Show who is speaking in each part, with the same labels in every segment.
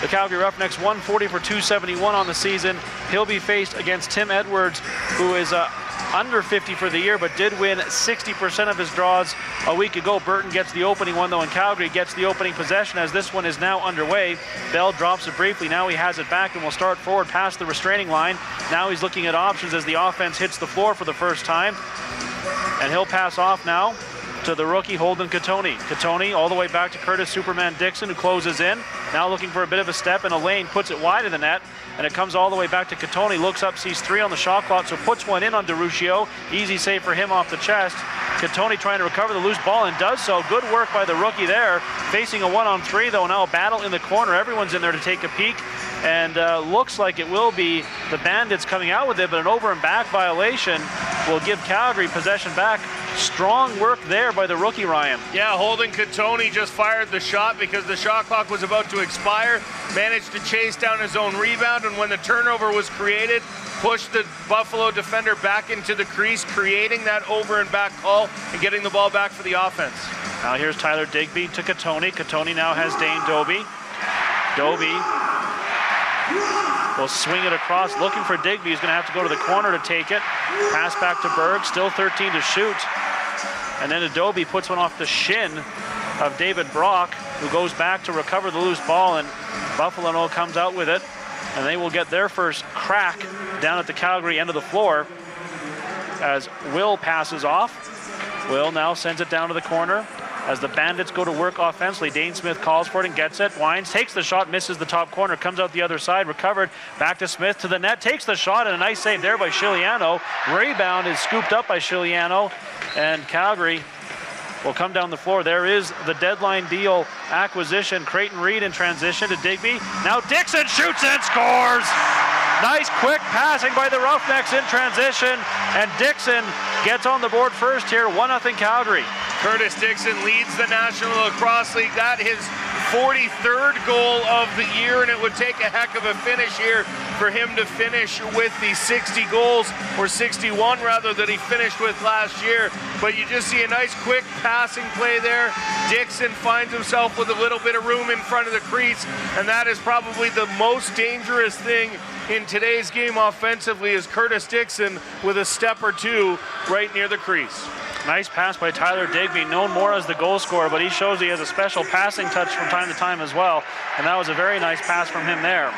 Speaker 1: The Calgary Roughnecks 140 for 271 on the season. He'll be faced against Tim Edwards, who is under 50 for the year, but did win 60% of his draws a week ago. Burton gets the opening one, though, and Calgary gets the opening possession as this one is now underway. Bell drops it briefly. Now he has it back and will start forward past the restraining line. Now he's looking at options as the offense hits the floor for the first time. And he'll pass off now to the rookie Holden Cattoni. Cattoni all the way back to Curtis Superman Dixon, who closes in. Now looking for a bit of a step in a lane, puts it wide of the net, and it comes all the way back to Cattoni. Looks up, sees 3 on the shot clock, so puts one in on DeRuccio. Easy save for him off the chest. Cattoni trying to recover the loose ball and does so. Good work by the rookie there. Facing a 1-on-3 though, now a battle in the corner. Everyone's in there to take a peek. And looks like it will be the Bandits coming out with it, but an over and back violation will give Calgary possession back. Strong work there by the rookie, Ryan.
Speaker 2: Yeah, Holden Cattoni just fired the shot because the shot clock was about to expire. Managed to chase down his own rebound, and when the turnover was created, pushed the Buffalo defender back into the crease, creating that over and back call and getting the ball back for the offense.
Speaker 1: Now here's Tyler Digby to Cattoni. Cattoni now has Dane Doby. Doby will swing it across, looking for Digby. He's going to have to go to the corner to take it. Pass back to Berg, still 13 to shoot. And then Adobe puts one off the shin of David Brock, who goes back to recover the loose ball, and Buffalo comes out with it. And they will get their first crack down at the Calgary end of the floor as Will passes off. Will now sends it down to the corner. As the Bandits go to work offensively, Dane Smith calls for it and gets it. Wines takes the shot, misses the top corner, comes out the other side, recovered, back to Smith to the net, takes the shot, and a nice save there by Chiliano. Rebound is scooped up by Chiliano, and Calgary will come down the floor. There is the deadline deal acquisition. Creighton Reed in transition to Digby. Now Dixon shoots and scores! Nice quick passing by the Roughnecks in transition, and Dixon gets on the board first here, 1-0 Calgary.
Speaker 2: Curtis Dixon leads the National Lacrosse League. That his 43rd goal of the year, and it would take a heck of a finish here for him to finish with the 60 goals, or 61 rather, that he finished with last year. But you just see a nice quick passing play there. Dixon finds himself with a little bit of room in front of the crease, and that is probably the most dangerous thing in today's game offensively, is Curtis Dixon with a step or two right near the crease.
Speaker 1: Nice pass by Tyler Digby, known more as the goal scorer, but he shows he has a special passing touch from time to time as well, and that was a very nice pass from him there.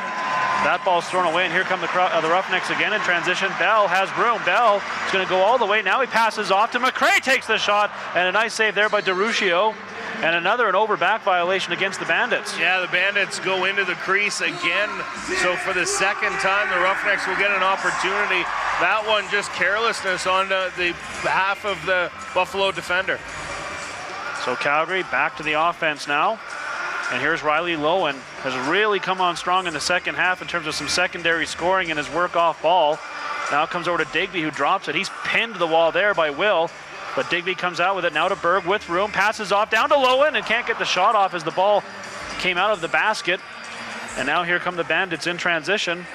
Speaker 1: That ball's thrown away, and here come the Roughnecks again in transition. Bell has room. Bell is going to go all the way. Now he passes off to McRae, takes the shot, and a nice save there by DeRuccio. And an over back violation against the Bandits.
Speaker 2: Yeah, the Bandits go into the crease again. So for the second time, the Roughnecks will get an opportunity. That one just carelessness on the behalf of the Buffalo defender.
Speaker 1: So Calgary back to the offense now. And here's Riley Lowen, has really come on strong in the second half in terms of some secondary scoring and his work off ball. Now comes over to Digby, who drops it. He's pinned to the wall there by Will. But Digby comes out with it now to Berg with room, passes off down to Lowen and can't get the shot off as the ball came out of the basket. And now here come the Bandits in transition.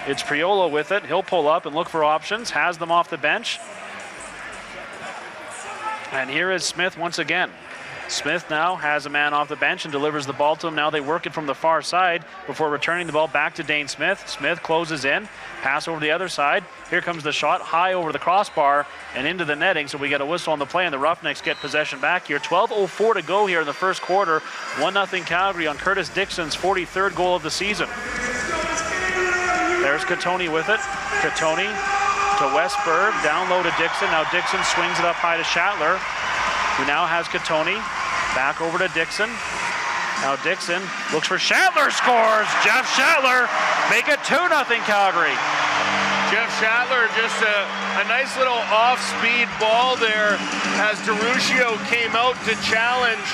Speaker 1: It's Priolo with it. He'll pull up and look for options, has them off the bench. And here is Smith once again. Smith now has a man off the bench and delivers the ball to him. Now they work it from the far side before returning the ball back to Dane Smith. Smith closes in, pass over the other side. Here comes the shot, high over the crossbar and into the netting. So we get a whistle on the play, and the Roughnecks get possession back here. 12:04 to go here in the first quarter. 1-0 Calgary on Curtis Dixon's 43rd goal of the season. There's Cattoni with it. Cattoni to Westberg, down low to Dixon. Now Dixon swings it up high to Schattler, who now has Cattoni. Back over to Dixon. Now Dixon looks for Schattler, scores! Jeff Schattler make it 2-0 Calgary.
Speaker 2: Jeff Schattler, just a nice little off-speed ball there as DeRuccio came out to challenge.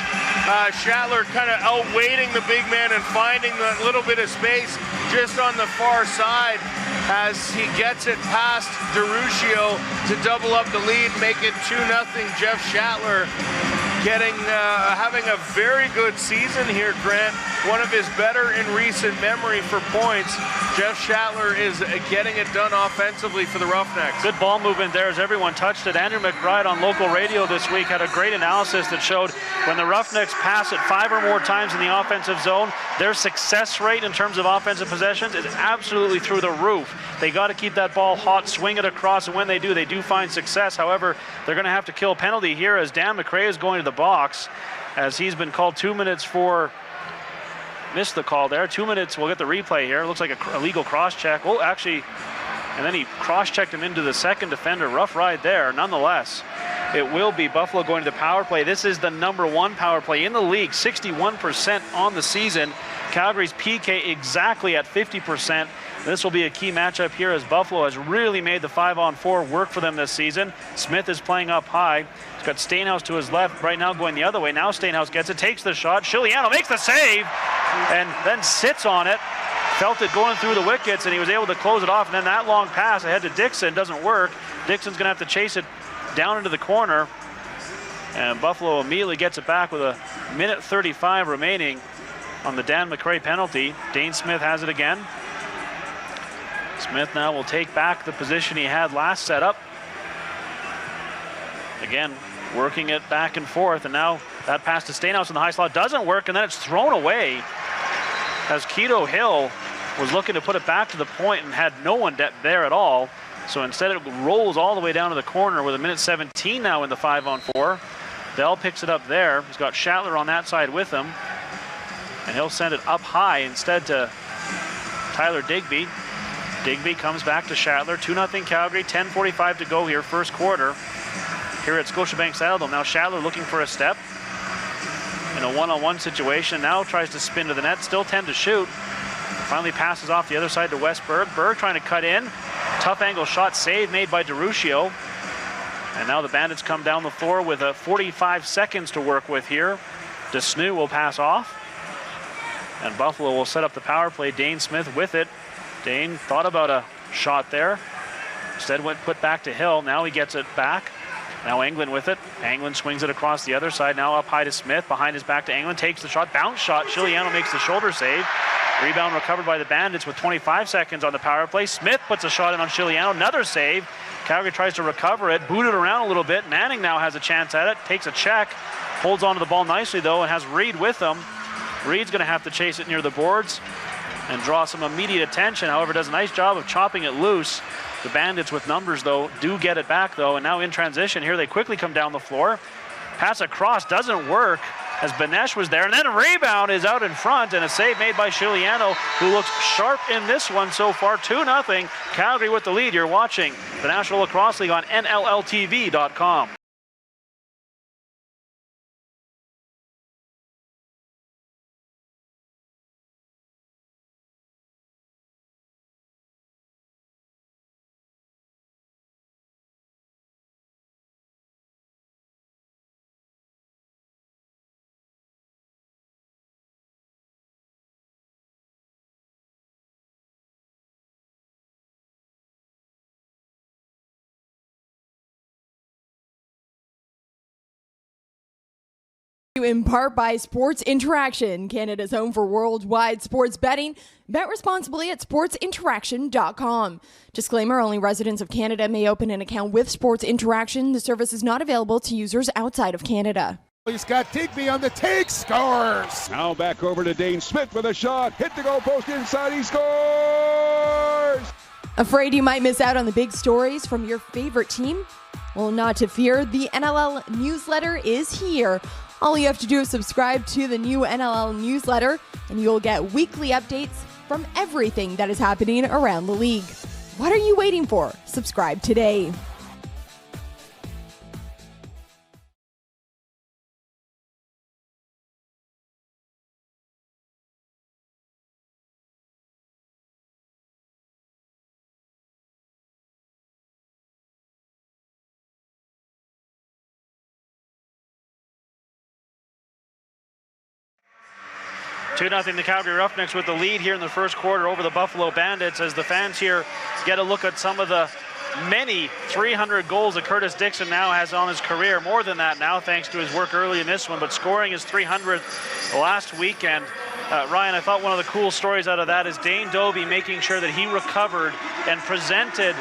Speaker 2: Schattler kind of outweighting the big man and finding that little bit of space just on the far side as he gets it past DeRuccio to double up the lead, make it 2-0 Jeff Schattler. having a very good season here, Grant. One of his better in recent memory for points. Jeff Shattler is getting it done offensively for the Roughnecks.
Speaker 1: Good ball movement there as everyone touched it. Andrew McBride on local radio this week had a great analysis that showed when the Roughnecks pass it 5 or more times in the offensive zone, their success rate in terms of offensive possessions is absolutely through the roof. They got to keep that ball hot, swing it across, and when they do find success. However, they're going to have to kill a penalty here as Dan McRae is going to the box, as he's been called 2 minutes for, missed the call there. 2 minutes, we'll get the replay here. Looks like a illegal cross-check. Oh, actually, and then he cross-checked him into the second defender. Rough ride there. Nonetheless, it will be Buffalo going to the power play. This is the #1 power play in the league, 61% on the season. Calgary's PK exactly at 50%. This will be a key matchup here as Buffalo has really made the 5-on-4 work for them this season. Smith is playing up high. He's got Stainhouse to his left, right now going the other way. Now Stainhouse gets it, takes the shot. Chiliano makes the save and then sits on it. Felt it going through the wickets, and he was able to close it off. And then that long pass ahead to Dixon doesn't work. Dixon's going to have to chase it down into the corner. And Buffalo immediately gets it back with 1:35 remaining on the Dan McRae penalty. Dane Smith has it again. Smith now will take back the position he had last setup. Again, working it back and forth, and now that pass to Stainhouse in the high slot doesn't work, and then it's thrown away as Keto Hill was looking to put it back to the point and had no one there at all. So instead it rolls all the way down to the corner with 1:17 now in the 5-on-4. Dell picks it up there. He's got Shattler on that side with him, and he'll send it up high instead to Tyler Digby. Digby comes back to Shattler. 2-0 Calgary, 10:45 to go here, first quarter. Here at Scotiabank Saddledome. Now Shattler looking for a step in a one-on-one situation. Now tries to spin to the net, still 10 to shoot. Finally passes off the other side to Wes Berg. Berg trying to cut in. Tough angle shot, save made by DeRuccio. And now the Bandits come down the floor with 45 seconds to work with here. DeSnu will pass off. And Buffalo will set up the power play. Dane Smith with it. Dane thought about a shot there. Instead went put back to Hill. Now he gets it back. Now Englund with it. Englund swings it across the other side. Now up high to Smith. Behind his back to Englund. Takes the shot. Bounce shot. Chiliano makes the shoulder save. Rebound recovered by the Bandits with 25 seconds on the power play. Smith puts a shot in on Chiliano. Another save. Calgary tries to recover it. Booted around a little bit. Manning now has a chance at it. Takes a check. Holds onto the ball nicely though and has Reed with him. Reed's going to have to chase it near the boards and draw some immediate attention. However, does a nice job of chopping it loose. The Bandits with numbers though do get it back though, and now in transition here they quickly come down the floor. Pass across doesn't work as Benesh was there, and then a rebound is out in front and a save made by Chiliano, who looks sharp in this one so far. 2-0 Calgary with the lead. You're watching the National Lacrosse League on NLLTV.com.
Speaker 3: In part by Sports Interaction, Canada's home for worldwide sports betting. Bet responsibly at sportsinteraction.com. Disclaimer, only residents of Canada may open an account with Sports Interaction. The service is not available to users outside of Canada.
Speaker 4: He's got Digby on the take, scores!
Speaker 5: Now back over to Dane Smith with a shot. Hit the goal post inside, he scores!
Speaker 3: Afraid you might miss out on the big stories from your favorite team? Well, not to fear, the NLL newsletter is here. All you have to do is subscribe to the new NLL newsletter, and you'll get weekly updates from everything that is happening around the league. What are you waiting for? Subscribe today.
Speaker 1: Two 2-0 the Calgary Roughnecks with the lead here in the first quarter over the Buffalo Bandits, as the fans here get a look at some of the many 300 goals that Curtis Dixon now has on his career. More than that now, thanks to his work early in this one, but scoring his 300th last weekend. Ryan, I thought one of the cool stories out of that is Dane Dobie making sure that he recovered and presented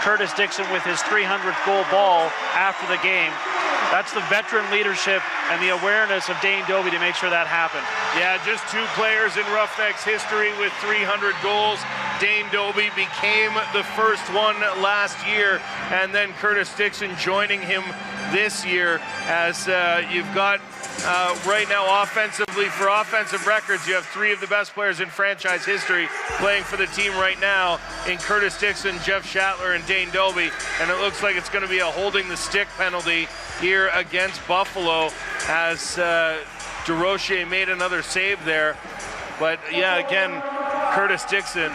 Speaker 1: Curtis Dixon with his 300th goal ball after the game. That's the veteran leadership and the awareness of Dane Dobie to make sure that happened.
Speaker 2: Yeah, just 2 players in Roughnecks history with 300 goals. Dane Dobie became the first one last year, and then Curtis Dixon joining him this year. As you've got right now offensively, for offensive records, you have 3 of the best players in franchise history playing for the team right now in Curtis Dixon, Jeff Shattler, and Dane Dobie. And it looks like it's going to be a holding the stick penalty here against Buffalo, as DeRocher made another save there. But yeah, again, Curtis Dixon,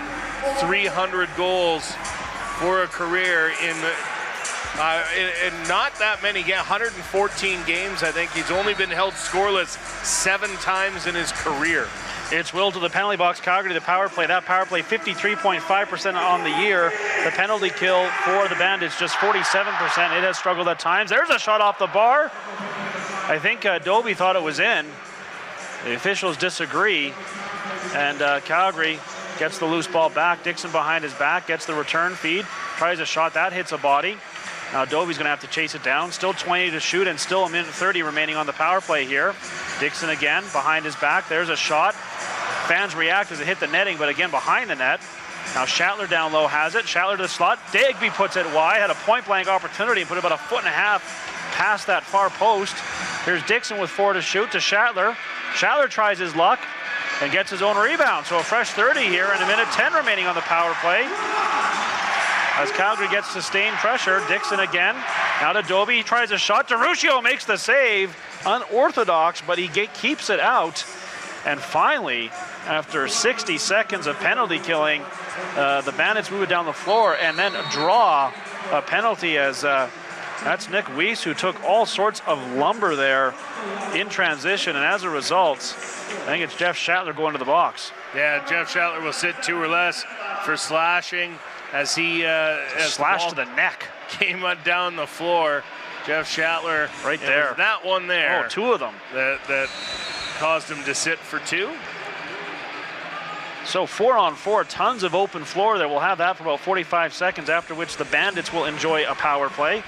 Speaker 2: 300 goals for a career in not that many, 114 games. I think he's only been held scoreless 7 times in his career.
Speaker 1: It's Will to the penalty box, Calgary to the power play. That power play 53.5% on the year. The penalty kill for the Bandits just 47%. It has struggled at times. There's a shot off the bar. I think Dobie thought it was in. The officials disagree, and Calgary gets the loose ball back. Dixon behind his back, gets the return feed, tries a shot, that hits a body. Now Dobie's gonna have to chase it down. Still 20 to shoot and still a minute 30 remaining on the power play here. Dixon again, behind his back, there's a shot. Fans react as it hit the netting, but again behind the net. Now Shattler down low has it. Shattler to the slot. Digby puts it wide, had a point-blank opportunity and put about 1.5 feet past that far post. Here's Dixon with 4 to shoot to Shattler. Shattler tries his luck and gets his own rebound. So a fresh 30 here and a minute 10 remaining on the power play. As Calgary gets sustained pressure, Dixon again. Now to Dobie, he tries a shot. DeRuccio makes the save. Unorthodox, but he keeps it out. And finally, after 60 seconds of penalty killing, the Bandits move it down the floor and then draw a penalty as that's Nick Weiss, who took all sorts of lumber there in transition. And as a result, I think it's Jeff Shattler going to the box.
Speaker 2: Yeah, Jeff Shattler will sit 2 or less for slashing as he
Speaker 1: slashed to the neck.
Speaker 2: Came down the floor. Jeff Shattler
Speaker 1: right there.
Speaker 2: That one there.
Speaker 1: Oh, 2 of them.
Speaker 2: That caused him to sit for 2.
Speaker 1: So 4-on-4, tons of open floor there. We'll have that for about 45 seconds, after which the Bandits will enjoy a power play.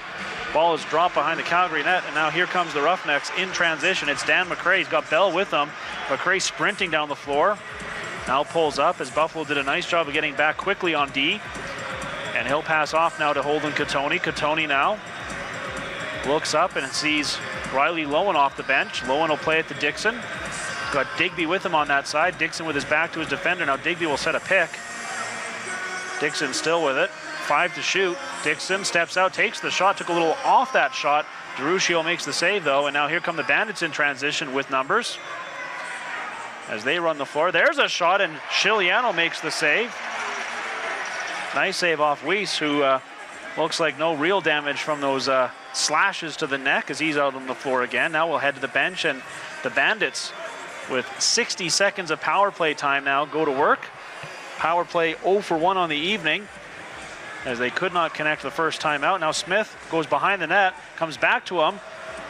Speaker 1: Ball is dropped behind the Calgary net, and now here comes the Roughnecks in transition. It's Dan McRae. He's got Bell with him. McRae sprinting down the floor. Now pulls up as Buffalo did a nice job of getting back quickly on D. And he'll pass off now to Holden Cattoni. Cattoni now looks up and sees Riley Lowen off the bench. Lowen will play it to Dixon. Got Digby with him on that side. Dixon with his back to his defender. Now Digby will set a pick. Dixon still with it. 5 to shoot. Dixon steps out, takes the shot, took a little off that shot. DeRuccio makes the save though, and now here come the Bandits in transition with numbers. As they run the floor, there's a shot and Chiliano makes the save. Nice save off Weiss, who looks like no real damage from those slashes to the neck as he's out on the floor again. Now we'll head to the bench, and the Bandits, with 60 seconds of power play time now, go to work. Power play 0 for 1 on the evening, as they could not connect the first time out. Now Smith goes behind the net, comes back to him,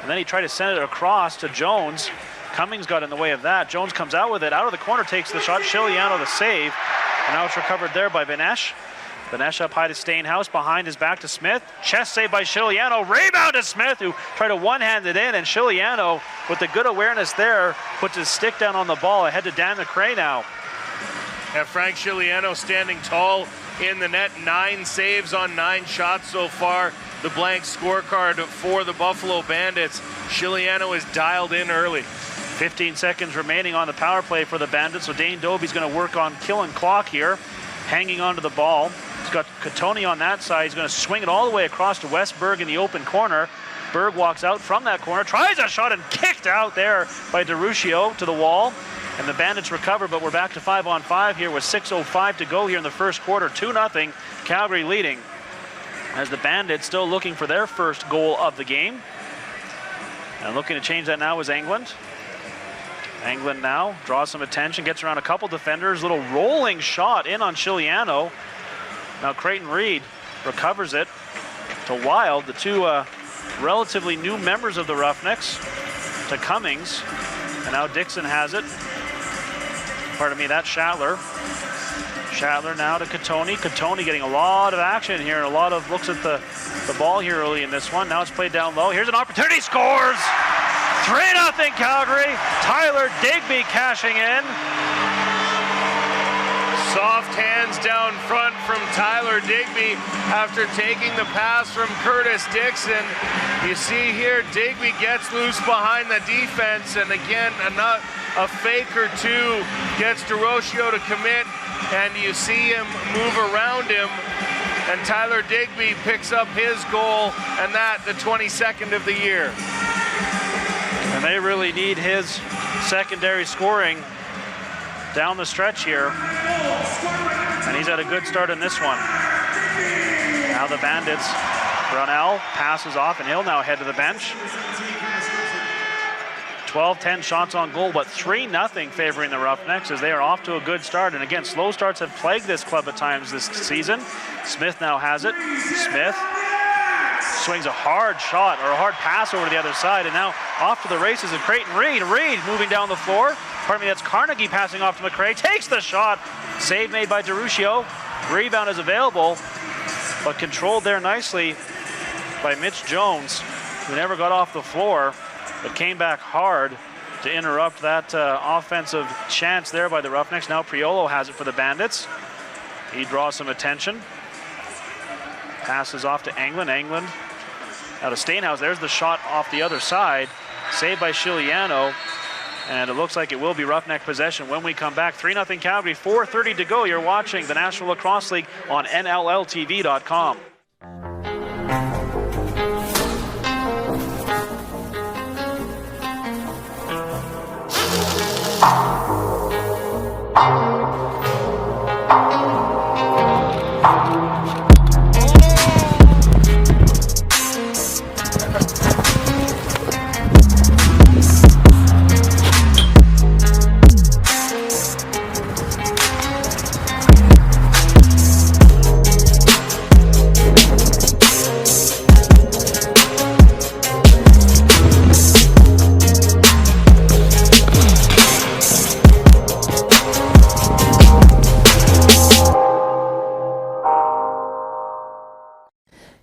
Speaker 1: and then he tried to send it across to Jones. Cummings got in the way of that. Jones comes out with it, out of the corner, takes the shot. Chiliano the save, and now it's recovered there by Benesh. Benesh up high to Stainhouse, behind his back to Smith. Chest save by Chiliano, rebound to Smith, who tried to one-hand it in, and Chiliano, with the good awareness there, puts his stick down on the ball. Ahead to Dan McRae now.
Speaker 2: Yeah, Frank Chiliano standing tall in the net. 9 saves on 9 shots so far. The blank scorecard for the Buffalo Bandits. Chiliano is dialed in early.
Speaker 1: 15 seconds remaining on the power play for the Bandits, so Dane Dobie's going to work on killing clock here, hanging onto the ball. He's got Cattoni on that side. He's going to swing it all the way across to Westberg in the open corner. Berg walks out from that corner, tries a shot and kicked out there by DeRuccio to the wall. And the Bandits recover, but we're back to 5-on-5 here with 6:05 to go here in the first quarter. 2-0, Calgary leading, as the Bandits still looking for their first goal of the game. And looking to change that now is Englund. Englund now draws some attention, gets around a couple defenders, little rolling shot in on Chiliano. Now Creighton Reed recovers it to Wild, the two relatively new members of the Roughnecks, to Cummings, and now Dixon has it. Pardon me, that's Shatler. Shatler now to Katoni. Katoni getting a lot of action here and a lot of looks at the ball here early in this one. Now it's played down low. Here's an opportunity, scores! 3-0 Calgary. Tyler Digby cashing in.
Speaker 2: Soft hands down front from Tyler Digby after taking the pass from Curtis Dixon. You see here, Digby gets loose behind the defense, and again, a fake or two gets DeRochio to commit, and you see him move around him, and Tyler Digby picks up his goal, and that the 22nd of the year.
Speaker 1: And they really need his secondary scoring down the stretch here. And he's had a good start in this one. Now the Bandits, Brunel passes off, and he'll now head to the bench. 12-10 shots on goal, but 3-0 favoring the Roughnecks as they are off to a good start. And again, slow starts have plagued this club at times this season. Smith now has it. Smith swings a hard shot, or a hard pass over to the other side, and now off to the races is Creighton Reed. Reed moving down the floor. Pardon me, that's Carnegie passing off to McRae. Takes the shot. Save made by DeRuccio. Rebound is available, but controlled there nicely by Mitch Jones, who never got off the floor, but came back hard to interrupt that offensive chance there by the Roughnecks. Now Priolo has it for the Bandits. He draws some attention. Passes off to Englund. Englund out of Steinhaus. There's the shot off the other side. Saved by Chiliano. And it looks like it will be Roughneck possession when we come back. 3-0 Calgary, 4:30 to go. You're watching the National Lacrosse League on NLLTV.com.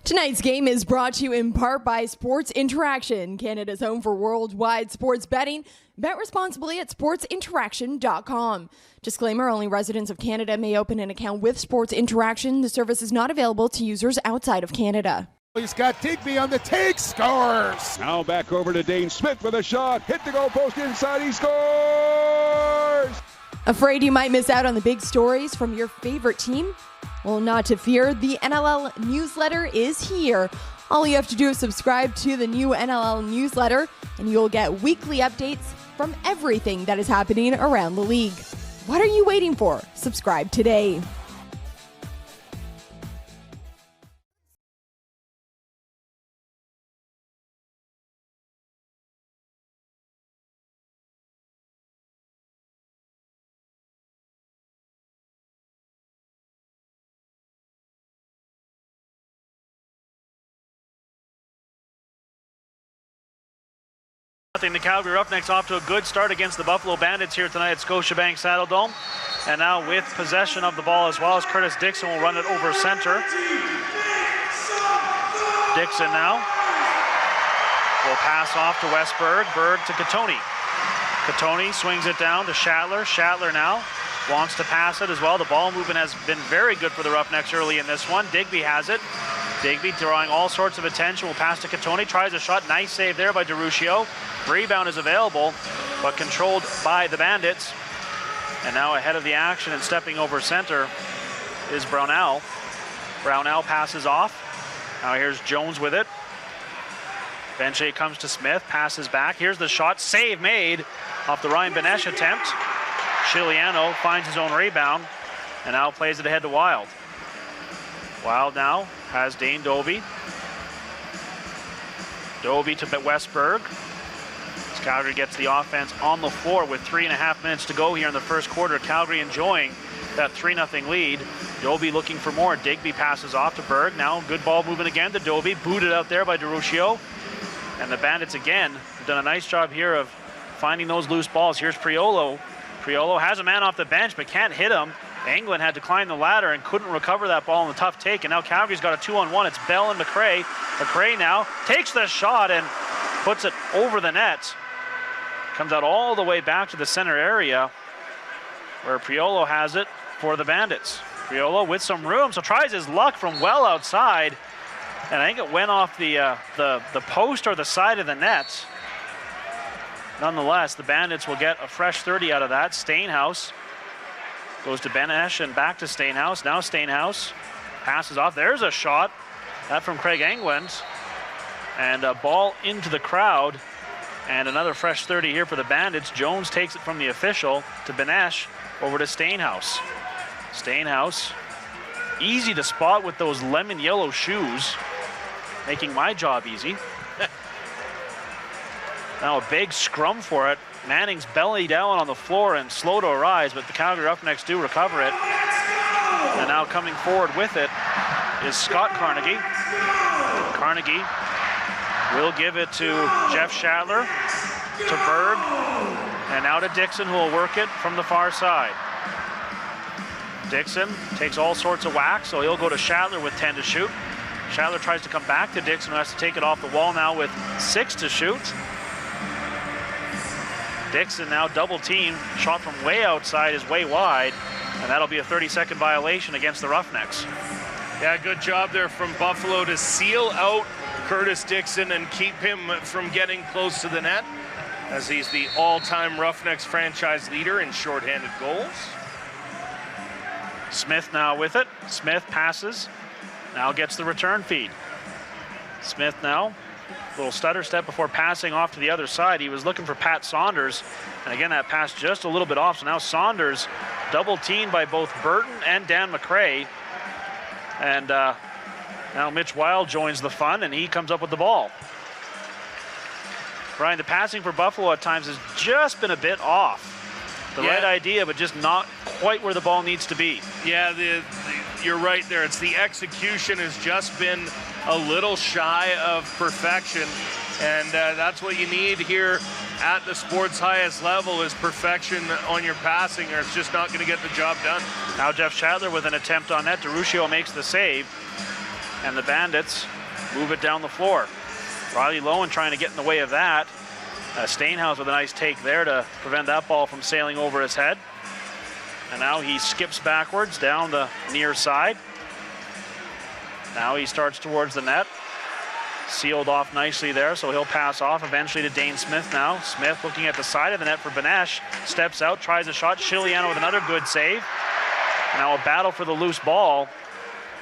Speaker 3: Tonight's game is brought to you in part by Sports Interaction, Canada's home for worldwide sports betting. Bet responsibly at sportsinteraction.com. Disclaimer, only residents of Canada may open an account with Sports Interaction. The service is not available to users outside of Canada.
Speaker 4: He's got Digby on the take, scores!
Speaker 5: Now back over to Dane Smith with a shot. Hit the goal post inside, he scores!
Speaker 3: Afraid you might miss out on the big stories from your favorite team? Well, not to fear, the NLL newsletter is here. All you have to do is subscribe to the new NLL newsletter, and you'll get weekly updates from everything that is happening around the league. What are you waiting for? Subscribe today.
Speaker 1: The Calgary Roughnecks off to a good start against the Buffalo Bandits here tonight at Scotiabank Saddledome. And now with possession of the ball as well as Curtis Dixon will run it over center. Dixon now will pass off to Westberg. Berg to Katoni. Katoni swings it down to Shatler. Shatler now wants to pass it as well. The ball movement has been very good for the Roughnecks early in this one. Digby has it. Digby drawing all sorts of attention. Will pass to Katoni. Tries a shot. Nice save there by DeRuccio. Rebound is available, but controlled by the Bandits. And now ahead of the action and stepping over center is Brownell. Brownell passes off. Now here's Jones with it. Benche comes to Smith. Passes back. Here's the shot. Save made off the Ryan Benesh attempt. Chiliano finds his own rebound and now plays it ahead to Wild. Wild now has Dane Dobie. Dobie to Westberg. As Calgary gets the offense on the floor with 3.5 minutes to go here in the first quarter. Calgary enjoying that 3-0 lead. Doby looking for more. Digby passes off to Berg. Now good ball movement again to Doby. Booted out there by DeRuccio. And the Bandits again have done a nice job here of finding those loose balls. Here's Priolo. Priolo has a man off the bench but can't hit him. England had to climb the ladder and couldn't recover that ball in the tough take. And now Calgary's got a 2-on-1. It's Bell and McRae. McRae now takes the shot and puts it over the net. Comes out all the way back to the center area where Priolo has it for the Bandits. Priolo with some room, so tries his luck from well outside. And I think it went off the post or the side of the net. Nonetheless, the Bandits will get a fresh 30 out of that. Stainhouse goes to Benesh and back to Stainhouse. Now Stainhouse passes off. There's a shot. That from Craig England. And a ball into the crowd. And another fresh 30 here for the Bandits. Jones takes it from the official to Benesh over to Stainhouse. Stainhouse, easy to spot with those lemon yellow shoes, making my job easy. Now a big scrum for it. Manning's belly down on the floor and slow to arise, but the Calgary Roughnecks do recover it. And now coming forward with it is Scott Carnegie. Carnegie will give it to Jeff Shatler, to Berg, and now to Dixon, who will work it from the far side. Dixon takes all sorts of whack, so he'll go to Shatler with 10 to shoot. Shatler tries to come back to Dixon, who has to take it off the wall now with 6 to shoot. Dixon now double team, shot from way outside is way wide, and that'll be a 30-second violation against the Roughnecks.
Speaker 2: Yeah, good job there from Buffalo to seal out Curtis Dixon and keep him from getting close to the net, as he's the all-time Roughnecks franchise leader in shorthanded goals.
Speaker 1: Smith now with it. Smith passes, now gets the return feed. Smith now, a little stutter step before passing off to the other side. He was looking for Pat Saunders, and again that pass just a little bit off. So now Saunders double teamed by both Burton and Dan McRae. And now Mitch Wild joins the fun, and he comes up with the ball. Brian, the passing for Buffalo at times has just been a bit off. The right idea, but just not quite where the ball needs to be.
Speaker 2: Yeah, you're right there. It's the execution has just been a little shy of perfection, and that's what you need here at the sport's highest level is perfection on your passing, or it's just not going to get the job done.
Speaker 1: Now Jeff Shatler with an attempt on net. DeRuccio makes the save, and the Bandits move it down the floor. Riley Lowen trying to get in the way of that. Stainhouse with a nice take there to prevent that ball from sailing over his head. And now he skips backwards down the near side. Now he starts towards the net. Sealed off nicely there, so he'll pass off eventually to Dane Smith now. Smith looking at the side of the net for Benesh. Steps out, tries a shot. Chiliano with another good save. And now a battle for the loose ball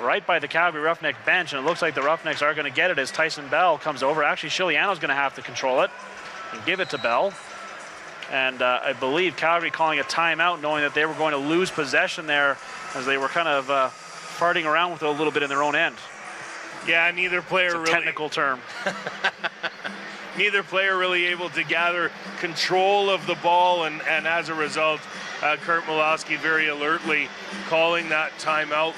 Speaker 1: right by the Calgary Roughneck bench, and it looks like the Roughnecks are going to get it as Tyson Bell comes over. Actually, Chiliano's going to have to control it and give it to Bell. And I believe Calgary calling a timeout, knowing that they were going to lose possession there as they were kind of farting around with it a little bit in their own end.
Speaker 2: Yeah, neither player
Speaker 1: it's a
Speaker 2: really
Speaker 1: technical term.
Speaker 2: Neither player really able to gather control of the ball, and as a result, Kurt Malosky very alertly calling that timeout.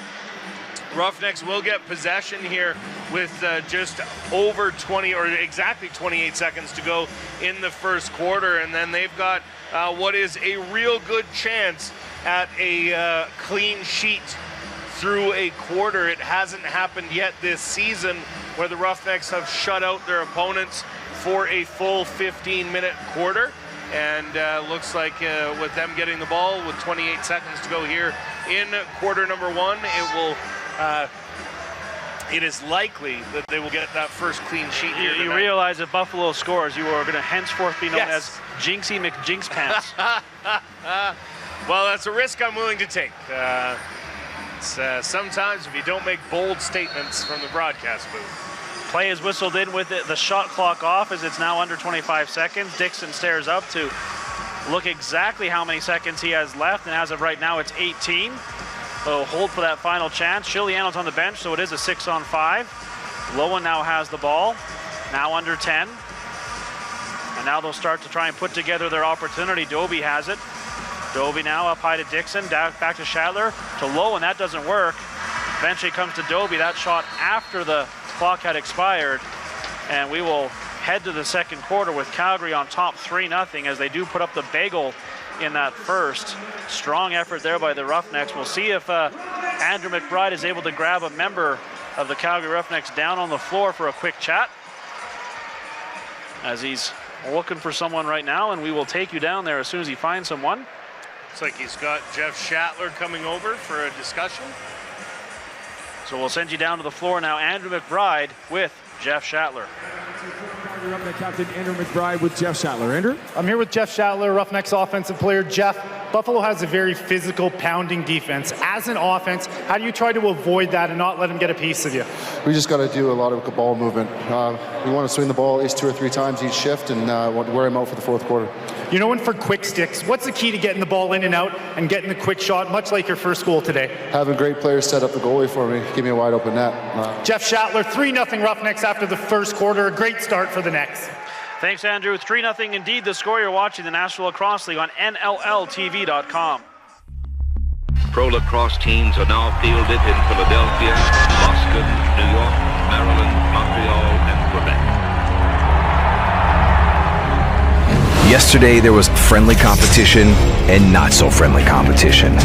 Speaker 2: Roughnecks will get possession here with just over 20 or exactly 28 seconds to go in the first quarter, and then they've got what is a real good chance at a clean sheet through a quarter. It hasn't happened yet this season where the Roughnecks have shut out their opponents for a full 15-minute quarter, and looks like with them getting the ball with 28 seconds to go here in quarter number one, it is likely that they will get that first clean sheet here tonight.
Speaker 1: You realize if Buffalo scores, you are going to henceforth be known as Jinxie McJinx Pants.
Speaker 2: Well, that's a risk I'm willing to take. Sometimes if you don't make bold statements from the broadcast booth.
Speaker 1: Play is whistled in with the shot clock off as it's now under 25 seconds. Dixon stares up to look exactly how many seconds he has left, and as of right now, it's 18. So hold for that final chance. Chiliano's on the bench, so it is a 6-on-5. Lowen now has the ball, now under 10. And now they'll start to try and put together their opportunity. Doby has it. Dobie now up high to Dixon, back to Shatler, to Lowe, and that doesn't work. Eventually comes to Dobie. That shot after the clock had expired. And we will head to the second quarter with Calgary on top 3-0 as they do put up the bagel in that first. Strong effort there by the Roughnecks. We'll see if Andrew McBride is able to grab a member of the Calgary Roughnecks down on the floor for a quick chat, as he's looking for someone right now, and we will take you down there as soon as he finds someone.
Speaker 2: Looks like he's got Jeff Shatler coming over for a discussion.
Speaker 1: So we'll send you down to the floor now. Andrew McBride with Jeff Shatler.
Speaker 6: Roughneck captain Andrew McBride with Jeff Shatler. Andrew?
Speaker 7: I'm here with Jeff Shatler, Roughnecks offensive player. Jeff, Buffalo has a very physical, pounding defense. As an offense, how do you try to avoid that and not let them get a piece of you?
Speaker 8: We just got to do a lot of ball movement. We want to swing the ball at least 2 or 3 times each shift and wear him out for the fourth quarter.
Speaker 7: You know, and for quick sticks, what's the key to getting the ball in and out and getting the quick shot, much like your first goal today?
Speaker 8: Having great players set up the goalie for me, give me a wide open net.
Speaker 7: Jeff Shatler, 3-0 Roughnecks after the first quarter. A great start for the Necks.
Speaker 1: Thanks, Andrew. 3-0 indeed the score. You're watching the National Lacrosse League on NLLTV.com.
Speaker 9: Pro lacrosse teams are now fielded in Philadelphia, Boston, New York, Maryland, Montreal, and Quebec.
Speaker 10: Yesterday, there was friendly competition and not so friendly competition.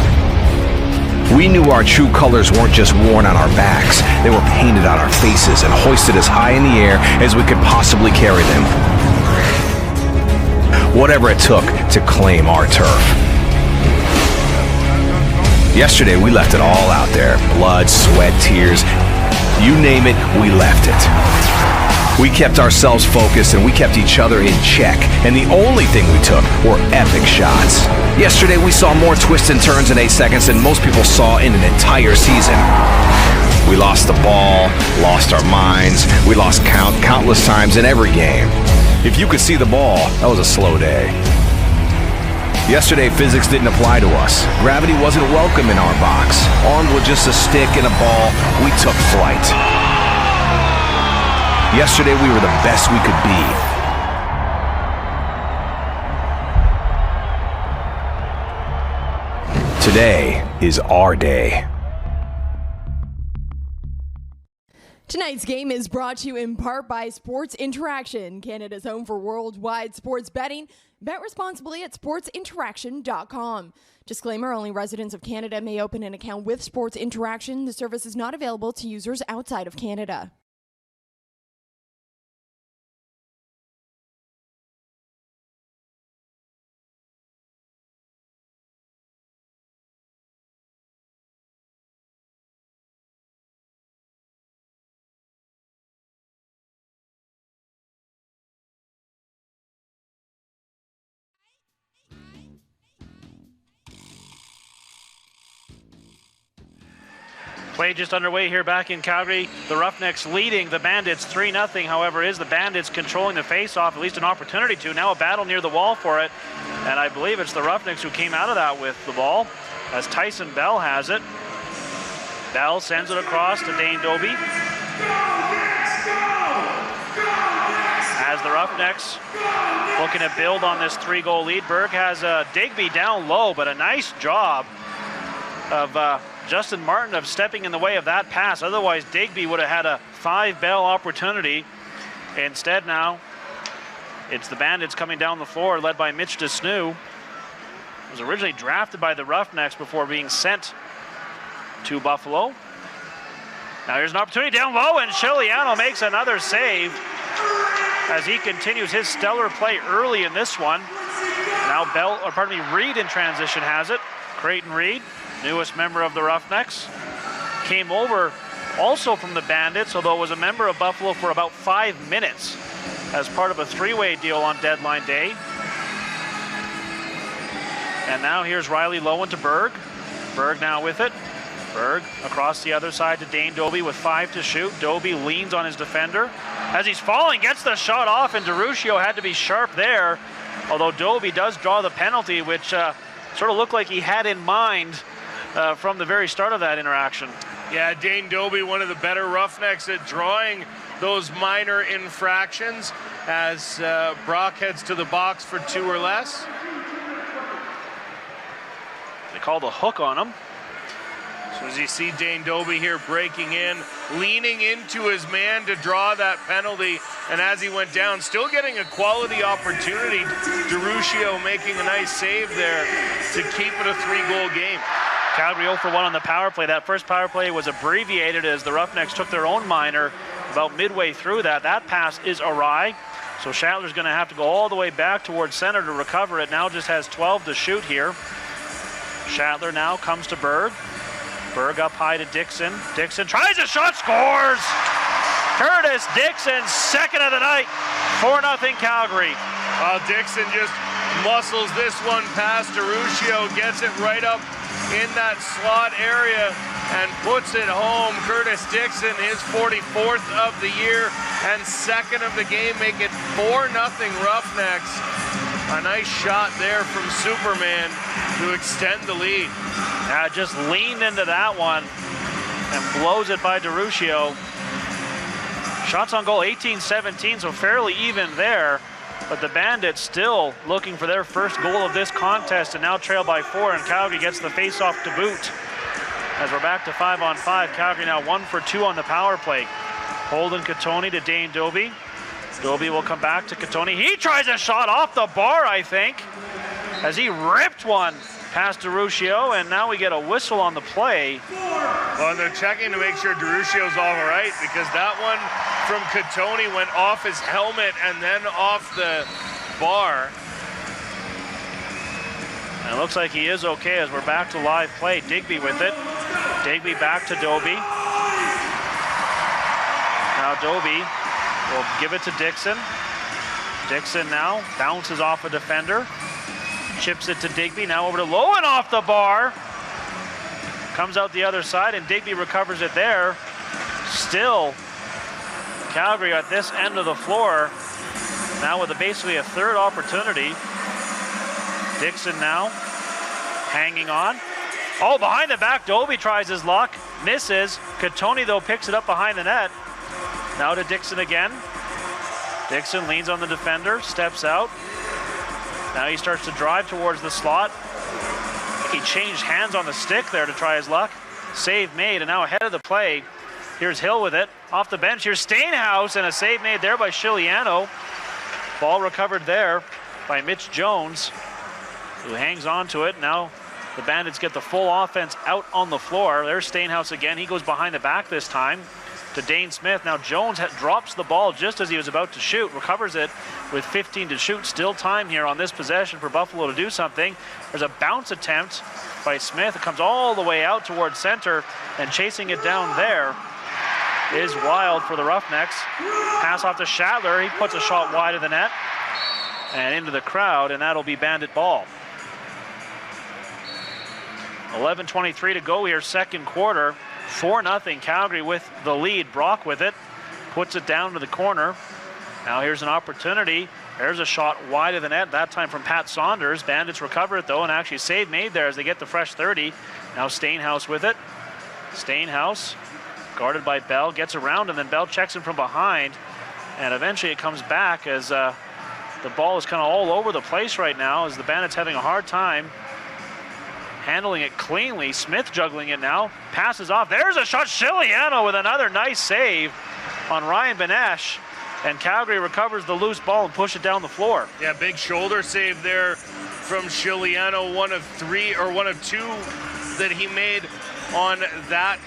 Speaker 10: We knew our true colors weren't just worn on our backs, they were painted on our faces and hoisted as high in the air as we could possibly carry them. Whatever it took to claim our turf. Yesterday, we left it all out there. Blood, sweat, tears. You name it, we left it. We kept ourselves focused and we kept each other in check. And the only thing we took were epic shots. Yesterday, we saw more twists and turns in 8 seconds than most people saw in an entire season. We lost the ball, lost our minds. We lost countless times in every game. If you could see the ball, that was a slow day. Yesterday, physics didn't apply to us. Gravity wasn't welcome in our box. Armed with just a stick and a ball, we took flight. Yesterday, we were the best we could be. Today is our day.
Speaker 3: Tonight's game is brought to you in part by Sports Interaction, Canada's home for worldwide sports betting. Bet responsibly at sportsinteraction.com. Disclaimer, only residents of Canada may open an account with Sports Interaction. The service is not available to users outside of Canada.
Speaker 1: Play just underway here back in Calgary. The Roughnecks leading the Bandits 3-0. However, is the Bandits controlling the face-off, at least an opportunity to. Now a battle near the wall for it. And I believe it's the Roughnecks who came out of that with the ball, as Tyson Bell has it. Bell sends it across to Dane Dobie. As the Roughnecks looking to build on this 3-goal lead. Berg has Digby down low, but a nice job of Justin Martin of stepping in the way of that pass. Otherwise, Digby would have had a 5-bell opportunity. Instead now, it's the Bandits coming down the floor, led by Mitch Desnew. Was originally drafted by the Roughnecks before being sent to Buffalo. Now here's an opportunity down low, and Chiliano makes another save as he continues his stellar play early in this one. Now Reed in transition has it. Creighton Reed, newest member of the Roughnecks, came over also from the Bandits, although was a member of Buffalo for about 5 minutes as part of a 3-way deal on deadline day. And now here's Riley Lowen to Berg. Berg now with it. Berg across the other side to Dane Dobie with 5 to shoot. Dobie leans on his defender. As he's falling, gets the shot off, and DeRuccio had to be sharp there. Although Dobie does draw the penalty, which sort of looked like he had in mind from the very start of that interaction.
Speaker 2: Yeah, Dane Dobie, one of the better Roughnecks at drawing those minor infractions as Brock heads to the box for 2 or less.
Speaker 1: called a hook on him.
Speaker 2: So as you see Dane Dobie here breaking in, leaning into his man to draw that penalty, and as he went down, still getting a quality opportunity. DeRuscio making a nice save there to keep it a 3-goal game.
Speaker 1: Calgary 0 for 1 on the power play. That first power play was abbreviated as the Roughnecks took their own minor about midway through that. That pass is awry, so Shatler's going to have to go all the way back towards center to recover it. Now just has 12 to shoot here. Shatler now comes to Berg. Berg up high to Dixon. Dixon tries a shot, scores! Curtis Dixon, second of the night, 4-0 Calgary.
Speaker 2: Dixon just muscles this one past DeRuscio, gets it right up in that slot area and puts it home. Curtis Dixon, his 44th of the year and second of the game, make it 4-0 Roughnecks. A nice shot there from Superman to extend the lead.
Speaker 1: Just leaned into that one and blows it by DeRuscio. Shots on goal 18-17, so fairly even there. But the Bandits still looking for their first goal of this contest and now trail by 4, and Calgary gets the face-off to boot. As we're back to 5-on-5, Calgary now 1 for 2 on the power play. Holden Katoni to Dane Dobie. Dobie will come back to Katoni. He tries a shot off the bar, I think, as he ripped one past DeRuscio, and now we get a whistle on the play.
Speaker 2: Well, they're checking to make sure DeRuscio's all right, because that one from Katoni went off his helmet and then off the bar.
Speaker 1: And it looks like he is okay as we're back to live play. Digby with it. Digby back to Dobie. Now Dobie will give it to Dixon. Dixon now bounces off a defender. Chips it to Digby, now over to Lowen off the bar. Comes out the other side and Digby recovers it there. Still, Calgary at this end of the floor, now with basically a third opportunity. Dixon now hanging on. Oh, behind the back, Dobie tries his luck, misses. Katoni though picks it up behind the net. Now to Dixon again. Dixon leans on the defender, steps out. Now he starts to drive towards the slot. He changed hands on the stick there to try his luck. Save made, and now ahead of the play. Here's Hill with it. Off the bench, here's Stainhouse, and a save made there by Chiliano. Ball recovered there by Mitch Jones, who hangs on to it. Now the Bandits get the full offense out on the floor. There's Stainhouse again. He goes behind the back this time to Dane Smith. Now Jones drops the ball just as he was about to shoot, recovers it with 15 to shoot. Still time here on this possession for Buffalo to do something. There's a bounce attempt by Smith. It comes all the way out towards center, and chasing it down there is Wild for the Roughnecks. Pass off to Shatler. He puts a shot wide of the net and into the crowd, and that'll be Bandit ball. 11:23 to go here, second quarter. 4-0 Calgary with the lead. Brock with it, puts it down to the corner. Now here's an opportunity. There's a shot wide of the net, that time from Pat Saunders. Bandits recover it though, and actually save made there as they get the fresh 30. Now Stainhouse with it. Stainhouse, guarded by Bell, gets around, and then Bell checks him from behind. And eventually it comes back as the ball is kind of all over the place right now, as the Bandits having a hard time handling it cleanly. Smith juggling it now, passes off. There's a shot. Chiliano with another nice save on Ryan Benesh, and Calgary recovers the loose ball and push it down the floor.
Speaker 2: Yeah, big shoulder save there from Chiliano, one of two that he made on that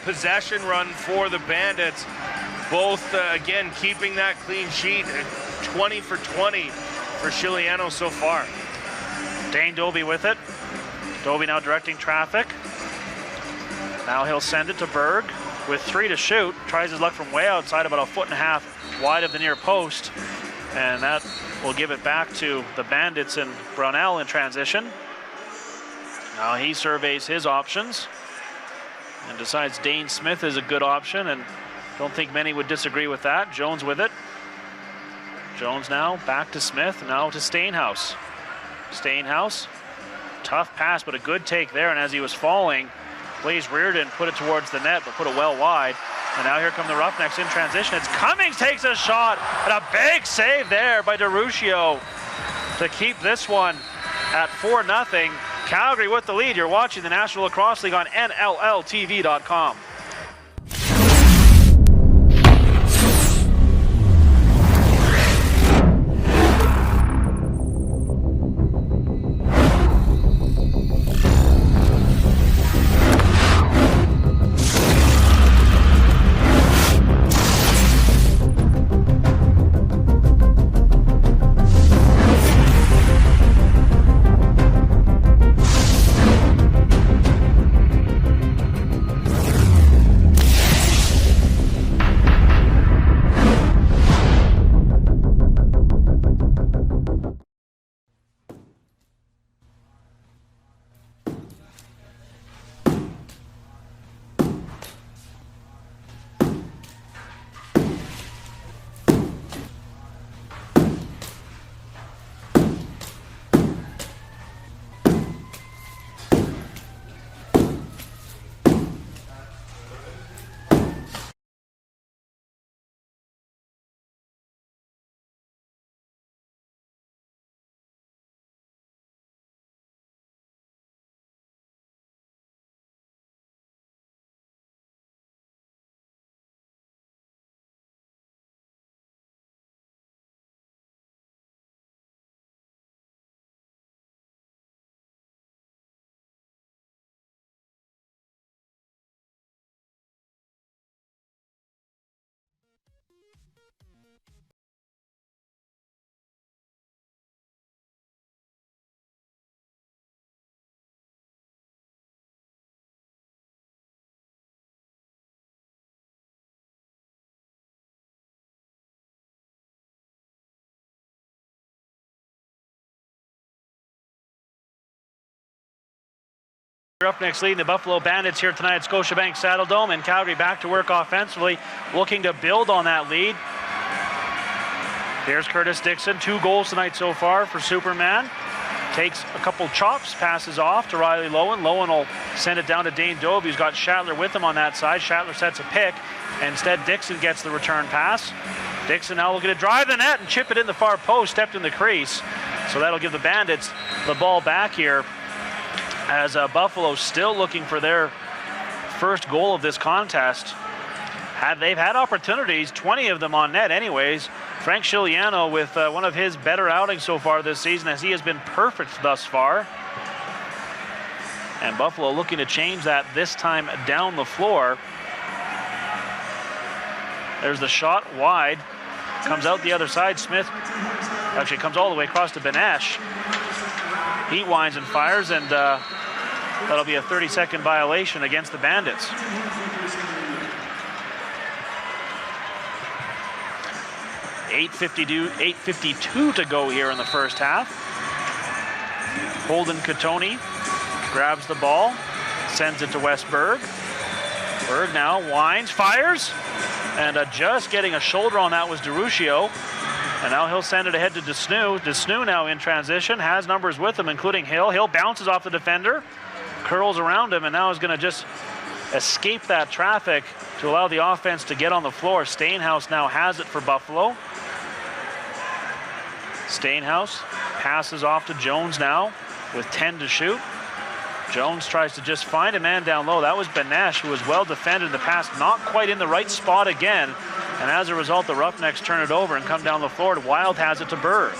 Speaker 2: possession run for the Bandits. Both, again, keeping that clean sheet. 20 for 20 for Chiliano so far.
Speaker 1: Dane Dobie with it. Dobie now directing traffic. Now he'll send it to Berg with 3 to shoot. Tries his luck from way outside, about 1.5 feet wide of the near post. And that will give it back to the Bandits and Brownell in transition. Now he surveys his options and decides Dane Smith is a good option, and don't think many would disagree with that. Jones with it. Jones now back to Smith, now to Stainhouse. Stainhouse, tough pass, but a good take there, and as he was falling, Blaze Reardon put it towards the net, but put it well wide. And now here come the Roughnecks in transition. It's Cummings takes a shot, and a big save there by DeRuscio to keep this one at 4-0. Calgary with the lead. You're watching the National Lacrosse League on NLLTV.com. Roughnecks leading the Buffalo Bandits here tonight at Scotiabank Saddledome, and Calgary back to work offensively, looking to build on that lead. Here's Curtis Dixon, 2 goals tonight so far for Superman. Takes a couple chops, passes off to Riley Lowen. Lowen will send it down to Dane Doby, who's got Shatler with him on that side. Shatler sets a pick. Instead, Dixon gets the return pass. Dixon now looking to drive the net and chip it in the far post, stepped in the crease. So that'll give the Bandits the ball back here, as Buffalo still looking for their first goal of this contest. They've had opportunities, 20 of them on net anyways. Frank Chiliano with one of his better outings so far this season, as he has been perfect thus far. And Buffalo looking to change that this time down the floor. There's the shot wide. Comes out the other side. Smith actually comes all the way across to Benesh. He winds and fires, and that'll be a 30-second violation against the Bandits. $8:52 to go here in the first half. Holden Katoni grabs the ball, sends it to Wes Berg. Berg now winds, fires, and just getting a shoulder on that was DeRuccio. And now he'll send it ahead to Desnu. Desnu now in transition, has numbers with him, including Hill. Hill bounces off the defender, curls around him, and now is going to just escape that traffic to allow the offense to get on the floor. Stainhouse now has it for Buffalo. Stainhouse passes off to Jones now with 10 to shoot. Jones tries to just find a man down low. That was Benesh, who was well defended in the pass, not quite in the right spot again. And as a result, the Roughnecks turn it over and come down the floor. Wild has it to Berg.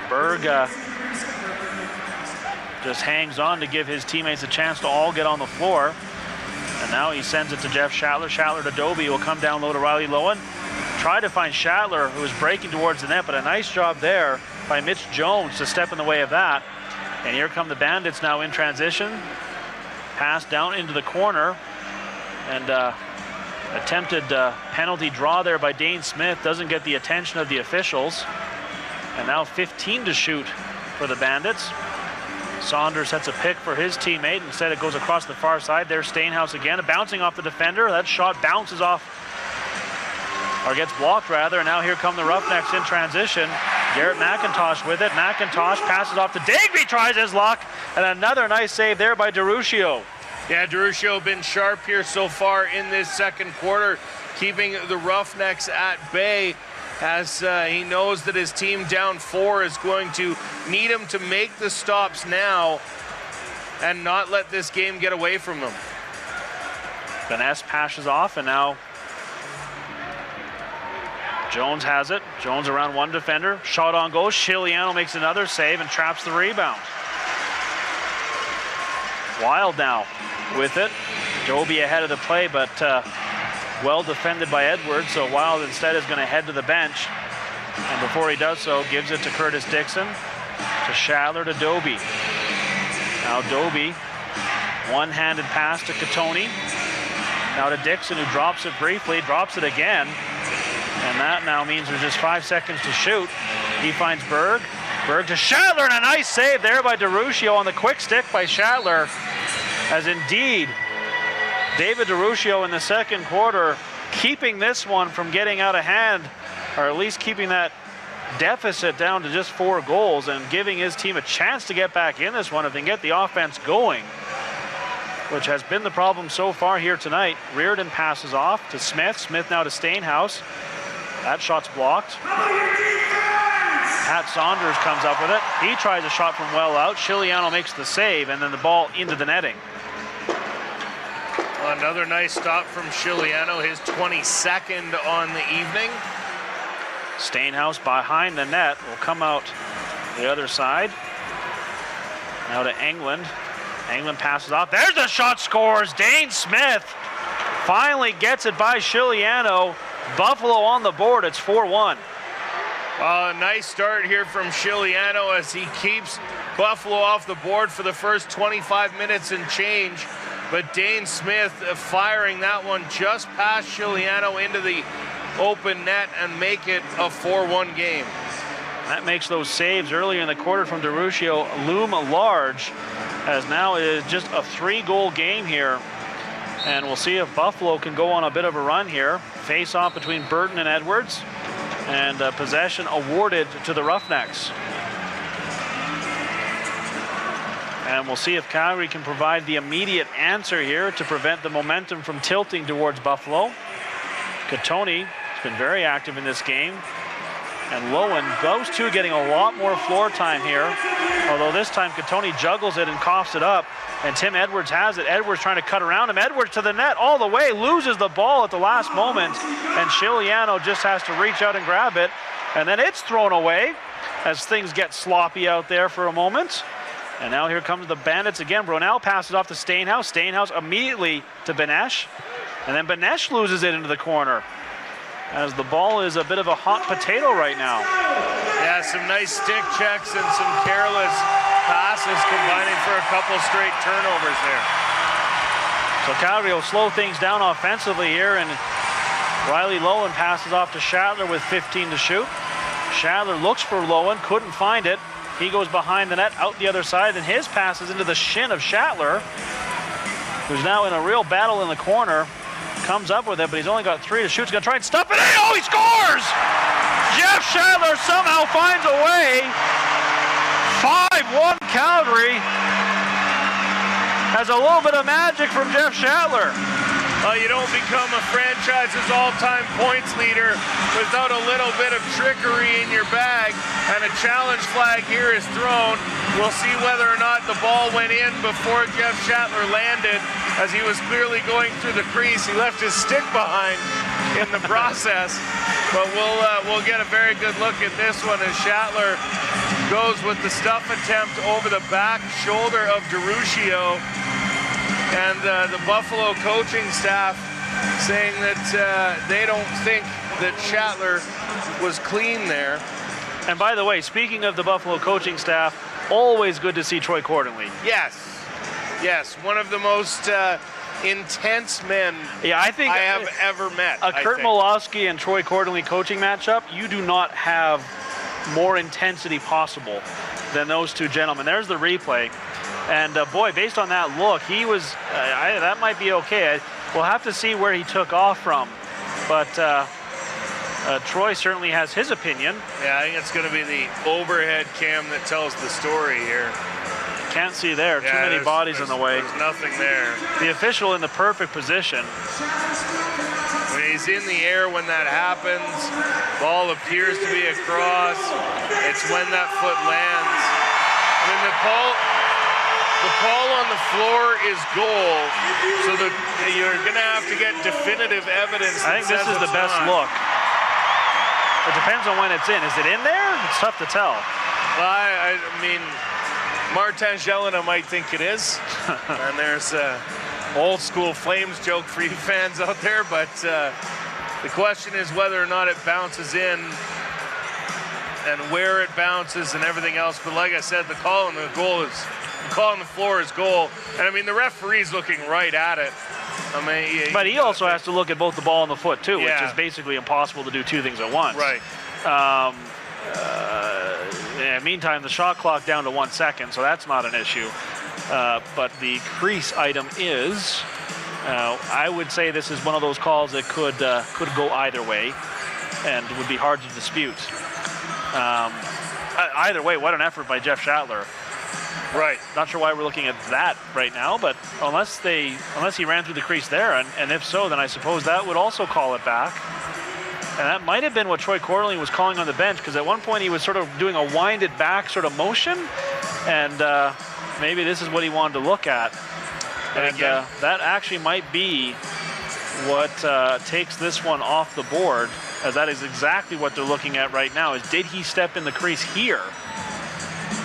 Speaker 1: Berg just hangs on to give his teammates a chance to all get on the floor. And now he sends it to Jeff Shatler. Shatler to Doby, will come down low to Riley Lowen. Try to find Shatler, who is breaking towards the net, but a nice job there by Mitch Jones to step in the way of that. And here come the Bandits now in transition. Pass down into the corner. And attempted penalty draw there by Dane Smith. Doesn't get the attention of the officials. And now 15 to shoot for the Bandits. Saunders sets a pick for his teammate. Instead, it goes across the far side. There's Stainhouse again, bouncing off the defender. That shot bounces off, or gets blocked rather, and now here come the Roughnecks in transition. Garrett McIntosh with it. McIntosh passes off to Digby, tries his luck, and another nice save there by DeRuccio.
Speaker 2: Yeah, DeRuccio been sharp here so far in this second quarter, keeping the Roughnecks at bay. as he knows that his team down 4 is going to need him to make the stops now and not let this game get away from him.
Speaker 1: Vaness passes off, and now Jones has it. Jones around one defender. Shot on goal. Chiliano makes another save and traps the rebound. Wild now with it. Doby ahead of the play, but well defended by Edwards. So Wild instead is going to head to the bench. And before he does so, gives it to Curtis Dixon, to Schaller, to Doby. Now Doby, one-handed pass to Katoni. Now to Dixon, who drops it briefly, drops it again. And that now means there's just 5 seconds to shoot. He finds Berg. Berg to Schaller, and a nice save there by DeRuscio on the quick stick by Schaller. As indeed, David DeRuscio in the second quarter keeping this one from getting out of hand, or at least keeping that deficit down to just 4 goals and giving his team a chance to get back in this one if they can get the offense going, which has been the problem so far here tonight. Reardon passes off to Smith. Smith now to Stainhouse. That shot's blocked. Pat Saunders comes up with it. He tries a shot from well out. Chiliano makes the save, and then the ball into the netting.
Speaker 2: Another nice stop from Chiliano, his 22nd on the evening.
Speaker 1: Stainhouse behind the net will come out the other side. Now to England. England passes off. There's the shot, scores. Dane Smith finally gets it by Chiliano. Buffalo on the board. It's 4-1.
Speaker 2: A nice start here from Chiliano as he keeps Buffalo off the board for the first 25 minutes and change. But Dane Smith firing that one just past Chiliano into the open net and make it a 4-1 game.
Speaker 1: That makes those saves earlier in the quarter from DeRuscio loom large, as now it is just a 3-goal game here. And we'll see if Buffalo can go on a bit of a run here. Face off between Burton and Edwards, and possession awarded to the Roughnecks. And we'll see if Calgary can provide the immediate answer here to prevent the momentum from tilting towards Buffalo. Katoni has been very active in this game. And Lowen, those two getting a lot more floor time here. Although this time Katoni juggles it and coughs it up. And Tim Edwards has it. Edwards trying to cut around him. Edwards to the net all the way, loses the ball at the last moment. And Chiliano just has to reach out and grab it. And then it's thrown away as things get sloppy out there for a moment. And now here comes the Bandits again. Brunel passes off to Stainhouse. Stainhouse immediately to Benesh. And then Benesh loses it into the corner, as the ball is a bit of a hot potato right now.
Speaker 2: Yeah, some nice stick checks and some careless passes combining for a couple straight turnovers there.
Speaker 1: So Calgary will slow things down offensively here, and Riley Lowen passes off to Schaller with 15 to shoot. Schaller looks for Lowen, couldn't find it. He goes behind the net, out the other side, and his pass is into the shin of Schaller, who's now in a real battle in the corner. Comes up with it, but he's only got 3 to shoot. He's going to try and stop it. Oh, he scores! Jeff Schaller somehow finds a way. 5-1 Calgary. Has a little bit of magic from Jeff Schaller.
Speaker 2: Well, you don't become a franchise's all-time points leader without a little bit of trickery in your bag, and a challenge flag here is thrown. We'll see whether or not the ball went in before Jeff Schaller landed, as he was clearly going through the crease. He left his stick behind in the process, but we'll get a very good look at this one as Schaller goes with the stuff attempt over the back shoulder of DeRuscio. And the Buffalo coaching staff saying that they don't think that Schaller was clean there.
Speaker 1: And by the way, speaking of the Buffalo coaching staff, always good to see Troy Cordonley.
Speaker 2: Yes, one of the most intense men I have ever met.
Speaker 1: Kurt Molowski and Troy Cordonley coaching matchup, you do not have more intensity possible than those two gentlemen. There's the replay. And boy, based on that look, he was, that might be okay. We'll have to see where he took off from. But Troy certainly has his opinion.
Speaker 2: Yeah, I think it's going to be the overhead cam that tells the story here.
Speaker 1: Can't see there. Too many bodies in the way.
Speaker 2: There's nothing there.
Speaker 1: The official in the perfect position.
Speaker 2: When he's in the air when that happens, ball appears to be across. It's when that foot lands. I mean, the call on the floor is goal, so you're going to have to get definitive evidence.
Speaker 1: I think this is the best look. It depends on when it's in. Is it in there? It's tough to tell.
Speaker 2: Well, I mean, Martin Jelena might think it is. And there's a old school Flames joke for you fans out there, but the question is whether or not it bounces in and where it bounces and everything else. But like I said, the call on the floor is goal. And I mean, the referee's looking right at it. I mean,
Speaker 1: but he also has to look at both the ball and the foot too, which is basically impossible to do two things at once.
Speaker 2: Right.
Speaker 1: Meantime, the shot clock down to 1 second, so that's not an issue. But the crease item is, I would say this is one of those calls that could go either way and would be hard to dispute. Either way, what an effort by Jeff Shattler.
Speaker 2: Right.
Speaker 1: Not sure why we're looking at that right now, but unless he ran through the crease there, and if so, then I suppose that would also call it back. And that might have been what Troy Corley was calling on the bench, because at one point he was sort of doing a winded back sort of motion, and maybe this is what he wanted to look at. And that actually might be what takes this one off the board, as that is exactly what they're looking at right now, is did he step in the crease here?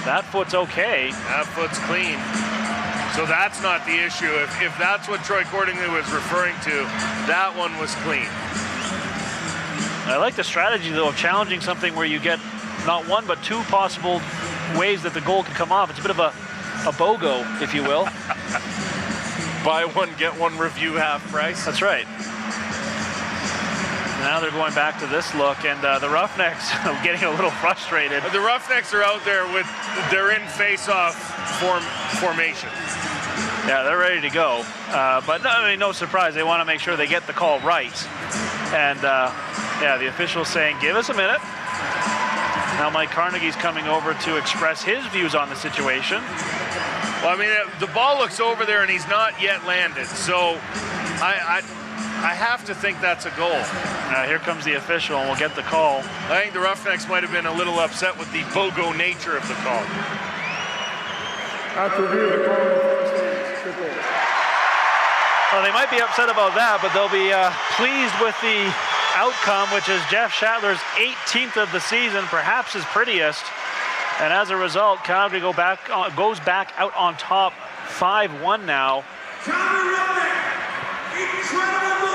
Speaker 1: That foot's okay.
Speaker 2: That foot's clean. So that's not the issue. If that's what Troy Cordingley was referring to, that one was clean.
Speaker 1: I like the strategy, though, of challenging something where you get not one but two possible ways that the goal could come off. It's a bit of a BOGO, if you will.
Speaker 2: Buy one, get one review half price.
Speaker 1: That's right. Now they're going back to this look, and the Roughnecks are getting a little frustrated.
Speaker 2: The Roughnecks are out there they're in face-off formation.
Speaker 1: Yeah, they're ready to go. But no surprise, they want to make sure they get the call right. And the official's saying, give us a minute. Now Mike Carnegie's coming over to express his views on the situation.
Speaker 2: Well, I mean, the ball looks over there and he's not yet landed. So I have to think that's a goal.
Speaker 1: Here comes the official, and we'll get the call.
Speaker 2: I think the Roughnecks might have been a little upset with the BOGO nature of the call.
Speaker 6: After review, the call.
Speaker 1: Well, they might be upset about that, but they'll be pleased with the outcome, which is Jeff Shattler's 18th of the season, perhaps his prettiest. And as a result, Calgary goes back out on top 5-1 now.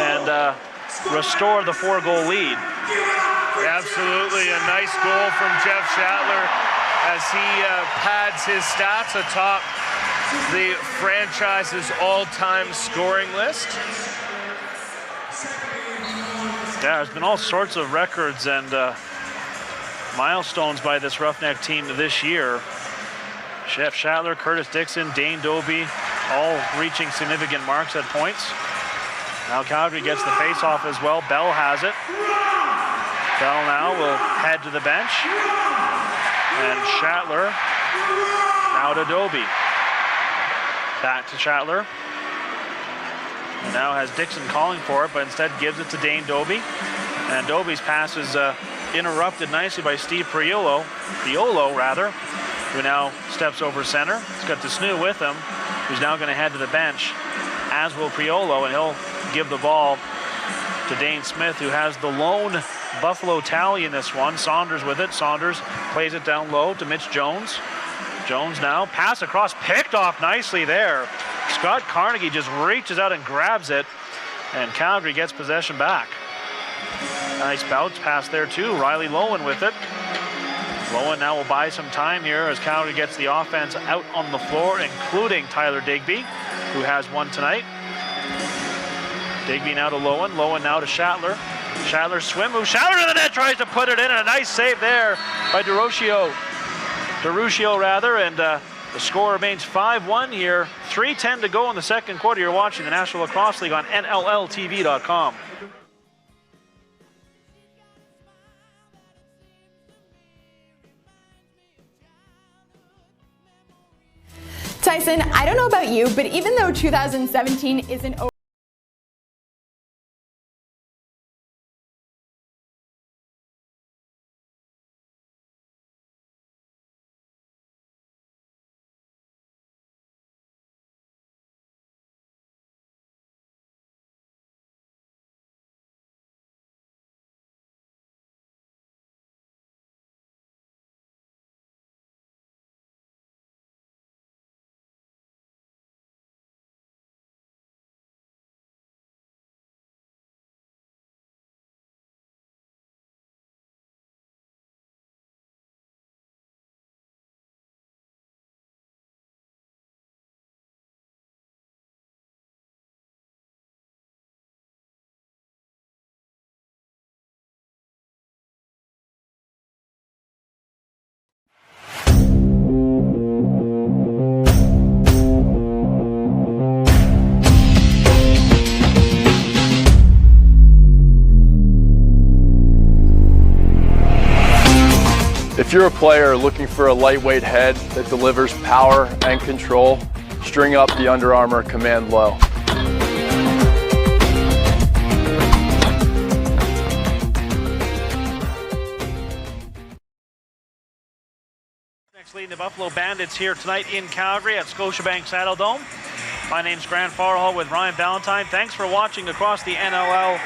Speaker 1: And restore the 4-goal lead.
Speaker 2: Absolutely, a nice goal from Jeff Shattler as he pads his stats atop the franchise's all-time scoring list.
Speaker 1: Yeah, there's been all sorts of records and milestones by this Roughneck team this year. Jeff Shattler, Curtis Dixon, Dane Doby, all reaching significant marks at points. Now Calgary gets the face-off as well. Bell has it. Bell now will head to the bench. And Shattler now to Doby. Back to Shattler. And now has Dixon calling for it, but instead gives it to Dane Doby. And Doby's pass is interrupted nicely by Steve Priolo, who now steps over center. He's got Desnu with him, who's now going to head to the bench, as will Priolo, and he'll give the ball to Dane Smith, who has the lone Buffalo tally in this one. Saunders with it. Saunders plays it down low to Mitch Jones. Jones now, pass across, picked off nicely there. Scott Carnegie just reaches out and grabs it, and Calgary gets possession back. Nice bounce pass there too. Riley Lowen with it. Lowen now will buy some time here as Calgary gets the offense out on the floor, including Tyler Digby, who has one tonight. Digby now to Lowen. Lowen now to Shattler. Shattler swim move. Shattler to the net, tries to put it in, and a nice save there by DeRuccio, and the score remains 5-1 here. 3:10 to go in the second quarter. You're watching the National Lacrosse League on NLLTV.com.
Speaker 3: Tyson, I don't know about you, but even though 2017 isn't over,
Speaker 11: If you're a player looking for a lightweight head that delivers power and control, string up the Under Armour Command Low.
Speaker 1: Next, leading the Buffalo Bandits here tonight in Calgary at Scotiabank Saddledome. My name's Grant Farhall with Ryan Ballantyne. Thanks for watching across the NLL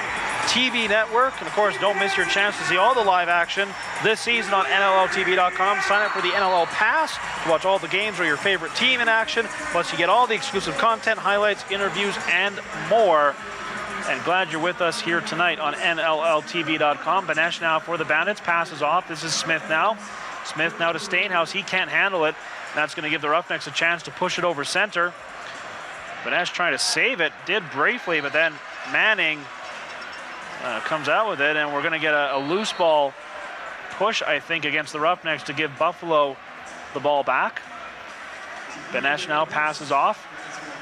Speaker 1: TV network. And of course, don't miss your chance to see all the live action this season on NLLTV.com. Sign up for the NLL Pass to watch all the games or your favorite team in action. Plus, you get all the exclusive content, highlights, interviews, and more. And glad you're with us here tonight on NLLTV.com. Banesh now for the Bandits. Passes off. This is Smith now. Smith now to Stainhouse. He can't handle it. That's going to give the Roughnecks a chance to push it over center. Banesh trying to save it. Did briefly, but then Manning comes out with it, and we're going to get a loose ball push, I think, against the Roughnecks to give Buffalo the ball back. Banesh now passes off.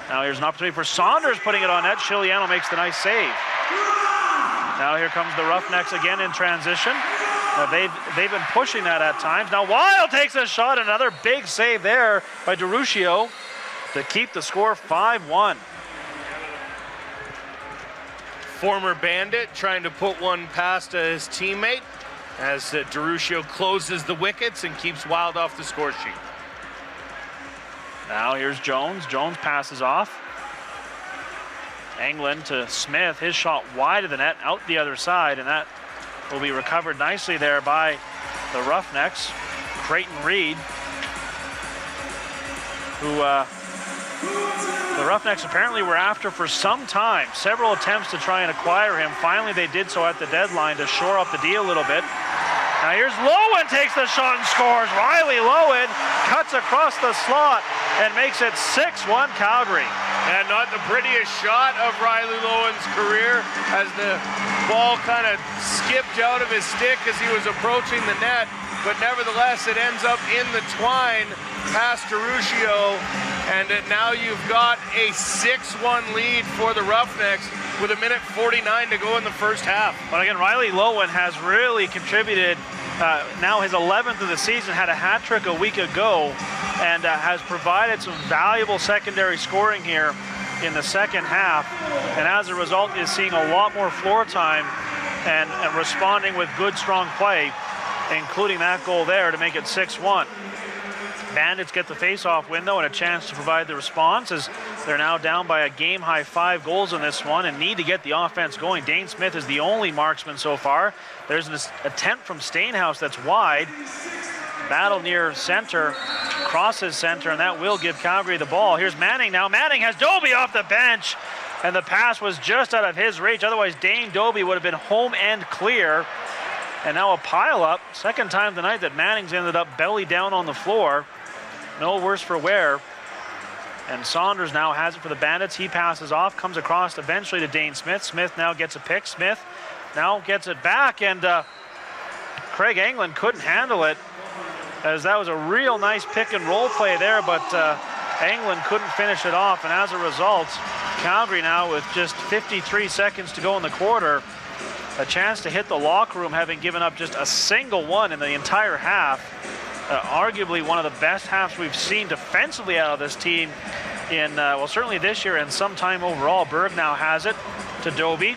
Speaker 1: Now here's an opportunity for Saunders putting it on net. Chiliano makes the nice save. Now here comes the Roughnecks again in transition. They've been pushing that at times. Now Wild takes a shot. Another big save there by DeRuscio to keep the score 5-1.
Speaker 2: Former Bandit trying to put one past his teammate as DeRuscio closes the wickets and keeps Wild off the score sheet.
Speaker 1: Now here's Jones. Jones passes off. Englund to Smith. His shot wide of the net, out the other side, and that will be recovered nicely there by the Roughnecks. Creighton Reed, who the Roughnecks apparently were after for some time. Several attempts to try and acquire him. Finally, they did so at the deadline to shore up the deal a little bit. Now here's Lowen, takes the shot and scores. Riley Lowen cuts across the slot and makes it 6-1 Calgary.
Speaker 2: And not the prettiest shot of Riley Lowen's career, as the ball kind of skipped out of his stick as he was approaching the net. But nevertheless, it ends up in the twine past DeRuscio, and now you've got a 6-1 lead for the Roughnecks with 1:49 to go in the first half.
Speaker 1: But again, Riley Lowen has really contributed. Now his 11th of the season, had a hat trick a week ago, and has provided some valuable secondary scoring here in the second half. And as a result, is seeing a lot more floor time and responding with good, strong play, including that goal there to make it 6-1. Bandits get the face-off window and a chance to provide the response, as they're now down by a game-high 5 goals in this one and need to get the offense going. Dane Smith is the only marksman so far. There's an attempt from Stainhouse that's wide. Battle near center, crosses center, and that will give Calgary the ball. Here's Manning now. Manning has Doby off the bench, and the pass was just out of his reach. Otherwise, Dane Doby would have been home and clear. And now a pile-up. Second time tonight that Manning's ended up belly down on the floor. No worse for wear. And Saunders now has it for the Bandits. He passes off, comes across eventually to Dane Smith. Smith now gets a pick. Smith now gets it back, and Craig Englund couldn't handle it, as that was a real nice pick and roll play there, but Englund couldn't finish it off. And as a result, Calgary now with just 53 seconds to go in the quarter, a chance to hit the locker room, having given up just a single one in the entire half. arguably one of the best halves we've seen defensively out of this team in, well, certainly this year and some time overall. Berg now has it to Doby.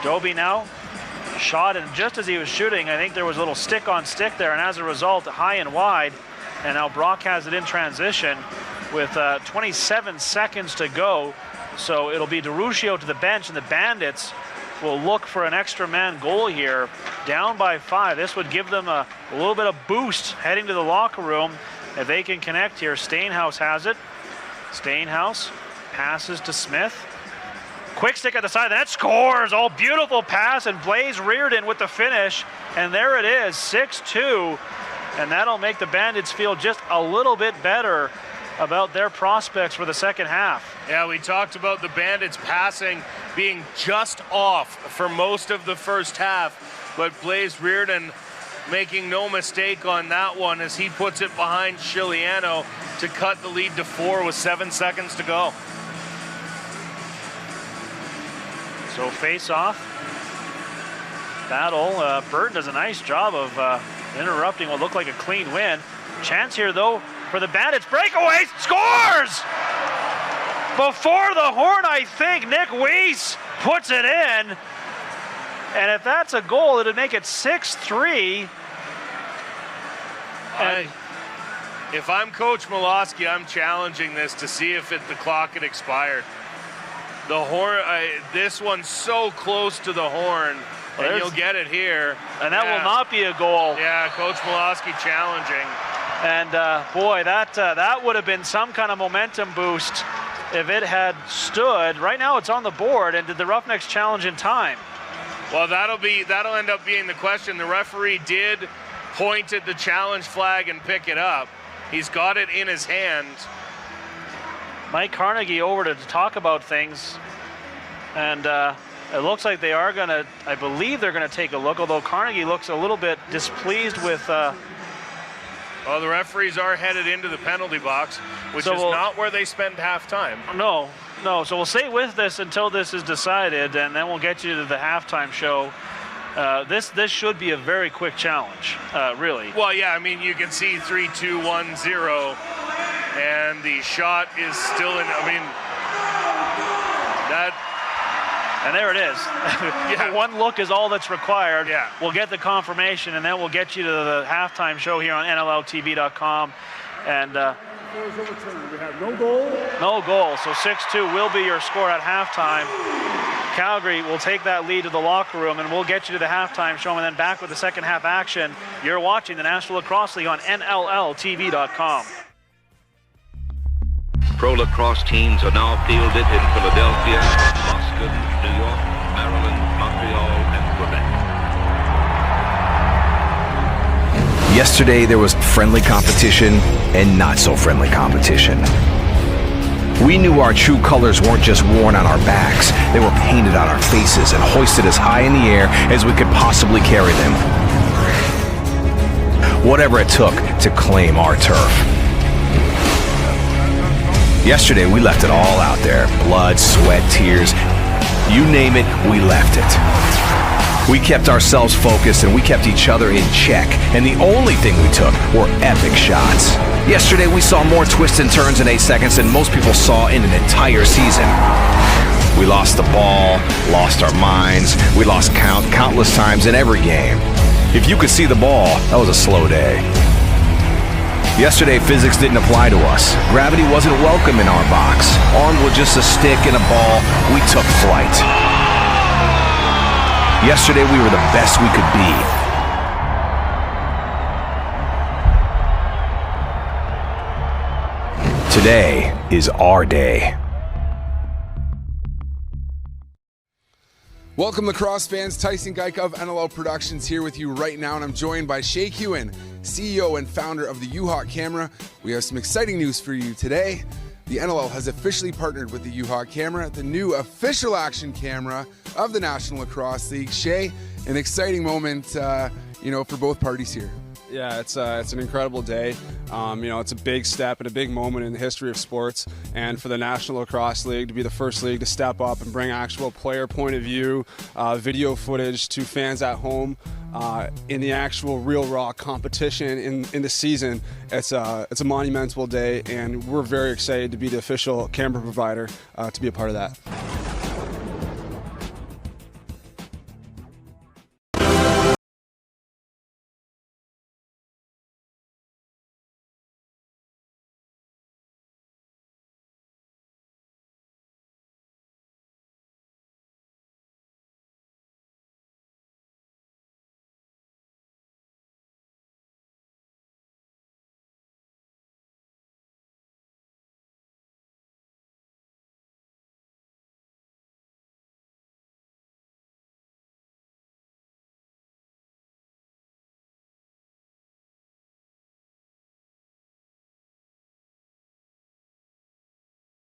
Speaker 1: Doby now shot, and just as he was shooting, I think there was a little stick on stick there, and as a result, high and wide. And now Brock has it in transition with 27 seconds to go. So it'll be DeRuccio to the bench, and the Bandits will look for an extra man goal here, down by 5. This would give them a little bit of boost heading to the locker room if they can connect here. Stainhouse has it. Stainhouse passes to Smith. Quick stick at the side of the net, scores! Oh, beautiful pass, and Blaze Reardon with the finish. And there it is, 6-2. And that'll make the Bandits feel just a little bit better about their prospects for the second half.
Speaker 2: Yeah, we talked about the Bandits passing being just off for most of the first half, but Blaze Reardon making no mistake on that one as he puts it behind Chiliano to cut the lead to 4 with 7 seconds to go.
Speaker 1: So face-off battle. Burton does a nice job of interrupting what looked like a clean win. Chance here, though, for the Bandits. Breakaways, scores! Before the horn, I think Nick Weiss puts it in. And if that's a goal, it'd make it 6-3.
Speaker 2: If I'm Coach Miloski, I'm challenging this to see if the clock had expired. The horn, this one's so close to the horn, and you'll get it here.
Speaker 1: And that will not be a goal.
Speaker 2: Yeah, Coach Miloski challenging.
Speaker 1: And boy, that would have been some kind of momentum boost if it had stood. Right now it's on the board, and did the Roughnecks challenge in time?
Speaker 2: Well, that'll end up being the question. The referee did point at the challenge flag and pick it up. He's got it in his hand.
Speaker 1: Mike Carnegie over to talk about things, and it looks like they are going to, I believe they're going to take a look, although Carnegie looks a little bit displeased with...
Speaker 2: Well, the referees are headed into the penalty box, which is not where they spend halftime.
Speaker 1: No. So we'll stay with this until this is decided, and then we'll get you to the halftime show. This should be a very quick challenge, really.
Speaker 2: Well, yeah, I mean, you can see 3-2-1-0, and the shot is still in. I mean, that.
Speaker 1: And there it is.
Speaker 2: Yeah.
Speaker 1: One look is all that's required.
Speaker 2: Yeah.
Speaker 1: We'll get the confirmation, and then we'll get you to the halftime show here on NLLTV.com. And
Speaker 6: We have no goal.
Speaker 1: no goal. So 6-2 will be your score at halftime. Calgary will take that lead to the locker room, and we'll get you to the halftime show, and then back with the second half action. You're watching the National Lacrosse League on NLLTV.com.
Speaker 9: Pro lacrosse teams are now fielded in Philadelphia, Boston, New York, Maryland, Montreal, and Quebec.
Speaker 10: Yesterday there was friendly competition and not so friendly competition. We knew our true colors weren't just worn on our backs, they were painted on our faces and hoisted as high in the air as we could possibly carry them. Whatever it took to claim our turf. Yesterday we left it all out there. Blood, sweat, tears, you name it, we left it. We kept ourselves focused and we kept each other in check, and the only thing we took were epic shots. Yesterday we saw more twists and turns in 8 seconds than most people saw in an entire season. We lost the ball, lost our minds, we lost count countless times in every game. If you could see the ball, that was a slow day. Yesterday, physics didn't apply to us. Gravity wasn't welcome in our box. Armed with just a stick and a ball, we took flight. Yesterday, we were the best we could be. Today is our day.
Speaker 12: Welcome, lacrosse fans. Tyson Geik of NLL Productions here with you right now, and I'm joined by Shay Hewen, CEO and founder of the U-Hawk Camera. We have some exciting news for you today. The NLL has officially partnered with the U-Hawk Camera, the new official action camera of the National Lacrosse League. Shay, an exciting moment, for both parties here. Yeah, it's an incredible day. It's a big step and a big moment in the history of sports, and for the National Lacrosse League to be the first league to step up and bring actual player point of view, video footage to fans at home in the actual real raw competition in the season. It's a monumental day, and we're very excited to be the official camera provider to be a part of that.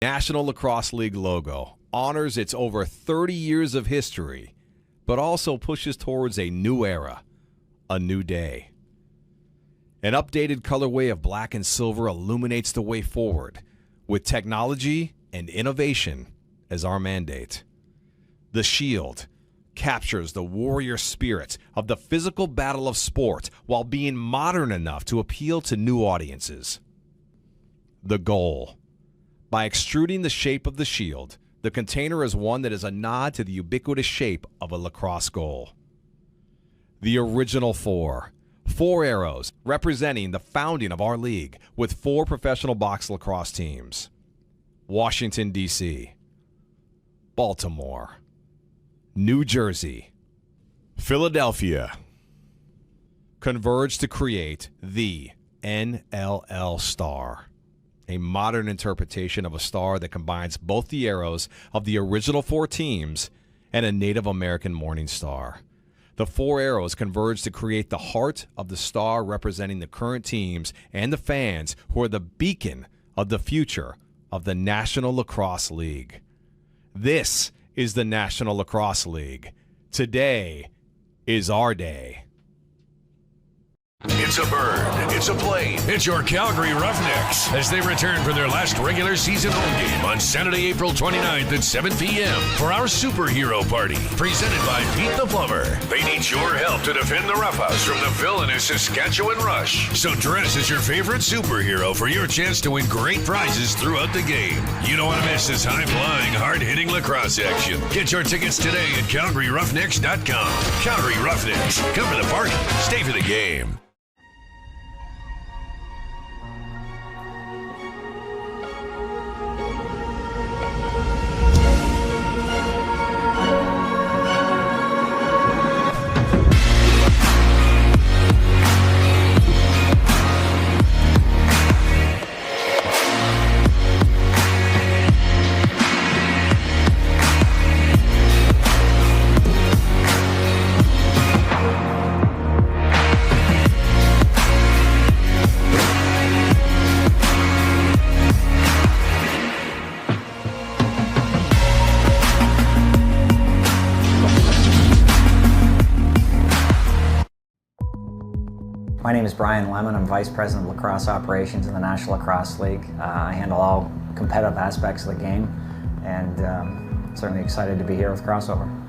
Speaker 10: National Lacrosse League logo honors its over 30 years of history, but also pushes towards a new era, a new day. An updated colorway of black and silver illuminates the way forward, with technology and innovation as our mandate. The Shield captures the warrior spirit of the physical battle of sport while being modern enough to appeal to new audiences. The goal. By extruding the shape of the shield, the container is one that is a nod to the ubiquitous shape of a lacrosse goal. The original four arrows representing the founding of our league with 4 professional box lacrosse teams. Washington, D.C., Baltimore, New Jersey, Philadelphia, converge to create the NLL star. A modern interpretation of a star that combines both the arrows of the original 4 teams and a Native American morning star. The 4 arrows converge to create the heart of the star representing the current teams and the fans who are the beacon of the future of the National Lacrosse League. This is the National Lacrosse League. Today is our day.
Speaker 13: It's a bird, it's a plane, it's your Calgary Roughnecks as they return for their last regular season home game on Saturday, April 29th at 7 p.m. for our superhero party, presented by Pete the Plumber. They need your help to defend the roughhouse from the villainous Saskatchewan Rush. So dress as your favorite superhero for your chance to win great prizes throughout the game. You don't want to miss this high-flying, hard-hitting lacrosse action. Get your tickets today at CalgaryRoughnecks.com. Calgary Roughnecks, come for the party, stay for the game.
Speaker 14: My name is Brian Lemon. I'm Vice President of Lacrosse Operations in the National Lacrosse League. I handle all competitive aspects of the game, and certainly excited to be here with Crossover.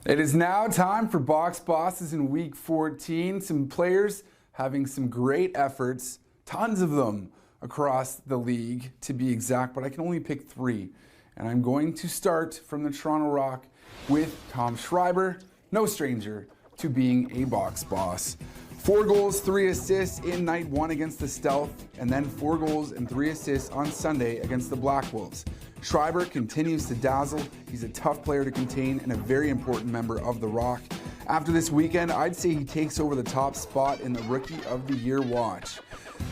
Speaker 12: It is now time for Box Bosses in Week 14. Some players having some great efforts, tons of them across the league to be exact, but I can only pick 3. And I'm going to start from the Toronto Rock with Tom Schreiber, no stranger to being a box boss. 4 goals, 3 assists in night 1 against the Stealth, and then 4 goals and 3 assists on Sunday against the Black Wolves. Schreiber continues to dazzle. He's a tough player to contain and a very important member of the Rock. After this weekend, I'd say he takes over the top spot in the Rookie of the Year watch.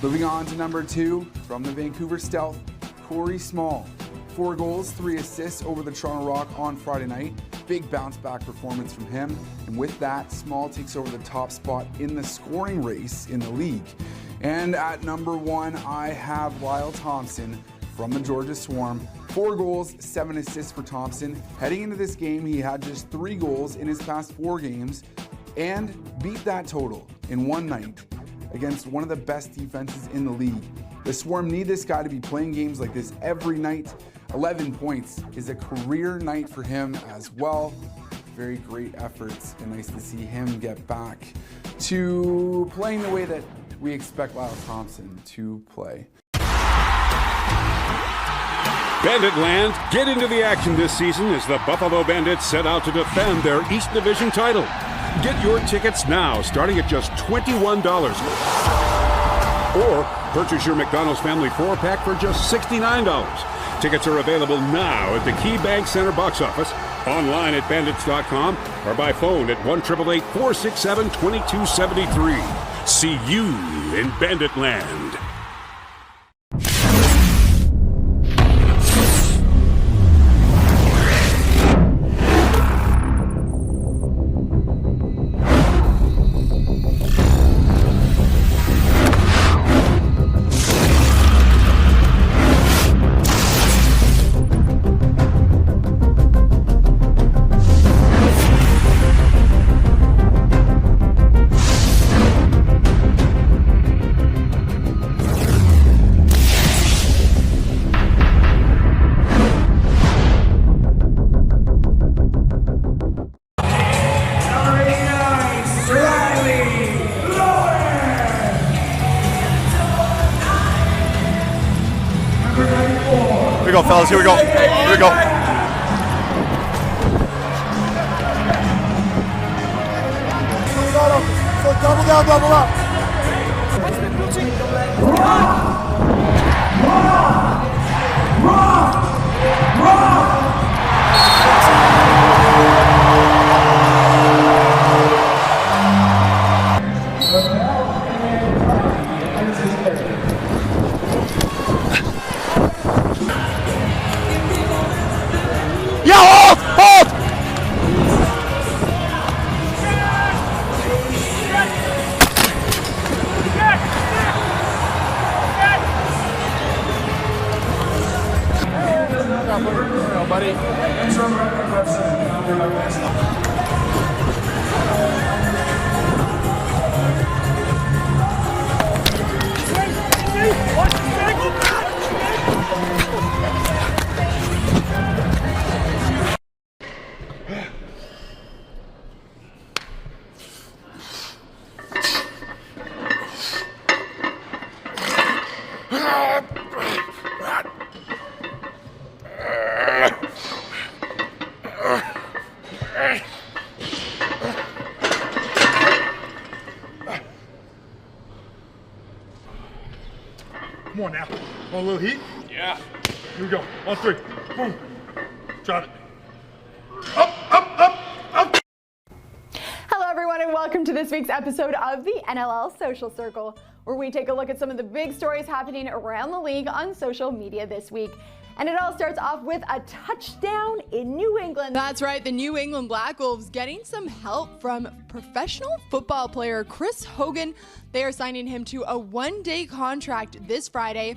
Speaker 12: Moving on to number 2, from the Vancouver Stealth, Corey Small. 4 goals, 3 assists over the Toronto Rock on Friday night. Big bounce back performance from him. And with that, Small takes over the top spot in the scoring race in the league. And at number 1, I have Lyle Thompson from the Georgia Swarm. 4 goals, 7 assists for Thompson. Heading into this game, he had just 3 goals in his past 4 games and beat that total in one night against one of the best defenses in the league. The Swarm need this guy to be playing games like this every night. 11 points is a career night for him as well. Very great efforts, and nice to see him get back to playing the way that we expect Lyle Thompson to play.
Speaker 5: Bandit Land, get into the action this season as the Buffalo Bandits set out to defend their East Division title. Get your tickets now, starting at just $21. Or purchase your McDonald's Family 4-pack for just $69. Tickets are available now at the KeyBank Center box office, online at bandits.com, or by phone at 1-888-467-2273. See you in Bandit Land.
Speaker 15: Here we go, fellas. Here we go. Here we go.
Speaker 4: So double down, double up.
Speaker 16: Come on now. Want a little heat?
Speaker 17: Yeah.
Speaker 16: Here we go. On 3. Boom. Drop it.
Speaker 3: Hello, everyone, and welcome to this week's episode of the NLL Social Circle, where we take a look at some of the big stories happening around the league on social media this week. And it all starts off with a touchdown in New England.
Speaker 18: That's right, the New England Black Wolves getting some help from professional football player Chris Hogan. They are signing him to a one-day contract this Friday.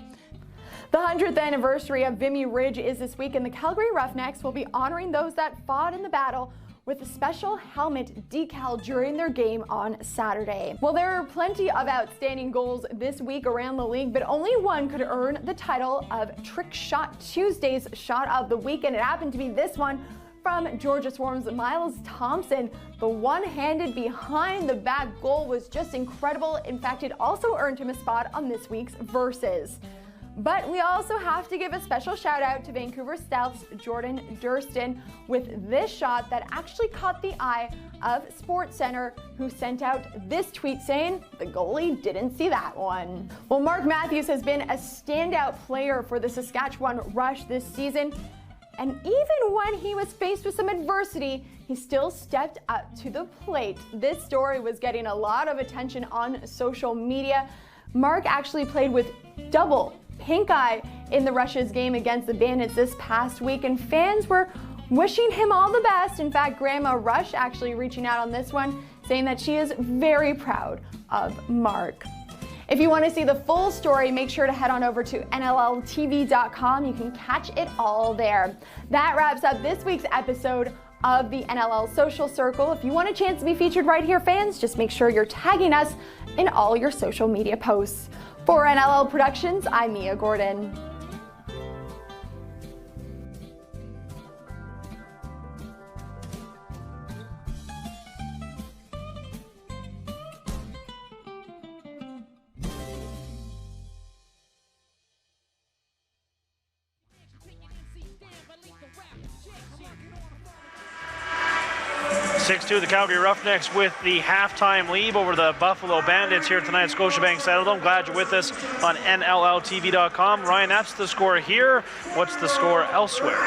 Speaker 3: The 100th anniversary of Vimy Ridge is this week, and the Calgary Roughnecks will be honoring those that fought in the battle with a special helmet decal during their game on Saturday. Well, there are plenty of outstanding goals this week around the league, but only one could earn the title of Trick Shot Tuesday's Shot of the Week, and it happened to be this one from Georgia Swarm's Miles Thompson. The one-handed behind-the-back goal was just incredible. In fact, it also earned him a spot on this week's Versus. But we also have to give a special shout out to Vancouver Stealth's Jordan Durston with this shot that actually caught the eye of SportsCenter, who sent out this tweet saying the goalie didn't see that one. Well, Mark Matthews has been a standout player for the Saskatchewan Rush this season, and even when he was faced with some adversity, he still stepped up to the plate. This story was getting a lot of attention on social media. Mark actually played with double pink eye in the Rush's game against the Bandits this past week, and fans were wishing him all the best. In fact, Grandma Rush actually reaching out on this one, saying that she is very proud of Mark. If you want to see the full story, make sure to head on over to NLLtv.com. You can catch it all there. That wraps up this week's episode of the NLL Social Circle. If you want a chance to be featured right here, fans, just make sure you're tagging us in all your social media posts. For NLL Productions, I'm Mia Gordon.
Speaker 1: (6-2) the Calgary Roughnecks with the halftime lead over the Buffalo Bandits here tonight at Scotiabank Saddledome. Glad you're with us on NLLtv.com. Ryan, that's the score here. What's the score elsewhere?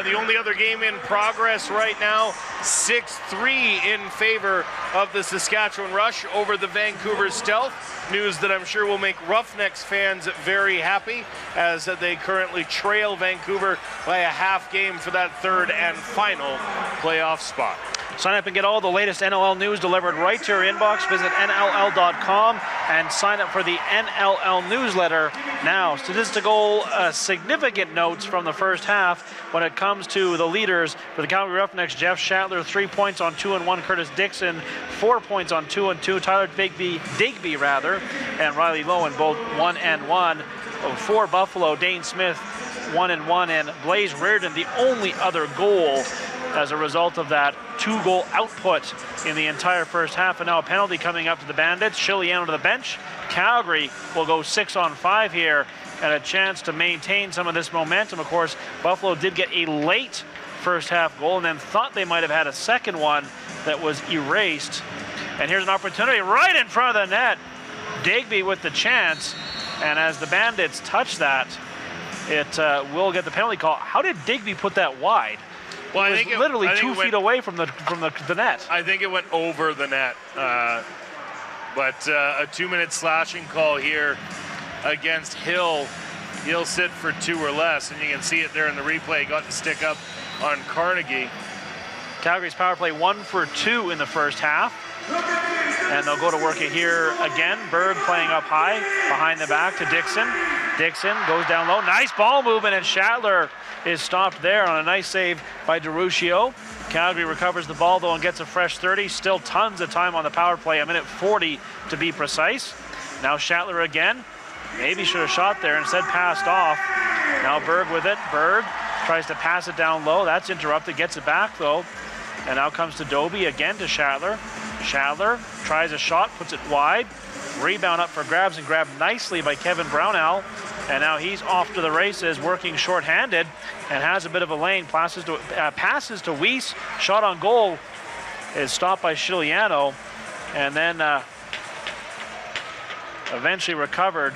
Speaker 2: The only other game in progress right now, 6-3 in favor of the Saskatchewan Rush over the Vancouver Stealth. News that I'm sure will make Roughnecks fans very happy, as they currently trail Vancouver by a half game for that third and final playoff spot.
Speaker 1: Sign up and get all the latest NLL news delivered right to your inbox. Visit NLL.com and sign up for the NLL newsletter now. Statistical significant notes from the first half when it comes to the leaders for the Calgary Roughnecks. Jeff Shattler, 3 points on 2-1. Curtis Dixon, 4 points on 2-2. Tyler Digby, and Riley Lowen, both 1-1. For Buffalo, Dane Smith, 1-1, and Blaze Reardon, the only other goal as a result of that 2-goal output in the entire first half. And now a penalty coming up to the Bandits. Chiliano to the bench. Calgary will go 6-on-5 here, and a chance to maintain some of this momentum. Of course, Buffalo did get a late first half goal and then thought they might have had a second one that was erased. And here's an opportunity right in front of the net. Digby with the chance, and as the Bandits touch that, it will get the penalty call. How did Digby put that wide?
Speaker 2: Well,
Speaker 1: I think literally 2 feet away from the net.
Speaker 2: I think it went over the net. But a 2-minute slashing call here against Hill. He'll sit for 2 or less, and you can see it there in the replay. Got the stick up on Carnegie.
Speaker 1: Calgary's power play 1 for 2 in the first half. And they'll go to work it here again. Berg playing up high, behind the back to Dixon. Dixon goes down low. Nice ball movement, and Shattler is stopped there on a nice save by DeRuccio. Calgary recovers the ball, though, and gets a fresh 30. Still tons of time on the power play, a minute 40 to be precise. Now Shattler again. Maybe should have shot there, instead passed off. Now Berg with it. Berg tries to pass it down low. That's interrupted, gets it back, though. And now comes to Doby, again to Shattler. Shattler tries a shot, puts it wide. Rebound up for grabs, and grabbed nicely by Kevin Brownell. And now he's off to the races, working shorthanded, and has a bit of a lane. Passes to Weiss. Shot on goal is stopped by Chiliano, and then eventually recovered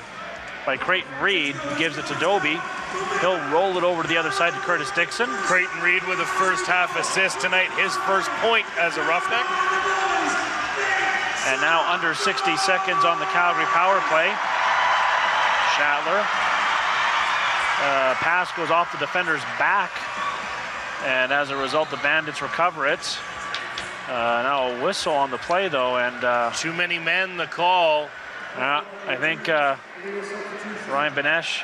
Speaker 1: by Creighton Reed, who gives it to Doby. He'll roll it over to the other side to Curtis Dixon.
Speaker 2: Creighton Reed with a first half assist tonight, his first point as a Roughneck.
Speaker 1: And now under 60 seconds on the Calgary power play. Shattler. Pass goes off the defender's back, and as a result, the Bandits recover it. Now a whistle on the play, though, and
Speaker 2: too many men, the call.
Speaker 1: I think Ryan Benesh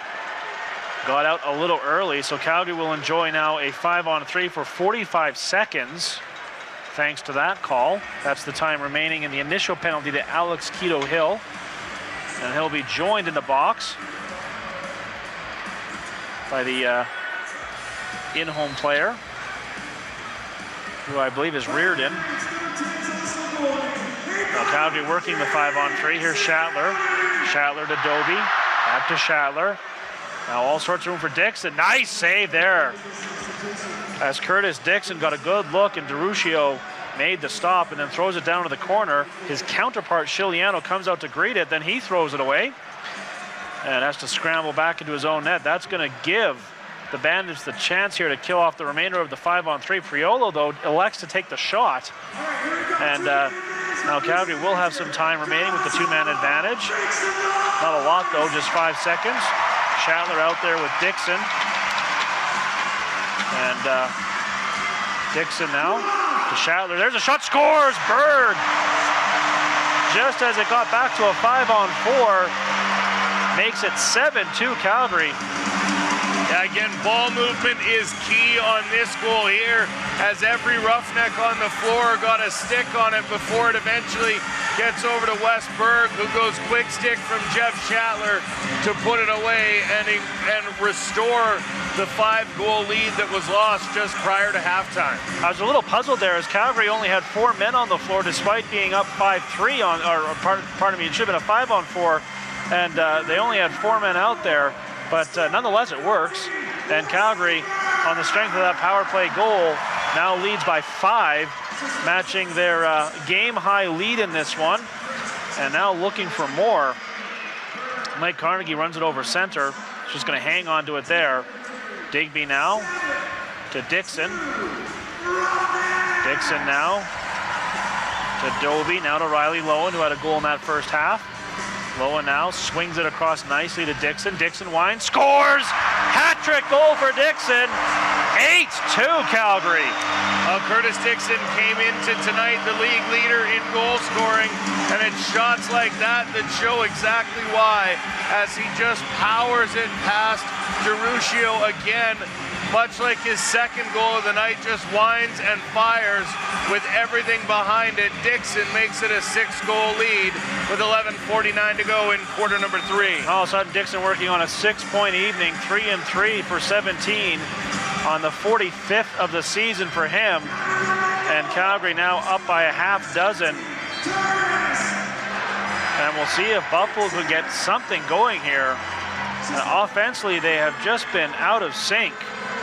Speaker 1: got out a little early, so Calgary will enjoy now a 5-on-3 for 45 seconds, thanks to that call. That's the time remaining in the initial penalty to Alex Keto Hill, and he'll be joined in the box by the in-home player. who I believe is Reardon. Now Calgary working the 5-on-3. Here's Shatler. Shatler to Dobie. Back to Shatler. Now all sorts of room for Dixon. Nice save there. As Curtis Dixon got a good look and DeRuccio made the stop and then throws it down to the corner. His counterpart, Chiliano, comes out to greet it. Then he throws it away and has to scramble back into his own net. That's going to give the Bandits the chance here to kill off the remainder of the 5-on-3. Priolo, though, elects to take the shot. And now Calgary will have some time remaining with the two-man advantage. Not a lot, though, just 5 seconds. Shatler out there with Dixon. And Dixon now to Shatler. There's a shot, scores! Berg! Just as it got back to a 5-on-4, makes it 7-2 Calgary.
Speaker 2: Yeah, again, ball movement is key on this goal here, as every Roughneck on the floor got a stick on it before it eventually gets over to Wes Berg, who goes quick stick from Jeff Shatler to put it away and restore the 5-goal lead that was lost just prior to halftime.
Speaker 1: I was a little puzzled there as Calgary only had 4 men on the floor despite being up 5-3 on, or pardon me, it should have been a 5-on-4, and they only had 4 men out there. But nonetheless, it works. And Calgary, on the strength of that power play goal, now leads by 5, matching their game-high lead in this one. And now looking for more. Mike Carnegie runs it over center. Just going to hang on to it there. Digby now to Dixon. Dixon now to Dobie. Now to Riley Lowen, who had a goal in that first half. Lowen now swings it across nicely to Dixon. Dixon winds, scores! Hat-trick goal for Dixon. 8-2 Calgary.
Speaker 2: Curtis Dixon came into tonight the league leader in goal scoring, and it's shots like that that show exactly why, as he just powers it past DeRuccio again. Much like his second goal of the night, just winds and fires with everything behind it. Dixon makes it a 6-goal lead with 11:49 to go in quarter number 3.
Speaker 1: All of a sudden, Dixon working on a 6-point evening, 3-3 for 17 on the 45th of the season for him. And Calgary now up by a half dozen. And we'll see if Buffalo can get something going here. Offensively, they have just been out of sync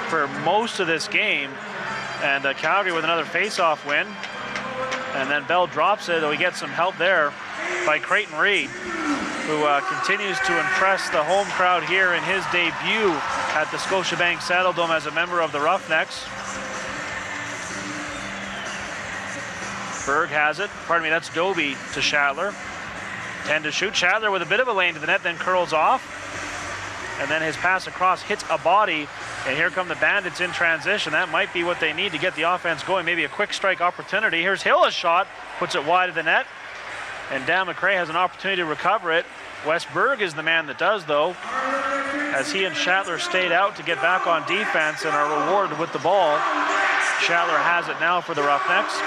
Speaker 1: for most of this game, and Calgary with another face-off win, and then Bell drops it, though he gets some help there by Creighton Reed, who continues to impress the home crowd here in his debut at the Scotiabank Saddledome as a member of the Roughnecks. Berg has it, pardon me, that's Dobie to Shatler. 10 to shoot, Shatler with a bit of a lane to the net, then curls off, and then his pass across hits a body. And here come the Bandits in transition. That might be what they need to get the offense going. Maybe a quick strike opportunity. Here's Hilla's shot, puts it wide of the net. And Dan McRae has an opportunity to recover it. Wes Berg is the man that does, though, as he and Shatler stayed out to get back on defense and are rewarded with the ball. Shatler has it now for the Roughnecks.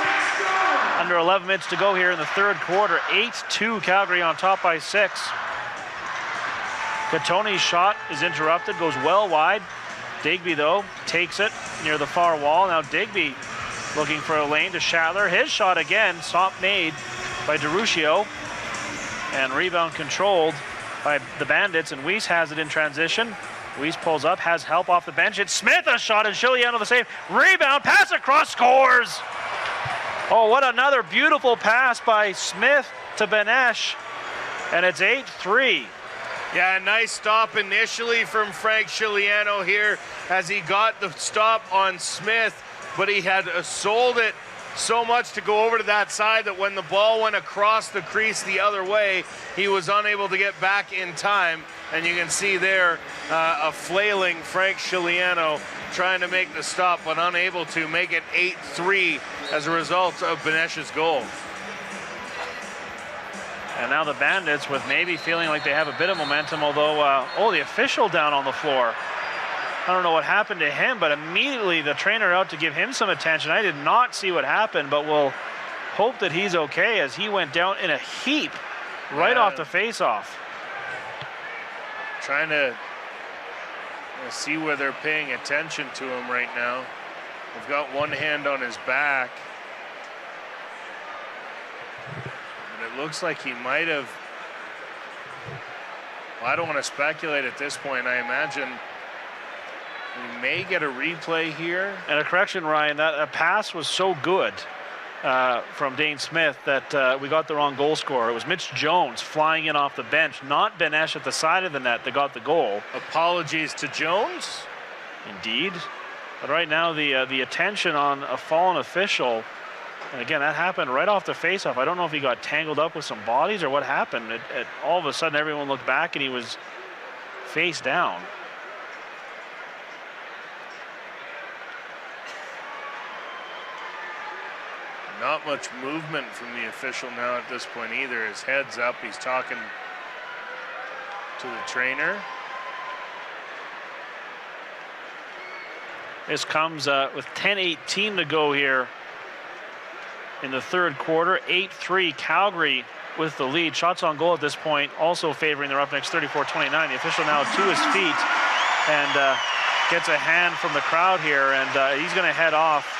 Speaker 1: Under 11 minutes to go here in the third quarter. 8-2 Calgary on top by 6. Catoni's shot is interrupted, goes well wide. Digby, though, takes it near the far wall. Now Digby looking for a lane to Shatler. His shot again, stop made by DeRuccio. And rebound controlled by the Bandits, and Weiss has it in transition. Weiss pulls up, has help off the bench. It's Smith, a shot, and Chiliano the save. Rebound, pass across, scores! Oh, what another beautiful pass by Smith to Benesh. And it's 8-3.
Speaker 2: Yeah, nice stop initially from Frank Chiliano here as he got the stop on Smith, but he had sold it so much to go over to that side that when the ball went across the crease the other way, he was unable to get back in time. And you can see there a flailing Frank Chiliano trying to make the stop, but unable to make it 8-3 as a result of Benesh's goal.
Speaker 1: And now the Bandits with maybe feeling like they have a bit of momentum, although, the official down on the floor. I don't know what happened to him, but immediately the trainer out to give him some attention. I did not see what happened, but we'll hope that he's okay as he went down in a heap right off the face-off.
Speaker 2: Trying to see where they're paying attention to him right now. We've got one hand on his back. And it looks like he might have, well, I don't want to speculate at this point. I imagine we may get a replay here.
Speaker 1: And a correction, Ryan, that pass was so good from Dane Smith that we got the wrong goal scorer. It was Mitch Jones flying in off the bench, not Benesh at the side of the net that got the goal.
Speaker 2: Apologies to Jones.
Speaker 1: Indeed. But right now the attention on a fallen official, and again, that happened right off the faceoff. I don't know if he got tangled up with some bodies or what happened. All of a sudden, everyone looked back and he was face down.
Speaker 2: Not much movement from the official now at this point either. His head's up. He's talking to the trainer.
Speaker 1: This comes with 10:18 to go here in the third quarter. 8-3 Calgary with the lead. Shots on goal at this point also favoring the Roughnecks, 34-29. The official now to his feet and gets a hand from the crowd here, and he's going to head off.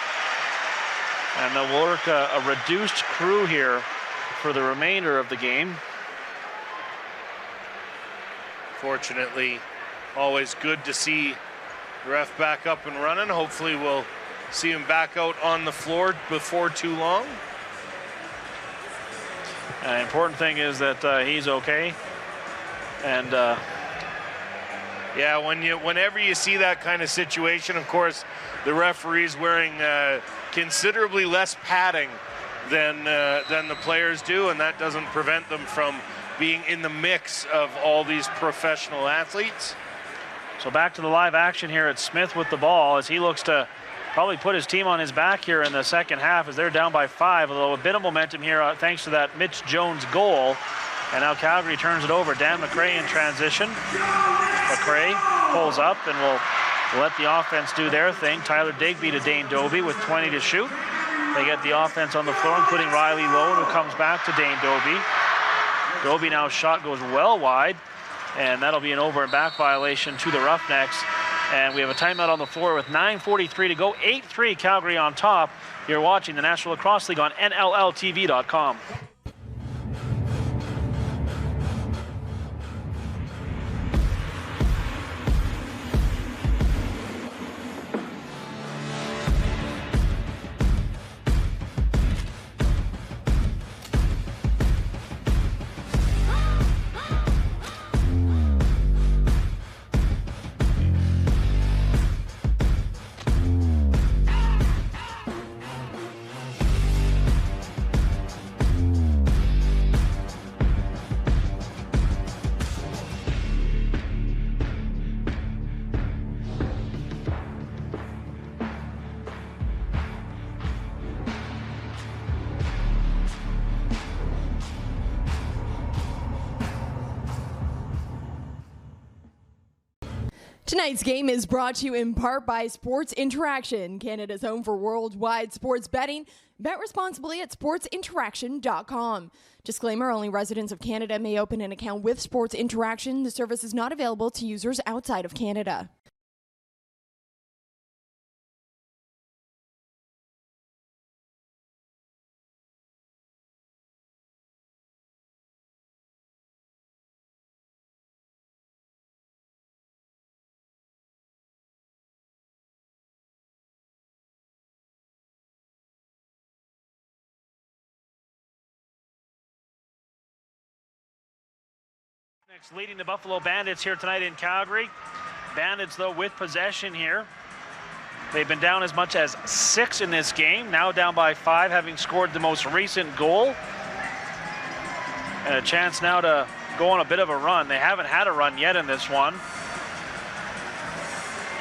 Speaker 1: And they'll work a reduced crew here for the remainder of the game.
Speaker 2: Fortunately, always good to see the ref back up and running. Hopefully we'll see him back out on the floor before too long.
Speaker 1: The important thing is that he's okay. And
Speaker 2: yeah, whenever you see that kind of situation, of course, the referee's wearing considerably less padding than the players do, and that doesn't prevent them from being in the mix of all these professional athletes.
Speaker 1: So back to the live action here at Smith with the ball as he looks to probably put his team on his back here in the second half as they're down by 5, although a bit of momentum here thanks to that Mitch Jones goal. And now Calgary turns it over. Dan McRae in transition. McRae pulls up and will let the offense do their thing. Tyler Digby to Dane Dobie with 20 to shoot. They get the offense on the floor, including Riley Lowen, who comes back to Dane Dobie. Dobie now shot goes well wide, and that'll be an over and back violation to the Roughnecks. And we have a timeout on the floor with 9:43 to go. 8-3 Calgary on top. You're watching the National Lacrosse League on NLLTV.com.
Speaker 3: Tonight's game is brought to you in part by Sports Interaction, Canada's home for worldwide sports betting. Bet responsibly at sportsinteraction.com. Disclaimer, only residents of Canada may open an account with Sports Interaction. The service is not available to users outside of Canada.
Speaker 1: Leading the Buffalo Bandits here tonight in Calgary. Bandits, though, with possession here. They've been down as much as 6 in this game, now down by 5, having scored the most recent goal. And a chance now to go on a bit of a run. They haven't had a run yet in this one.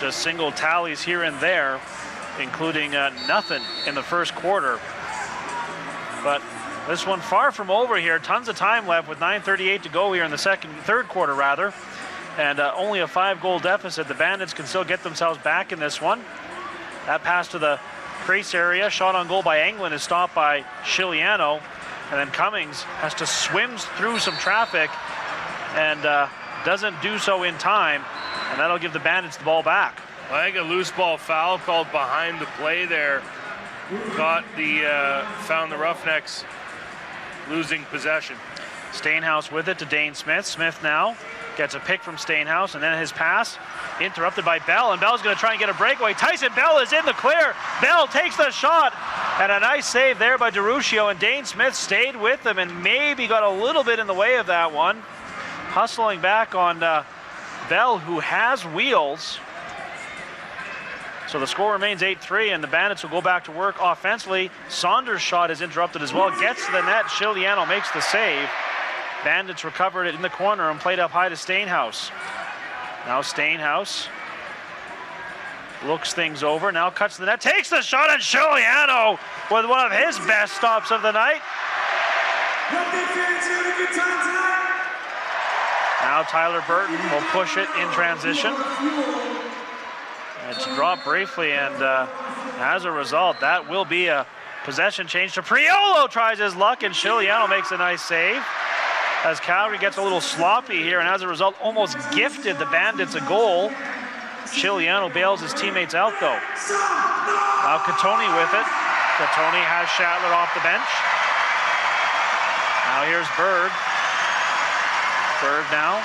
Speaker 1: Just single tallies here and there, including nothing in the first quarter. But this one far from over here. Tons of time left with 9:38 to go here in the third quarter rather. And only a 5-goal deficit. The Bandits can still get themselves back in this one. That pass to the crease area. Shot on goal by England is stopped by Chiliano. And then Cummings has to swim through some traffic and doesn't do so in time. And that'll give the Bandits the ball back.
Speaker 2: I think a loose ball foul called behind the play there. Found the Roughnecks losing possession.
Speaker 1: Stainhouse with it to Dane Smith. Smith now gets a pick from Stainhouse, and then his pass interrupted by Bell, and Bell's going to try and get a breakaway. Tyson Bell is in the clear. Bell takes the shot, and a nice save there by DeRuccio, and Dane Smith stayed with him and maybe got a little bit in the way of that one. Hustling back on Bell, who has wheels. So the score remains 8-3, and the Bandits will go back to work offensively. Saunders' shot is interrupted as well. Gets to the net. Chiliano makes the save. Bandits recovered it in the corner and played up high to Stainhouse. Now Stainhouse looks things over. Now cuts to the net. Takes the shot, and Chiliano with one of his best stops of the night. Now Tyler Burton will push it in transition. It's dropped briefly, and as a result, that will be a possession change to Priolo. Tries his luck, and Chiliano makes a nice save as Calgary gets a little sloppy here, and as a result, almost gifted the Bandits a goal. Chiliano bails his teammates out, though. Now Catoni with it. Catoni has Shatler off the bench. Now here's Berg. Berg now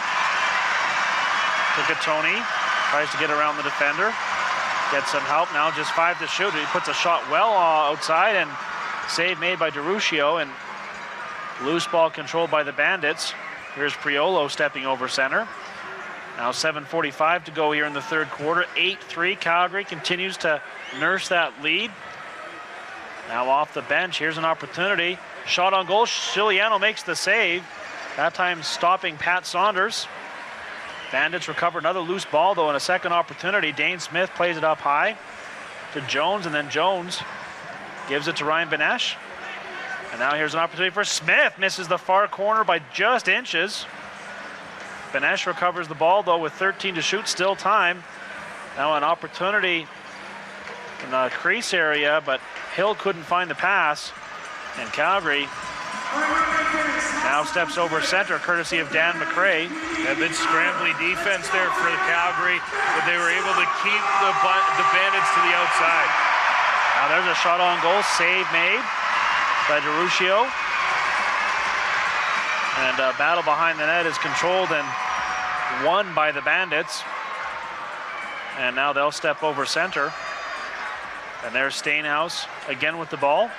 Speaker 1: to Catoni. Tries to get around the defender. Gets some help now, just 5 to shoot. He puts a shot well outside, and save made by DeRuccio, and loose ball controlled by the Bandits. Here's Priolo stepping over center. Now 7:45 to go here in the third quarter. 8-3. Calgary continues to nurse that lead. Now off the bench, here's an opportunity. Shot on goal. Chiliano makes the save. That time stopping Pat Saunders. Bandits recover another loose ball, though, in a second opportunity. Dane Smith plays it up high to Jones, and then Jones gives it to Ryan Benesh. And now here's an opportunity for Smith. Misses the far corner by just inches. Benesh recovers the ball, though, with 13 to shoot, still time. Now an opportunity in the crease area, but Hill couldn't find the pass. And Calgary now steps over center, courtesy of Dan McRae.
Speaker 2: A bit scrambly defense there for the Calgary, but they were able to keep the Bandits to the outside.
Speaker 1: Now there's a shot on goal, save made by DeRuccio. And a battle behind the net is controlled and won by the Bandits. And now they'll step over center. And there's Stainhouse again with the ball.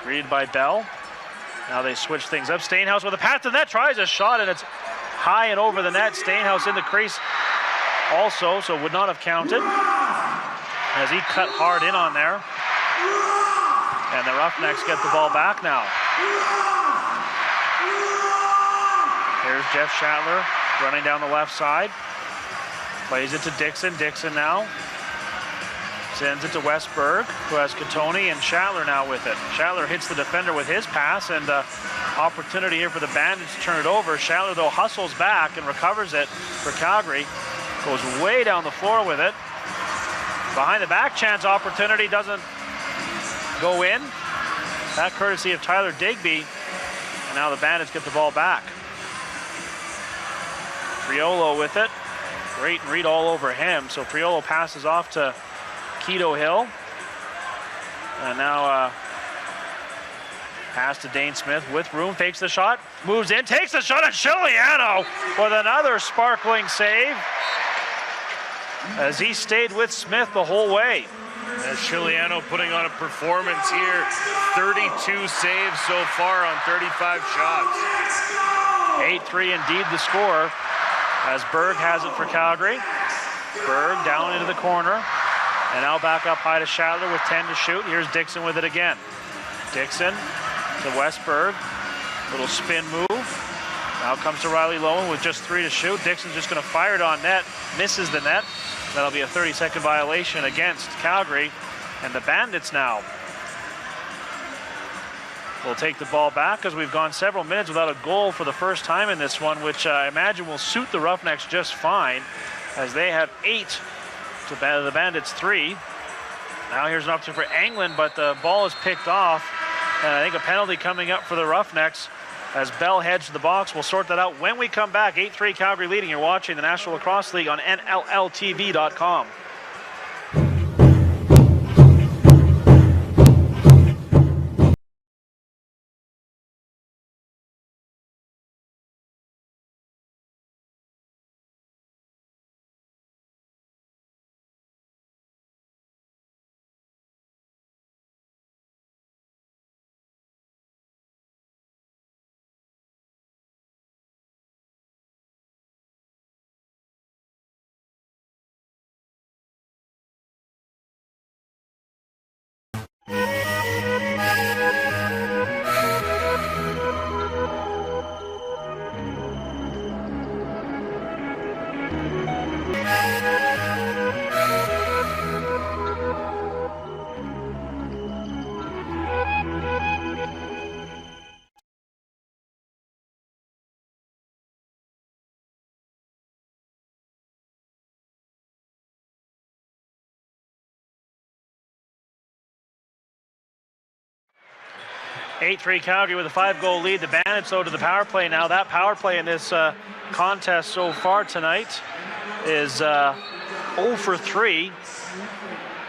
Speaker 1: Greeted by Bell. Now they switch things up. Stainhouse with a pass to the net, tries a shot, and it's high and over the net. Stainhouse in the crease also, so would not have counted as he cut hard in on there. And the Roughnecks get the ball back now. Here's Jeff Shatler running down the left side. Plays it to Dixon. Dixon now sends it to Westberg, who has Catoni, and Shatler now with it. Shatler hits the defender with his pass, and opportunity here for the Bandits to turn it over. Shatler, though, hustles back and recovers it for Calgary. Goes way down the floor with it. Behind the back chance opportunity doesn't go in. That courtesy of Tyler Digby. And now the Bandits get the ball back. Priolo with it. Great read all over him. So Priolo passes off to Keto Hill. And now pass to Dane Smith with room, fakes the shot, moves in, takes the shot, and Chiliano with another sparkling save as he stayed with Smith the whole way.
Speaker 2: As Chiliano putting on a performance here, 32 saves so far on 35 shots.
Speaker 1: 8-3 indeed the score as Berg has it for Calgary. Berg down into the corner. And now back up high to Shatler with 10 to shoot. Here's Dixon with it again. Dixon to Westberg. Little spin move. Now comes to Riley Lowen with just 3 to shoot. Dixon's just going to fire it on net. Misses the net. That'll be a 30-second violation against Calgary. And the Bandits now will take the ball back as we've gone several minutes without a goal for the first time in this one, which I imagine will suit the Roughnecks just fine as they have 8 to the Bandits 3. Now here's an opportunity for Englund, but the ball is picked off. And I think a penalty coming up for the Roughnecks as Bell heads to the box. We'll sort that out when we come back. 8-3 Calgary leading. You're watching the National Lacrosse League on NLLTV.com. (8-3 Calgary with a 5-goal lead. The Bandits though to the power play now. That power play in this contest so far tonight is 0 for 3.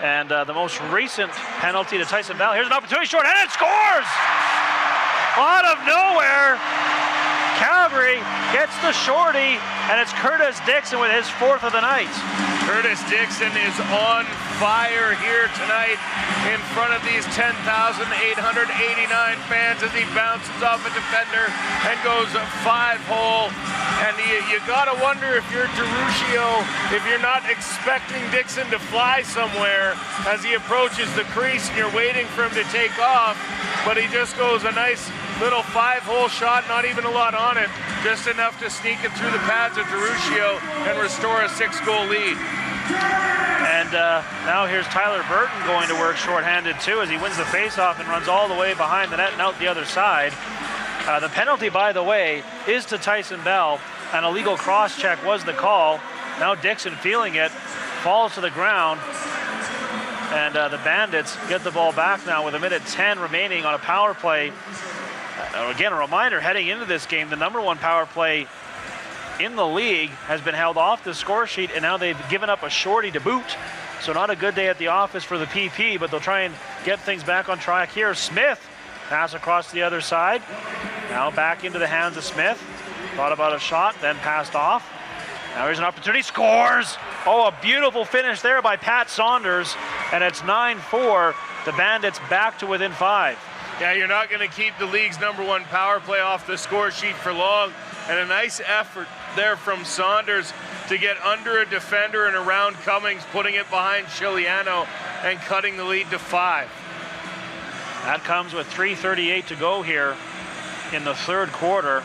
Speaker 1: And the most recent penalty to Tyson Bell. Here's an opportunity, short-handed, scores! Out of nowhere, Calgary gets the shorty, and it's Curtis Dixon with his 4th of the night.
Speaker 2: Curtis Dixon is on fire here tonight in front of these 10,889 fans as he bounces off a defender and goes 5-hole. And you gotta wonder if you're Deruscio, if you're not expecting Dixon to fly somewhere as he approaches the crease and you're waiting for him to take off, but he just goes a nice little 5-hole shot, not even a lot on it, just enough to sneak it through the pads of Deruscio and restore a 6-goal lead.
Speaker 1: And now here's Tyler Burton going to work shorthanded too as he wins the faceoff and runs all the way behind the net and out the other side. The penalty, by the way, is to Tyson Bell. An illegal cross-check was the call. Now Dixon feeling it, falls to the ground. And the Bandits get the ball back now with 1:10 remaining on a power play. Again, a reminder, heading into this game, the #1 power play in the league has been held off the score sheet, and now they've given up a shorty to boot. So not a good day at the office for the PP, but they'll try and get things back on track here. Smith pass across the other side. Now back into the hands of Smith. Thought about a shot, then passed off. Now here's an opportunity, scores! Oh, a beautiful finish there by Pat Saunders, and it's 9-4. The Bandits back to within 5.
Speaker 2: Yeah, you're not going to keep the league's #1 power play off the score sheet for long. And a nice effort there from Saunders to get under a defender and around Cummings, putting it behind Chiliano and cutting the lead to 5.
Speaker 1: That comes with 3:38 to go here in the 3rd quarter.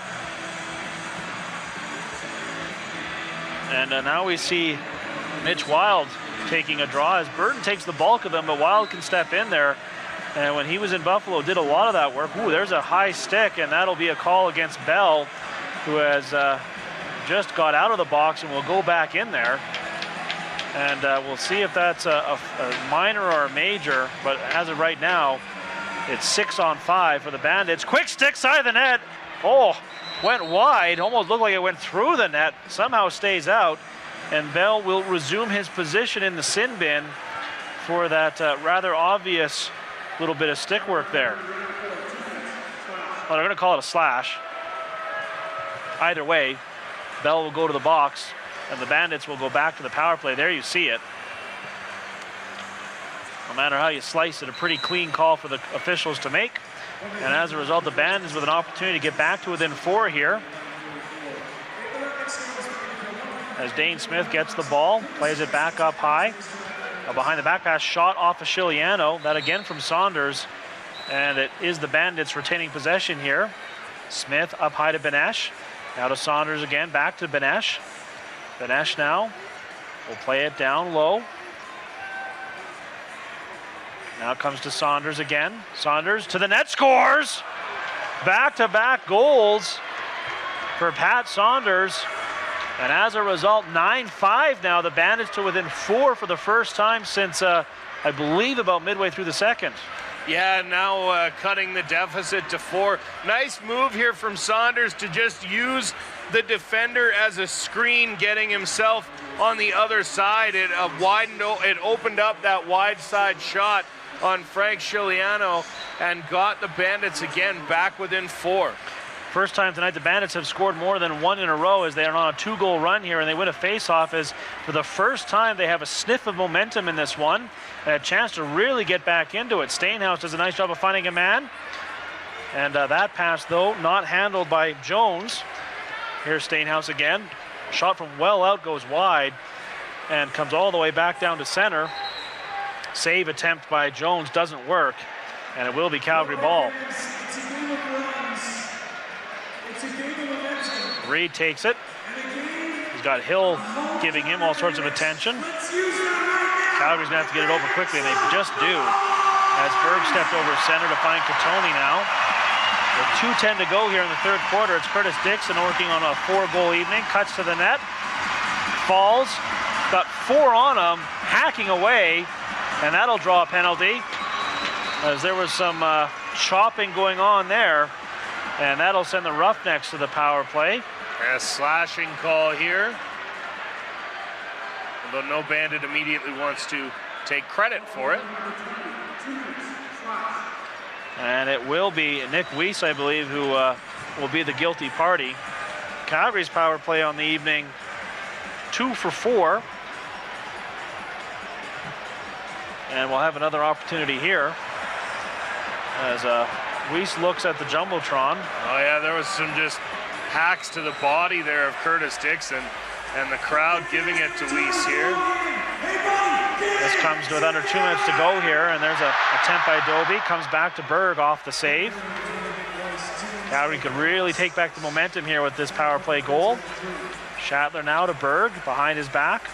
Speaker 1: And now we see Mitch Wild taking a draw as Burton takes the bulk of them, but Wild can step in there. And when he was in Buffalo, did a lot of that work. Ooh, there's a high stick, and that'll be a call against Bell, who has just got out of the box and will go back in there. And we'll see if that's a minor or a major, but as of right now, it's 6-on-5 for the Bandits. Quick stick side of the net. Oh, went wide, almost looked like it went through the net, somehow stays out. And Bell will resume his position in the sin bin for that rather obvious little bit of stick work there. Well, they're gonna call it a slash. Either way, Bell will go to the box and the Bandits will go back to the power play. There you see it. No matter how you slice it, a pretty clean call for the officials to make. And as a result, the Bandits with an opportunity to get back to within 4 here. As Dane Smith gets the ball, plays it back up high. A behind the back pass shot off of Chiliano. That again from Saunders. And it is the Bandits retaining possession here. Smith up high to Benesh. Now to Saunders again, back to Benesh. Benesh now will play it down low. Now comes to Saunders again. Saunders to the net, scores! Back-to-back goals for Pat Saunders. And as a result, 9-5 now. The Bandits to within 4 for the first time since, I believe, about midway through the second.
Speaker 2: Yeah, now cutting the deficit to 4. Nice move here from Saunders to just use the defender as a screen, getting himself on the other side. It opened up that wide side shot on Frank Chiliano and got the Bandits again back within 4.
Speaker 1: First time tonight the Bandits have scored more than 1 in a row as they are on a 2-goal run here, and they win a face-off as for the first time they have a sniff of momentum in this one and a chance to really get back into it. Stainhouse does a nice job of finding a man, and that pass though not handled by Jones. Here's Stainhouse again. Shot from well out goes wide and comes all the way back down to center. Save attempt by Jones doesn't work, and it will be Calgary ball. Reed takes it. He's got Hill giving him all sorts of attention. Calgary's gonna have to get it over quickly, and they just do. As Berg stepped over center to find Catoni now. With 2:10 to go here in the third quarter, it's Curtis Dixon working on a 4-goal evening. Cuts to the net, falls, got 4 on him, hacking away, and that'll draw a penalty. As there was some chopping going on there, and that'll send the Roughnecks to the power play.
Speaker 2: A slashing call here. Although no Bandit immediately wants to take credit for it.
Speaker 1: And it will be Nick Weiss, I believe, who will be the guilty party. Calgary's power play on the evening, 2 for 4. And we'll have another opportunity here as Weiss looks at the Jumbotron.
Speaker 2: Oh yeah, there was some just hacks to the body there of Curtis Dixon, and the crowd giving it to Weiss here.
Speaker 1: This comes with under 2 minutes to go here, and there's a attempt by Dobie. Comes back to Berg off the save. Calgary could really take back the momentum here with this power play goal. Shatler now to Berg, behind his back.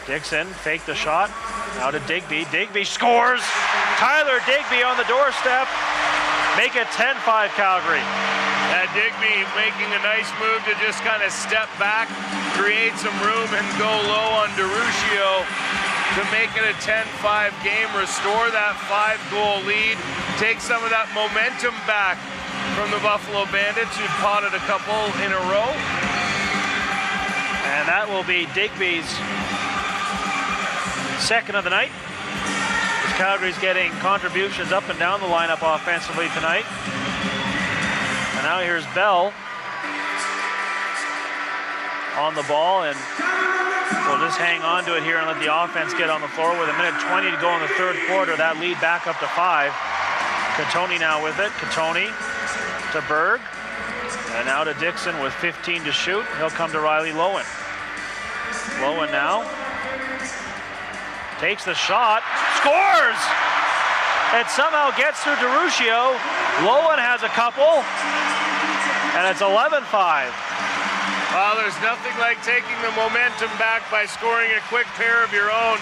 Speaker 1: Dixon faked the shot, now to Digby. Digby scores! Tyler Digby on the doorstep. Make it 10-5 Calgary.
Speaker 2: Digby making a nice move to just kind of step back, create some room, and go low on DeRuscio to make it a 10-5 game, restore that 5-goal lead, take some of that momentum back from the Buffalo Bandits, who've potted a couple in a row.
Speaker 1: And that will be Digby's second of the night. Calgary's getting contributions up and down the lineup offensively tonight. And now here's Bell on the ball, and we'll just hang on to it here and let the offense get on the floor with 1:20 to go in the third quarter. That lead back up to 5. Catoni now with it. Catoni to Berg, and now to Dixon with 15 to shoot. He'll come to Riley Lowen. Lowen now takes the shot, scores! It somehow gets through DeRuscio. Lowen has a couple, and it's 11-5.
Speaker 2: Well, there's nothing like taking the momentum back by scoring a quick pair of your own.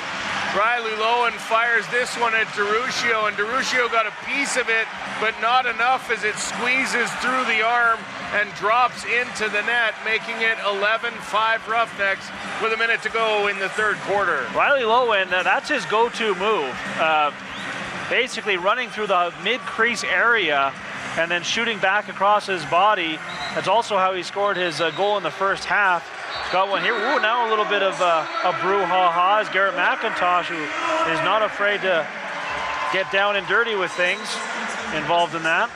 Speaker 2: Riley Lowen fires this one at DeRuscio, and DeRuscio got a piece of it, but not enough as it squeezes through the arm and drops into the net, making it 11-5 Roughnecks with 1 minute to go in the third quarter.
Speaker 1: Riley Lowen, that's his go-to move. Basically running through the mid-crease area and then shooting back across his body. That's also how he scored his goal in the first half. Got one here. Ooh, now a little bit of a brouhaha as Garrett McIntosh, who is not afraid to get down and dirty with things, involved in that.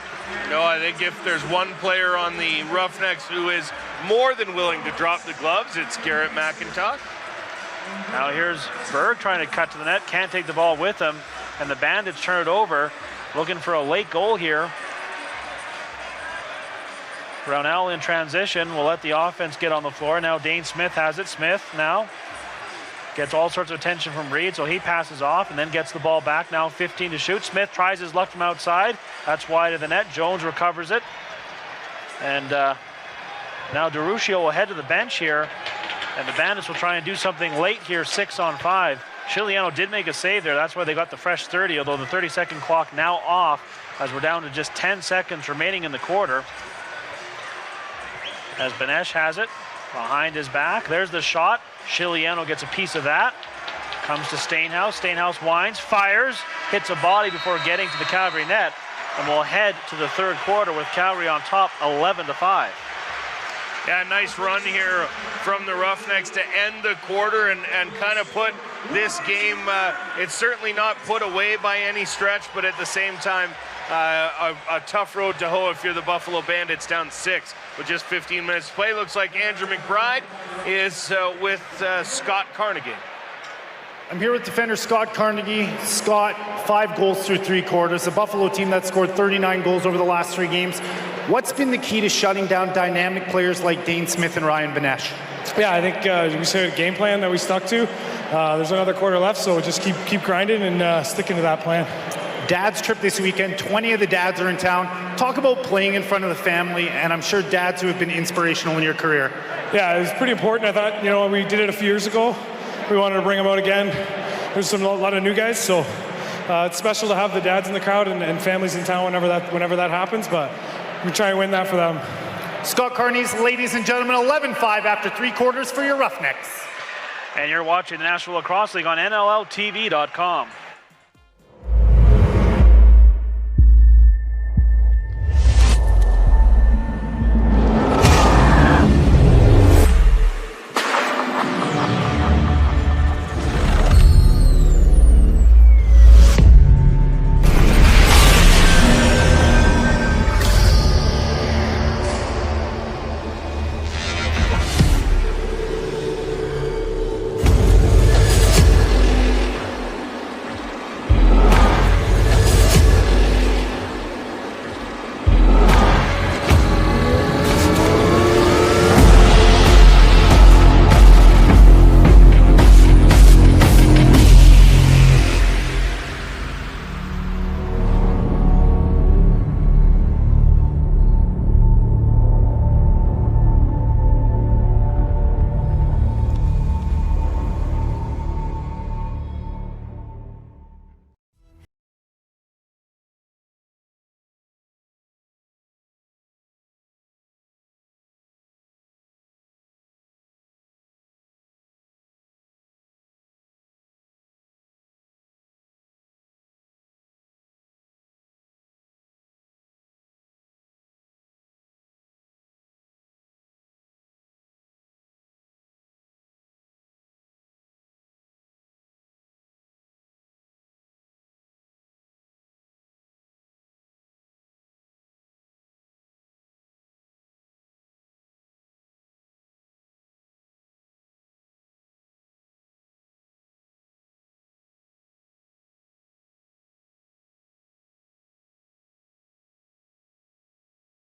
Speaker 2: No, I think if there's one player on the Roughnecks who is more than willing to drop the gloves, it's Garrett McIntosh.
Speaker 1: Now here's Berg trying to cut to the net, can't take the ball with him, and the Bandits turn it over, looking for a late goal here. Brownell in transition will let the offense get on the floor. Now Dane Smith has it. Smith now gets all sorts of attention from Reed, so he passes off and then gets the ball back. Now 15 to shoot. Smith tries his luck from outside. That's wide of the net. Jones recovers it. And now DeRuscio will head to the bench here, and the Bandits will try and do something late here, 6-on-5. Chiliano did make a save there. That's why they got the fresh 30, although the 30-second clock now off as we're down to just 10 seconds remaining in the quarter. As Benesh has it behind his back. There's the shot. Chiliano gets a piece of that. Comes to Stainhouse. Stainhouse winds, fires, hits a body before getting to the Calgary net. And we'll head to the third quarter with Calgary on top 11-5.
Speaker 2: Yeah, nice run here from the Roughnecks to end the quarter and kind of put this game, it's certainly not put away by any stretch, but at the same time, a tough road to hoe if you're the Buffalo Bandits down 6 with just 15 minutes to play. Looks like Andrew McBride is with Scott Carnegie.
Speaker 7: I'm here with defender Scott Carnegie. Scott, 5 goals through 3 quarters. A Buffalo team that scored 39 goals over the last 3 games. What's been the key to shutting down dynamic players like Dane Smith and Ryan Benesh?
Speaker 17: Yeah, I think we set a game plan that we stuck to. There's another quarter left, so just keep grinding and sticking to that plan.
Speaker 7: Dad's trip this weekend. 20 of the dads are in town. Talk about playing in front of the family, and I'm sure dads who have been inspirational in your career.
Speaker 17: Yeah, it was pretty important. I thought, we did it a few years ago. We wanted to bring them out again. There's a lot of new guys, so it's special to have the dads in the crowd and families in town whenever that happens, but we try and win that for them.
Speaker 7: Scott Carney's, ladies and gentlemen, 11-5 after 3 quarters for your Roughnecks.
Speaker 1: And you're watching the National Lacrosse League on NLLTV.com.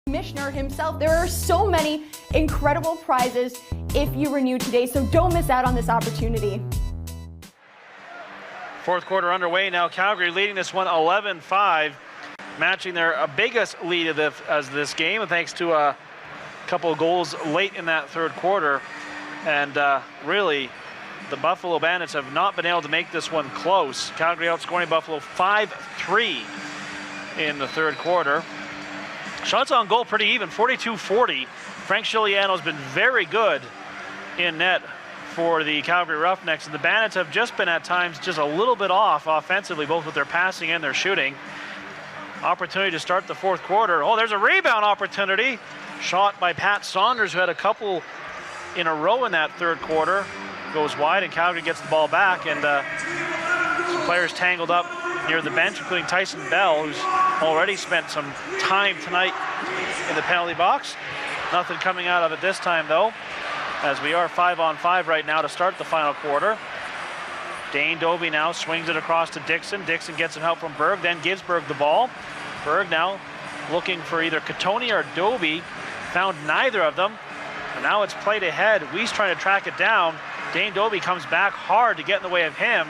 Speaker 3: Commissioner himself. There are so many incredible prizes if you renew today, so don't miss out on this opportunity.
Speaker 1: Fourth quarter underway now. Calgary leading this one 11-5, matching their biggest lead of this game, thanks to a couple of goals late in that third quarter. And really, the Buffalo Bandits have not been able to make this one close. Calgary outscoring Buffalo 5-3 in the third quarter. Shots on goal pretty even, 42-40. Frank Scigliano's been very good in net for the Calgary Roughnecks, and the Bandits have just been at times just a little bit off offensively, both with their passing and their shooting. Opportunity to start the fourth quarter. Oh, there's a rebound opportunity. Shot by Pat Saunders, who had a couple in a row in that third quarter. Goes wide, and Calgary gets the ball back, and some players tangled up near the bench, including Tyson Bell, who's already spent some time tonight in the penalty box. Nothing coming out of it this time, though, as we are 5-on-5 right now to start the final quarter. Dane Dobie now swings it across to Dixon. Dixon gets some help from Berg, then gives Berg the ball. Berg now looking for either Catoni or Dobie. Found neither of them. And now it's played ahead. Weiss trying to track it down. Dane Dobie comes back hard to get in the way of him.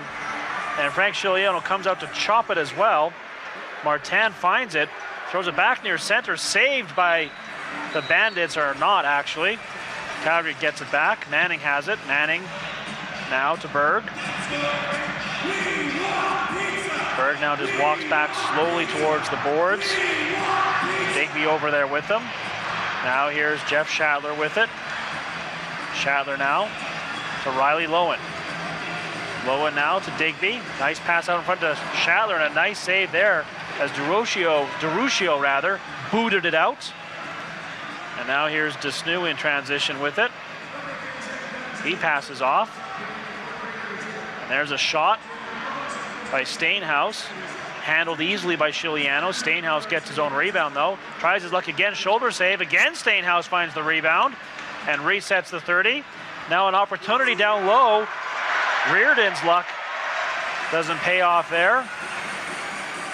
Speaker 1: And Frank Scigliano comes out to chop it as well. Martin finds it, throws it back near center, saved by the Bandits, or not actually. Calgary gets it back. Manning has it. Manning now to Berg. Berg now just walks back slowly towards the boards. Digby over there with them. Now here's Jeff Shadler with it. Shadler now to Riley Lowen. Low now to Digby. Nice pass out in front to Shatler, and a nice save there as DeRuccio rather, booted it out. And now here's Desnu in transition with it. He passes off. And there's a shot by Stainhouse. Handled easily by Chiliano. Stainhouse gets his own rebound though. Tries his luck again, shoulder save. Again, Stainhouse finds the rebound and resets the 30. Now an opportunity down low. Reardon's luck doesn't pay off there,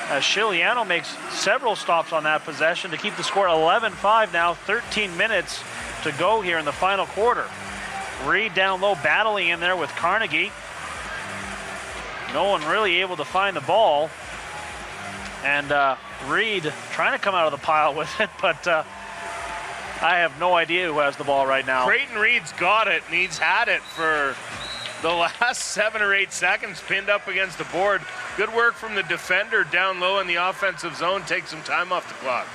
Speaker 1: as Chiliano makes several stops on that possession to keep the score 11-5 now, 13 minutes to go here in the final quarter. Reed down low battling in there with Carnegie. No one really able to find the ball. And Reed trying to come out of the pile with it, but I have no idea who has the ball right now.
Speaker 2: Creighton Reed's got it, and he's had it for the last 7 or 8 seconds, pinned up against the board. Good work from the defender down low in the offensive zone. Take some time off the clock.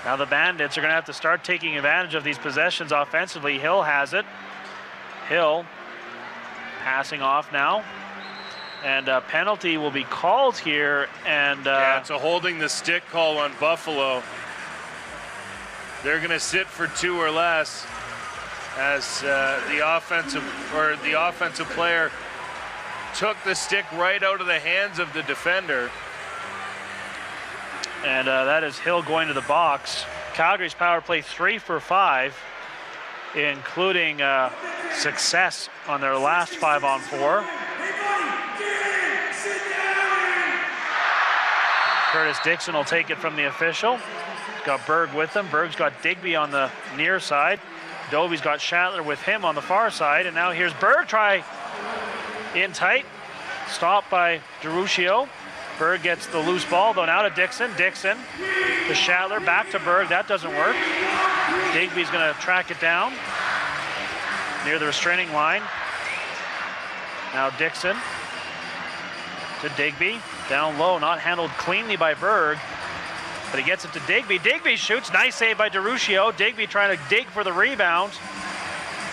Speaker 1: Now the Bandits are going to have to start taking advantage of these possessions offensively. Hill has it. Hill passing off now. And a penalty will be called here. And
Speaker 2: yeah, it's a holding the stick call on Buffalo. They're going to sit for 2 or less, as the offensive player took the stick right out of the hands of the defender.
Speaker 1: And that is Hill going to the box. Calgary's power play 3 for 5, including success on their last 5-on-4. Curtis Dixon will take it from the official. He's got Berg with him. Berg's got Digby on the near side. Doby's got Shatler with him on the far side. And now here's Berg, try in tight. Stopped by DeRuccio. Berg gets the loose ball, though now to Dixon. Dixon to Shatler, back to Berg. That doesn't work. Digby's going to track it down near the restraining line. Now Dixon to Digby. Down low, not handled cleanly by Berg, but he gets it to Digby. Digby shoots, nice save by DeRuccio. Digby trying to dig for the rebound.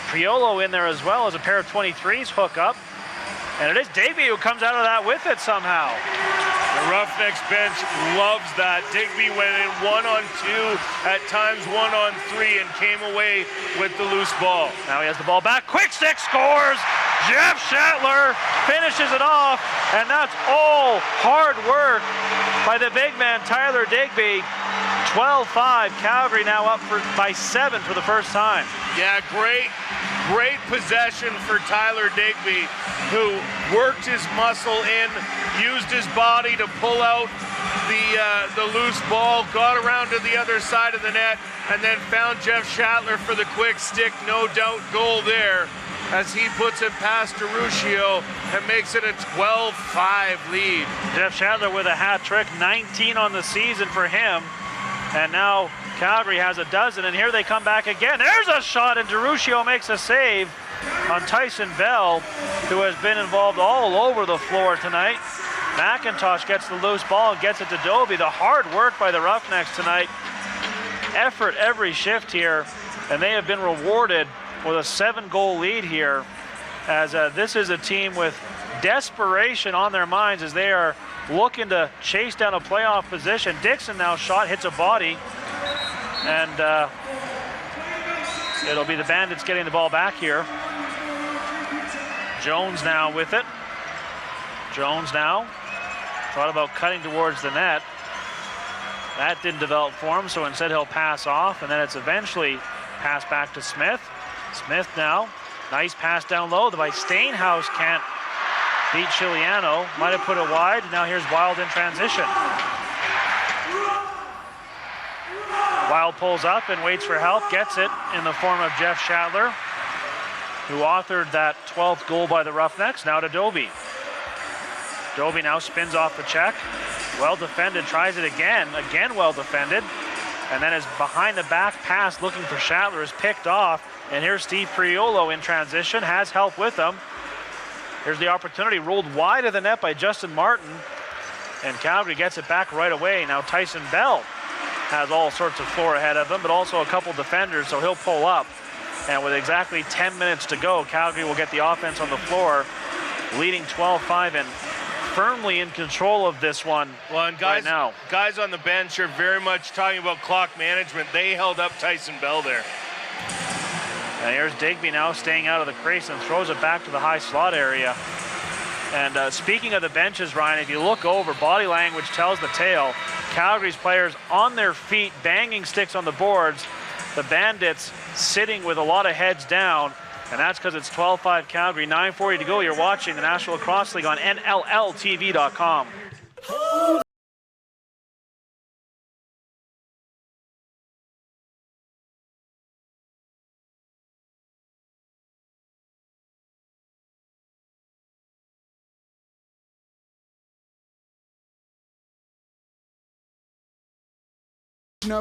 Speaker 1: Priolo in there as well as a pair of 23s hook up. And it is Digby who comes out of that with it somehow.
Speaker 2: The Roughnecks bench loves that. Digby went in 1-on-2, at times 1-on-3, and came away with the loose ball.
Speaker 1: Now he has the ball back. Quick stick scores. Jeff Shatler finishes it off, and that's all hard work by the big man, Tyler Digby. 12-5. Calgary now up by 7 for the first time.
Speaker 2: Yeah, great possession for Tyler Digby, who worked his muscle in, used his body to pull out the loose ball, got around to the other side of the net, and then found Jeff Shatler for the quick stick, no doubt goal there, as he puts it past DeRuccio and makes it a 12-5 lead.
Speaker 1: Jeff Shatler with a hat trick, 19 on the season for him. And now Calgary has a dozen, and here they come back again. There's a shot, and DeRuccio makes a save on Tyson Bell, who has been involved all over the floor tonight. McIntosh gets the loose ball and gets it to Doby. The hard work by the Roughnecks tonight. Effort every shift here, and they have been rewarded with a 7-goal lead here, as this is a team with desperation on their minds as they are looking to chase down a playoff position. Dixon now shot, hits a body, and it'll be the Bandits getting the ball back here. Jones now with it. Jones now thought about cutting towards the net. That didn't develop for him, so instead he'll pass off, and then it's eventually passed back to Smith. Smith now, nice pass down low. The Stainhouse can't beat Chiliano, might have put it wide. Now here's Wild in transition. Wild pulls up and waits for help, gets it in the form of Jeff Shatler, who authored that 12th goal by the Roughnecks. Now to Doby. Doby now spins off the check. Well defended, tries it again well defended. And then his behind the back pass looking for Shatler is picked off. And here's Steve Priolo in transition, has help with him. Here's the opportunity, rolled wide of the net by Justin Martin, and Calgary gets it back right away. Now Tyson Bell has all sorts of floor ahead of him, but also a couple defenders, so he'll pull up. And with exactly 10 minutes to go, Calgary will get the offense on the floor leading 12-5 and firmly in control of this one
Speaker 2: and guys,
Speaker 1: right now.
Speaker 2: Guys on the bench are very much talking about clock management. They held up Tyson Bell there.
Speaker 1: And here's Digby now staying out of the crease and throws it back to the high slot area. And speaking of the benches, Ryan, if you look over, body language tells the tale. Calgary's players on their feet, banging sticks on the boards. The Bandits sitting with a lot of heads down. And that's because it's 12-5 Calgary, 9:40 to go. You're watching the National Lacrosse League on NLLTV.com.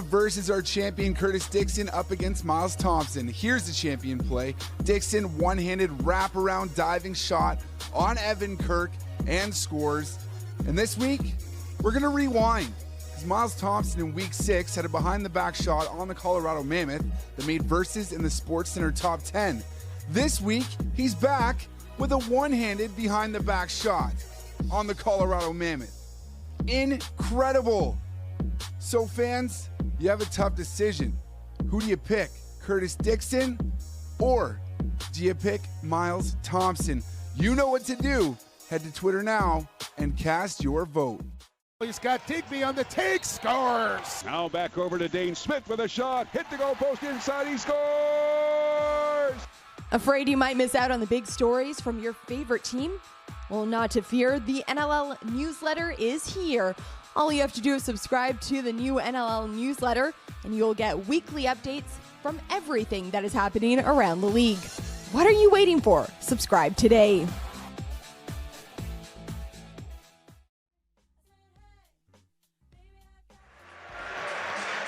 Speaker 12: Versus our champion Curtis Dixon up against Miles Thompson. Here's the champion play. Dixon one-handed wraparound diving shot on Evan Kirk and scores. And this week, we're going to rewind, because Miles Thompson in week 6 had a behind-the-back shot on the Colorado Mammoth that made Versus in the SportsCenter top 10. This week, he's back with a one-handed behind-the-back shot on the Colorado Mammoth. Incredible. So fans, you have a tough decision. Who do you pick? Curtis Dixon, or do you pick Miles Thompson? You know what to do. Head to Twitter now and cast your vote.
Speaker 4: He's got Digby on the take, scores!
Speaker 5: Now back over to Dane Smith with a shot. Hit the goal post inside, he scores!
Speaker 3: Afraid you might miss out on the big stories from your favorite team? Well, not to fear, the NLL newsletter is here. All you have to do is subscribe to the new NLL newsletter, and you'll get weekly updates from everything that is happening around the league. What are you waiting for? Subscribe today.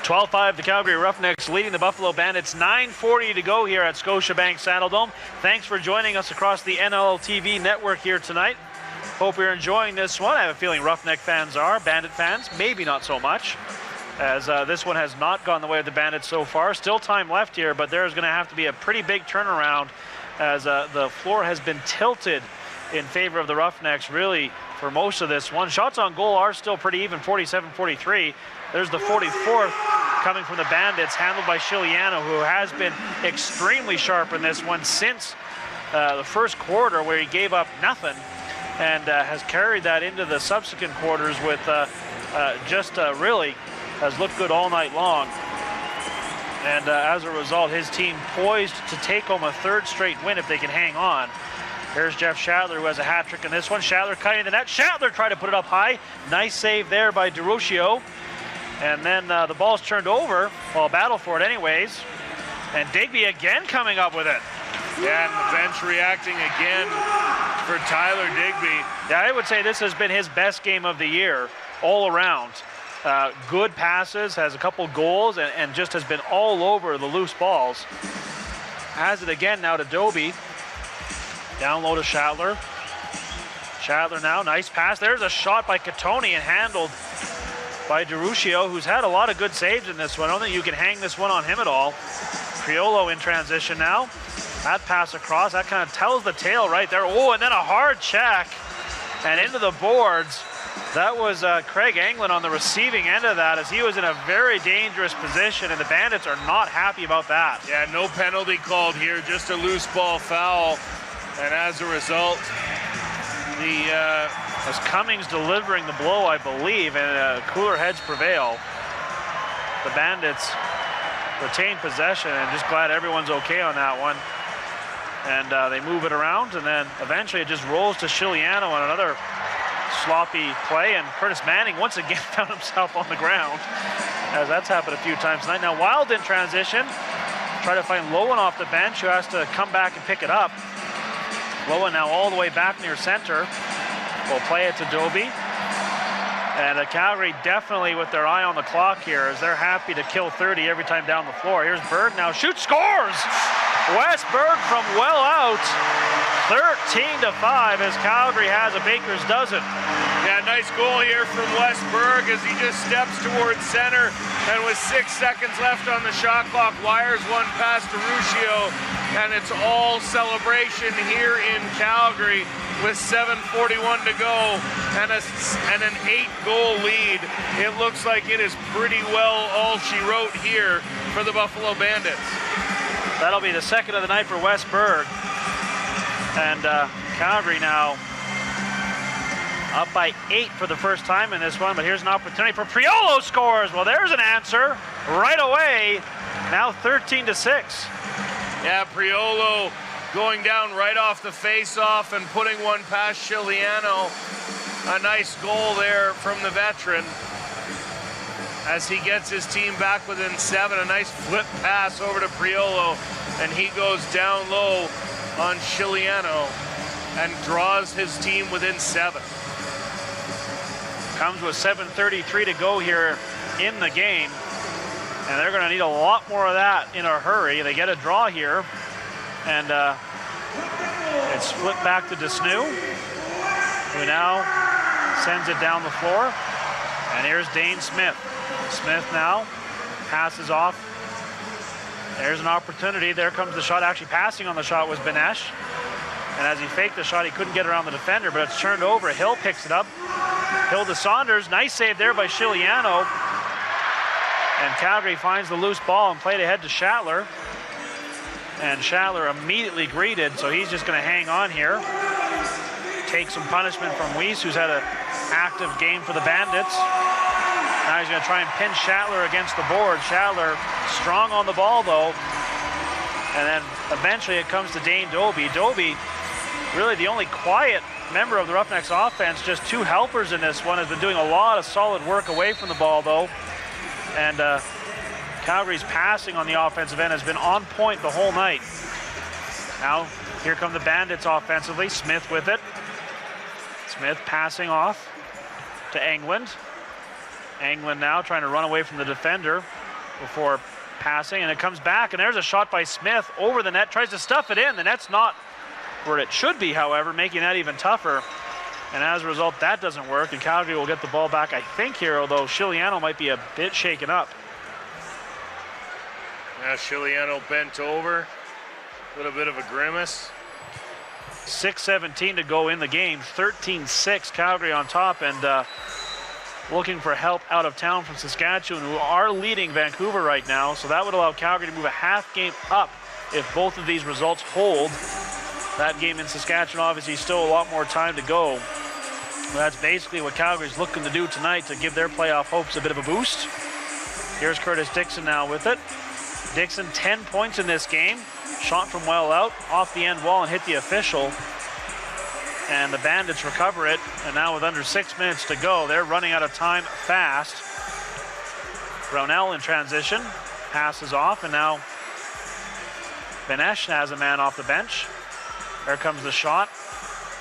Speaker 1: The Calgary Roughnecks leading the Buffalo Bandits. 9:40 to go here at Scotiabank Saddledome. Thanks for joining us across the NLL TV network here tonight. Hope you're enjoying this one. I have a feeling Roughneck fans are. Bandit fans, maybe not so much, as this one has not gone the way of the Bandits so far. Still time left here, but there's going to have to be a pretty big turnaround, as the floor has been tilted in favor of the Roughnecks really for most of this one. Shots on goal are still pretty even, 47-43. There's the 44th coming from the Bandits, handled by Chiliano, who has been extremely sharp in this one since the first quarter, where he gave up nothing, and has carried that into the subsequent quarters with really has looked good all night long. And as a result, his team poised to take home a third straight win if they can hang on. Here's Jeff Shattler, who has a hat trick in this one. Shattler cutting the net. Shattler tried to put it up high. Nice save there by DeRuccio. And then the ball's turned over. Well, battle for it anyways. And Digby again coming up with it.
Speaker 2: Yeah, and the bench reacting again for Tyler Digby.
Speaker 1: Yeah, I would say this has been his best game of the year all around. Good passes, has a couple goals, and just has been all over the loose balls. Has it again now to Doby. Down low to Shattler. Shattler now, nice pass. There's a shot by Catoni and handled by DeRuccio, who's had a lot of good saves in this one. I don't think you can hang this one on him at all. Criollo in transition now. That pass across, that kind of tells the tale right there. Oh, and then a hard check and into the boards. That was Craig Anglin on the receiving end of that, as he was in a very dangerous position, and the Bandits are not happy about that.
Speaker 2: Yeah, no penalty called here, just a loose ball foul. And as a result,
Speaker 1: as Cummings delivering the blow, I believe, and cooler heads prevail. The Bandits retain possession, and just glad everyone's okay on that one. And they move it around, and then eventually it just rolls to Chiliano on another sloppy play, and Curtis Manning once again found himself on the ground, as that's happened a few times tonight. Now Wild in transition, try to find Lowen off the bench, who has to come back and pick it up. Lowen now all the way back near center. Will play it to Doby. And Calgary definitely with their eye on the clock here, as they're happy to kill 30 every time down the floor. Here's Berg now, shoots, scores! Westberg from well out. 13-5 as Calgary has a baker's dozen.
Speaker 2: Yeah, nice goal here from Westberg as he just steps towards center, and with 6 seconds left on the shot clock, wires one past Ruscio, and it's all celebration here in Calgary with 7:41 to go and an 8-goal lead. It looks like it is pretty well all she wrote here for the Buffalo Bandits.
Speaker 1: That'll be the second of the night for Westberg. And Calgary now up by 8 for the first time in this one, but here's an opportunity for Priolo scores. Well, there's an answer right away. Now 13-6.
Speaker 2: Yeah, Priolo going down right off the face-off and putting one past Chiliano. A nice goal there from the veteran as he gets his team back within 7. A nice flip pass over to Priolo, and he goes down low on Chiliano and draws his team within 7.
Speaker 1: Comes with 7:33 to go here in the game, and they're going to need a lot more of that in a hurry. They get a draw here, and it's flipped back to Desnew, who now sends it down the floor, and here's Dane Smith. Smith now passes off. There's an opportunity. There comes the shot. Actually passing on the shot was Benesh. And as he faked the shot, he couldn't get around the defender, but it's turned over. Hill picks it up. Hill to Saunders. Nice save there by Chiliano. And Calgary finds the loose ball and played ahead to Schattler. And Schattler immediately greeted, so he's just going to hang on here. Take some punishment from Weiss, who's had an active game for the Bandits. Now he's going to try and pin Schattler against the board. Schattler strong on the ball, though. And then eventually it comes to Dane Doby. Doby, really the only quiet member of the Roughnecks offense, just 2 helpers in this one, has been doing a lot of solid work away from the ball, though. And Calgary's passing on the offensive end has been on point the whole night. Now, here come the Bandits offensively. Smith with it. Smith passing off to Englund. Englund now trying to run away from the defender before passing, and it comes back, and there's a shot by Smith over the net, tries to stuff it in. The net's not where it should be, however, making that even tougher. And as a result, that doesn't work, and Calgary will get the ball back, I think, here, although Chiliano might be a bit shaken up.
Speaker 2: Yeah, Chiliano bent over, a little bit of a grimace.
Speaker 1: 6:17 to go in the game, 13-6, Calgary on top, and looking for help out of town from Saskatchewan, who are leading Vancouver right now, so that would allow Calgary to move a half game up if both of these results hold. That game in Saskatchewan, obviously, still a lot more time to go. That's basically what Calgary's looking to do tonight to give their playoff hopes a bit of a boost. Here's Curtis Dixon now with it. Dixon, 10 points in this game. Shot from well out, off the end wall and hit the official. And the Bandits recover it, and now with under 6 minutes to go, they're running out of time fast. Brownell in transition, passes off, and now Benesh has a man off the bench. There comes the shot.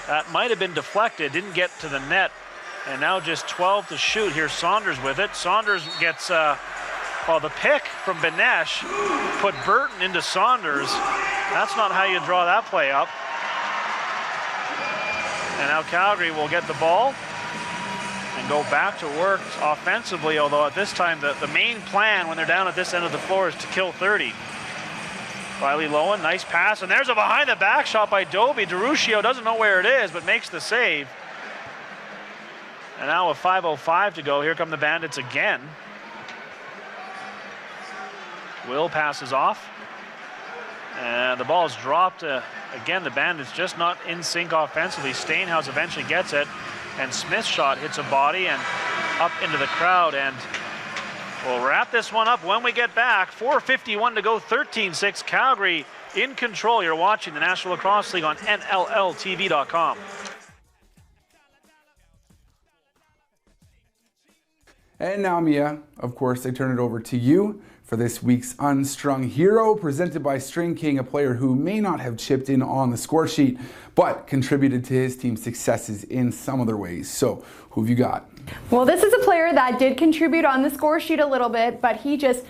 Speaker 1: That might have been deflected, didn't get to the net, and now just 12 to shoot. Here's Saunders with it. Saunders gets, the pick from Benesh put Burton into Saunders. That's not how you draw that play up. And now Calgary will get the ball and go back to work offensively, although at this time the main plan when they're down at this end of the floor is to kill 30. Riley Lowen, nice pass, and there's a behind the back shot by Doby. DeRuscio doesn't know where it is, but makes the save. And now with 5:05 to go, here come the Bandits again. Will passes off. And the ball is dropped. Again, the Bandits just not in sync offensively. Stainhouse eventually gets it, and Smith's shot hits a body and up into the crowd. And we'll wrap this one up when we get back. 4:51 to go, 13-6. Calgary in control. You're watching the National Lacrosse League on NLLTV.com.
Speaker 12: And now, Mia, of course, I turn it over to you for this week's Unstrung Hero, presented by String King, a player who may not have chipped in on the score sheet, but contributed to his team's successes in some other ways. So, who have you got?
Speaker 18: Well, this is a player that did contribute on the score sheet a little bit, but he just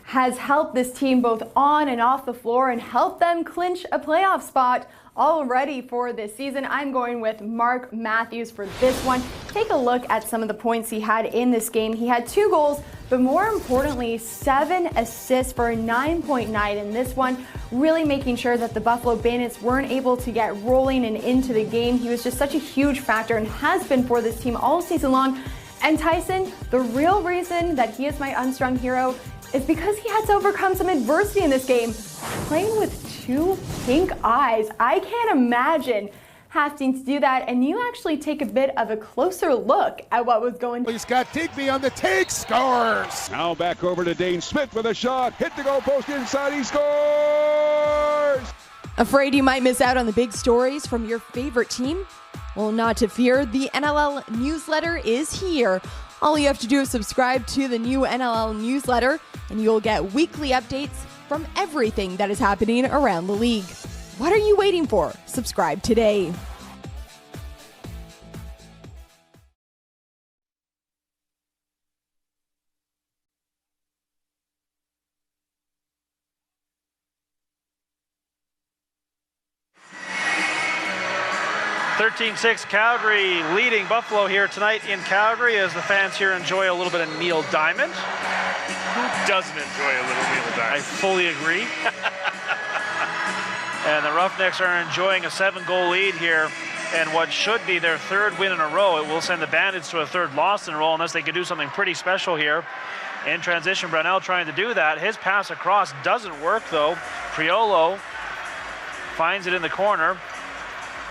Speaker 18: has helped this team both on and off the floor and helped them clinch a playoff spot already for this season. I'm going with Mark Matthews for this one. Take a look at some of the points he had in this game. He had 2 goals, but more importantly, 7 assists for a 9-point night in this one, really making sure that the Buffalo Bandits weren't able to get rolling and into the game. He was just such a huge factor and has been for this team all season long. And Tyson, the real reason that he is my unsung hero is because he had to overcome some adversity in this game. Playing with 2 pink eyes, I can't imagine having to do that, and you actually take a bit of a closer look at what was going on.
Speaker 4: He's got Digby on the take, scores!
Speaker 5: Now back over to Dane Smith with a shot, hit the goal post inside, he scores!
Speaker 3: Afraid you might miss out on the big stories from your favorite team? Well, not to fear, the NLL newsletter is here. All you have to do is subscribe to the new NLL newsletter, and you'll get weekly updates from everything that is happening around the league. What are you waiting for? Subscribe today.
Speaker 1: (13-6) Calgary leading Buffalo here tonight in Calgary as the fans here enjoy a little bit of Neil Diamond.
Speaker 2: Who doesn't enjoy a little Neil Diamond?
Speaker 1: I fully agree. And the Roughnecks are enjoying a 7-goal lead here, and what should be their 3rd win in a row. It will send the Bandits to a 3rd loss in a row unless they can do something pretty special here. In transition, Brownell trying to do that. His pass across doesn't work though. Priolo finds it in the corner.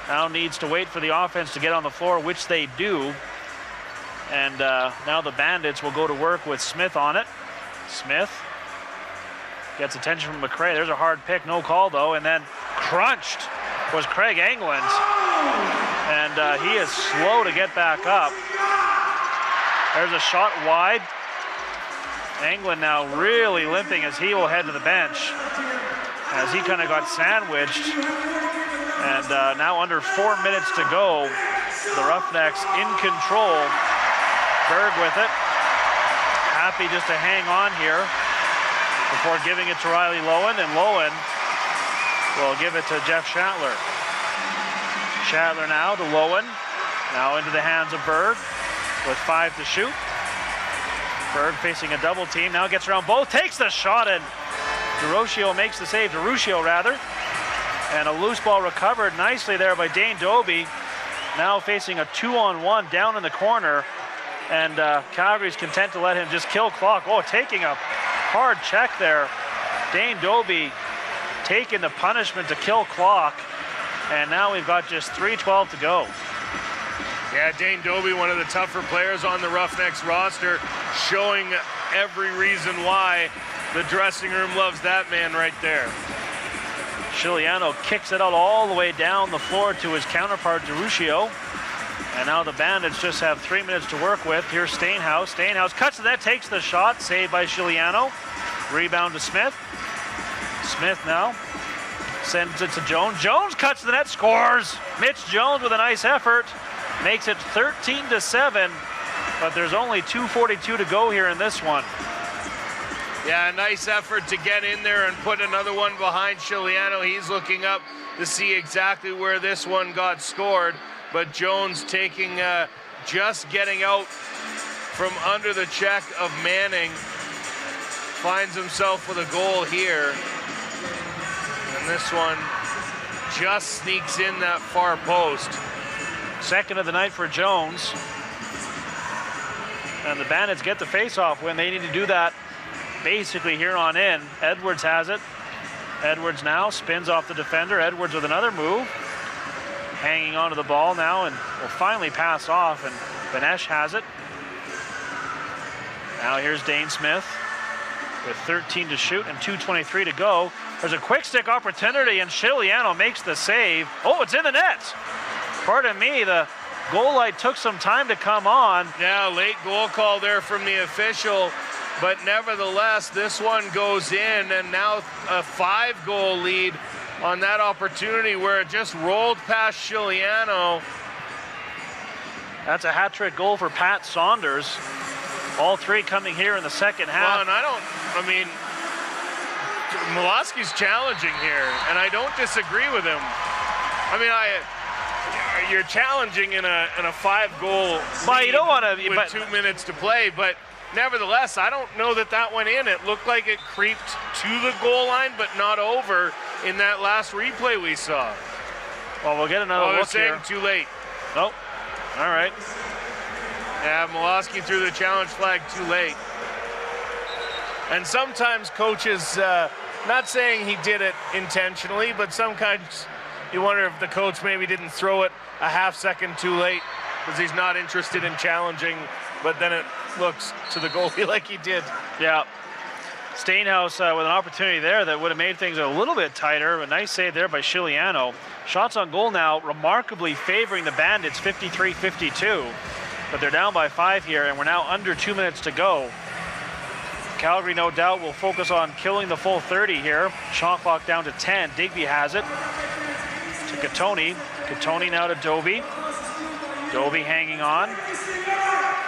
Speaker 1: Now needs to wait for the offense to get on the floor, which they do. And now the Bandits will go to work with Smith on it. Smith gets attention from McRae. There's a hard pick, no call though. And then crunched was Craig England. And he is slow to get back up. There's a shot wide. England now really limping as he will head to the bench as he kind of got sandwiched. And now under 4 minutes to go, the Roughnecks in control. Berg with it. Happy just to hang on here before giving it to Riley Lowen, and Lowen will give it to Jeff Shatler. Shatler now to Lowen. Now into the hands of Berg with 5 to shoot. Berg facing a double team. Now gets around both, takes the shot, and DeRushio makes the save. DeRushio rather. And a loose ball recovered nicely there by Dane Doby. Now facing a 2-on-1 down in the corner. And Calgary's content to let him just kill clock. Oh, taking a hard check there. Dane Doby taking the punishment to kill clock. And now we've got just 3:12 to go.
Speaker 2: Yeah, Dane Doby, one of the tougher players on the Roughnecks roster, showing every reason why the dressing room loves that man right there.
Speaker 1: Chiliano kicks it out all the way down the floor to his counterpart, DeRushio. And now the Bandits just have 3 minutes to work with. Here's Stainhouse. Stainhouse cuts to that, takes the shot, saved by Chiliano. Rebound to Smith. Smith now sends it to Jones. Jones cuts to the net, scores. Mitch Jones with a nice effort. Makes it 13-7, but there's only 2:42 to go here in this one.
Speaker 2: Yeah, nice effort to get in there and put another one behind Chiliano. He's looking up to see exactly where this one got scored. But Jones taking, just getting out from under the check of Manning. Finds himself with a goal here. And this one just sneaks in that far post.
Speaker 1: Second of the night for Jones. And the Bandits get the face-off win. They need to do that basically here on in. Edwards has it. Edwards now spins off the defender. Edwards with another move. Hanging onto the ball now and will finally pass off, and Benesh has it. Now here's Dane Smith with 13 to shoot and 2:23 to go. There's a quick stick opportunity and Chiliano makes the save. Oh, it's in the net. Pardon me, the goal light took some time to come on.
Speaker 2: Yeah, late goal call there from the official. But nevertheless, this one goes in, and now a 5-goal lead on that opportunity where it just rolled past Chiliano.
Speaker 1: That's a hat-trick goal for Pat Saunders. All 3 coming here in the second half.
Speaker 2: Well, and Miloski's challenging here, and I don't disagree with him. I mean, you're challenging in a 5-goal
Speaker 1: Well, you don't want to
Speaker 2: with 2 minutes to play, but nevertheless, I don't know that went in. It looked like it creeped to the goal line, but not over in that last replay we saw.
Speaker 1: Well, we'll get another look here.
Speaker 2: They're saying too late.
Speaker 1: Nope. All right.
Speaker 2: Yeah, Miloski threw the challenge flag too late. And sometimes coaches, not saying he did it intentionally, but sometimes you wonder if the coach maybe didn't throw it a half second too late because he's not interested in challenging, but then it looks to the goalie like he did.
Speaker 1: Yeah. Stainhouse with an opportunity there that would have made things a little bit tighter. A nice save there by Chiliano. Shots on goal now remarkably favoring the Bandits, 53-52. But they're down by 5 here, and we're now under 2 minutes to go. Calgary, no doubt, will focus on killing the full 30 here. Shot clock down to 10. Digby has it to Katoni. Katoni now to Doby. Doby hanging on.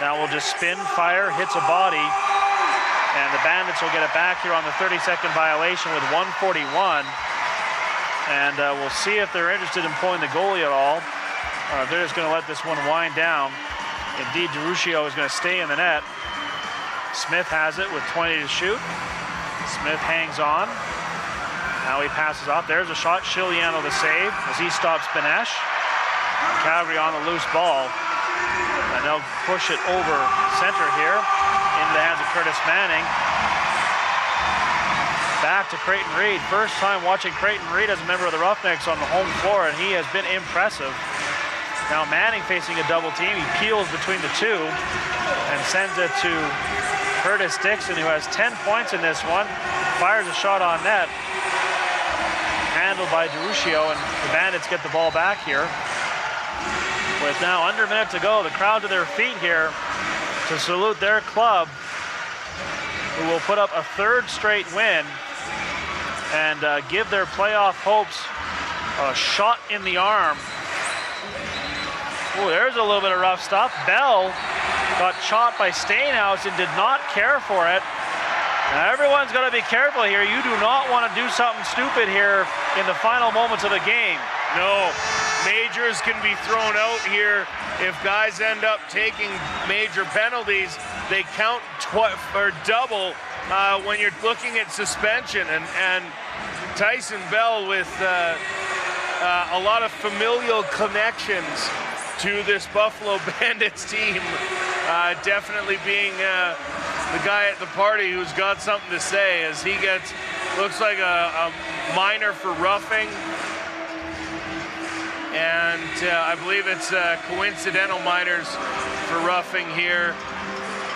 Speaker 1: Now we'll just spin, fire, hits a body. And the Bandits will get it back here on the 30-second violation with 1:41. And we'll see if they're interested in pulling the goalie at all. Or if they're just going to let this one wind down. Indeed, DeRuccio is going to stay in the net. Smith has it with 20 to shoot. Smith hangs on. Now he passes off. There's a shot. Chiliano the save as he stops Benesh. Calgary on the loose ball. And they'll push it over center here into the hands of Curtis Manning. Back to Creighton Reed. First time watching Creighton Reed as a member of the Roughnecks on the home floor, and he has been impressive. Now Manning facing a double team. He peels between the two and sends it to Curtis Dixon, who has 10 points in this one. Fires a shot on net. Handled by DeRuccio, and the Bandits get the ball back here. With now under a minute to go, the crowd to their feet here to salute their club, who will put up a 3rd straight win and give their playoff hopes a shot in the arm. Oh, there's a little bit of rough stuff. Bell got shot by Stainhouse and did not care for it. Now everyone's got to be careful here. You do not want to do something stupid here in the final moments of the game.
Speaker 2: No, majors can be thrown out here if guys end up taking major penalties. They count or double when you're looking at suspension. And Tyson Bell with a lot of familial connections to this Buffalo Bandits team, definitely being the guy at the party who's got something to say as he gets, looks like a minor for roughing. And I believe it's coincidental minors for roughing here.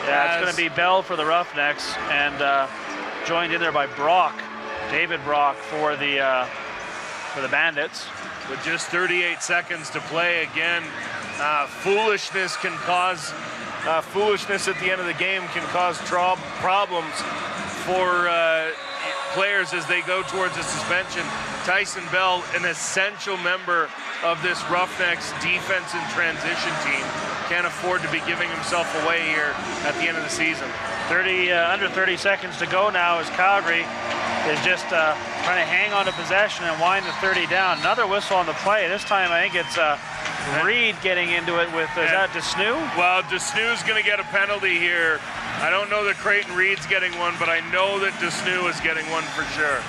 Speaker 1: Yeah, it's going to be Bell for the Roughnecks, and joined in there by Brock, David Brock for the Bandits.
Speaker 2: With just 38 seconds to play, again, foolishness can cause foolishness at the end of the game can cause problems for players as they go towards a suspension. Tyson Bell, an essential member of this Roughnecks defense and transition team, can't afford to be giving himself away here at the end of the season.
Speaker 1: Under 30 seconds to go now as Calgary is just trying to hang on to possession and wind the 30 down. Another whistle on the play. This time I think it's Reed getting into it with, is that Desnew?
Speaker 2: Well, Desnew's going to get a penalty here. I don't know that Creighton Reed's getting one, but I know that Desnew is getting one for sure.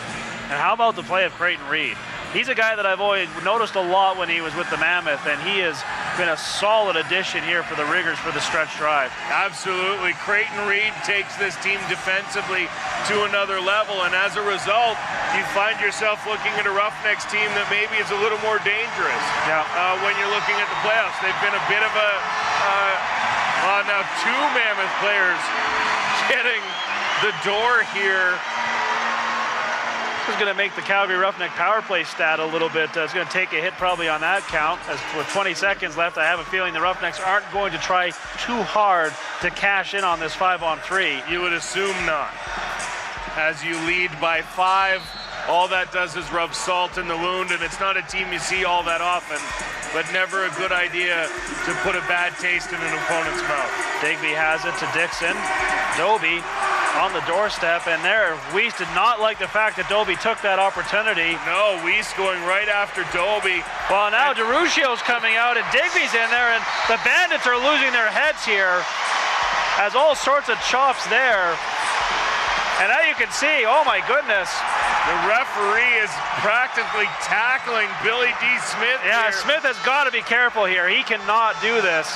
Speaker 1: And how about the play of Creighton Reed? He's a guy that I've always noticed a lot when he was with the Mammoth, and he has been a solid addition here for the Riggers for the stretch drive.
Speaker 2: Absolutely. Creighton Reed takes this team defensively to another level, and as a result, you find yourself looking at a Roughnecks team that maybe is a little more dangerous when you're looking at the playoffs. They've been a bit of a, now 2 Mammoth players getting the door here.
Speaker 1: This is going to make the Calgary Roughneck power play stat a little bit. It's going to take a hit probably on that count. As with 20 seconds left, I have a feeling the Roughnecks aren't going to try too hard to cash in on this 5-on-3.
Speaker 2: You would assume not. As you lead by 5, all that does is rub salt in the wound, and it's not a team you see all that often, but never a good idea to put a bad taste in an opponent's mouth.
Speaker 1: Digby has it to Dixon. Doby on the doorstep, and there, Weiss did not like the fact that Doby took that opportunity.
Speaker 2: No, Weiss going right after Doby.
Speaker 1: Well, now DeRuccio's coming out, and Digby's in there, and the Bandits are losing their heads here, as all sorts of chops there. And now you can see, oh my goodness.
Speaker 2: The referee is practically tackling Billy D. Smith.
Speaker 1: Yeah,
Speaker 2: here.
Speaker 1: Smith has got to be careful here. He cannot do this.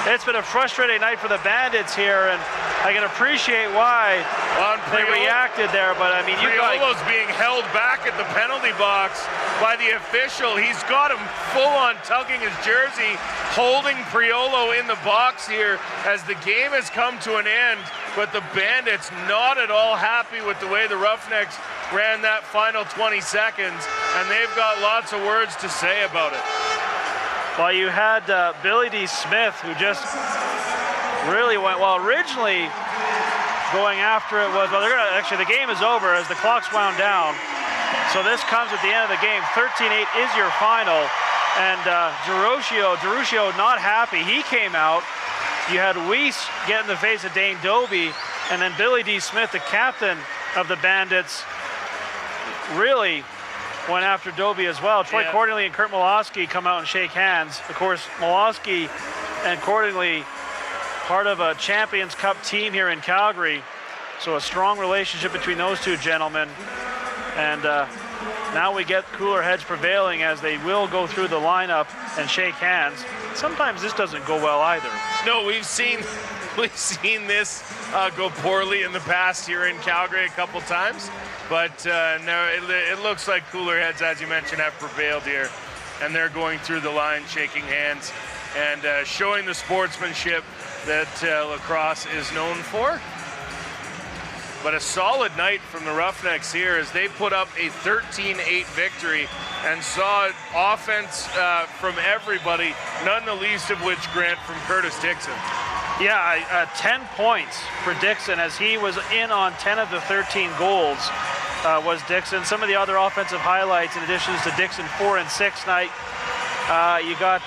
Speaker 1: It's been a frustrating night for the Bandits here, and I can appreciate why they reacted there, but I mean,
Speaker 2: Priolo's being held back at the penalty box by the official. He's got him full on tugging his jersey, holding Priolo in the box here as the game has come to an end, but the Bandits not at all happy with the way the Roughnecks ran that final 20 seconds, and they've got lots of words to say about it.
Speaker 1: Well, you had Billy D. Smith, who just really went, well, originally going after it was, well, they're gonna, actually the game is over as the clock's wound down. So this comes at the end of the game. 13-8 is your final. And DeRuccio not happy. He came out. You had Weiss get in the face of Dane Doby, and then Billy D. Smith, the captain of the Bandits, really went after Doby as well. Troy Cordingley and Kurt Molosky come out and shake hands. Of course, Molosky and Cordingley, part of a Champions Cup team here in Calgary. So a strong relationship between those two gentlemen. And now we get cooler heads prevailing as they will go through the lineup and shake hands. Sometimes this doesn't go well either.
Speaker 2: No, we've seen this go poorly in the past here in Calgary a couple times. But no, it looks like cooler heads, as you mentioned, have prevailed here. And they're going through the line, shaking hands, and showing the sportsmanship that lacrosse is known for. But a solid night from the Roughnecks here as they put up a 13-8 victory and saw offense from everybody, none the least of which, Grant, from Curtis Dixon.
Speaker 1: Yeah, 10 points for Dixon as he was in on 10 of the 13 goals. Was Dixon. Some of the other offensive highlights, in addition to Dixon 4 and 6 night, you got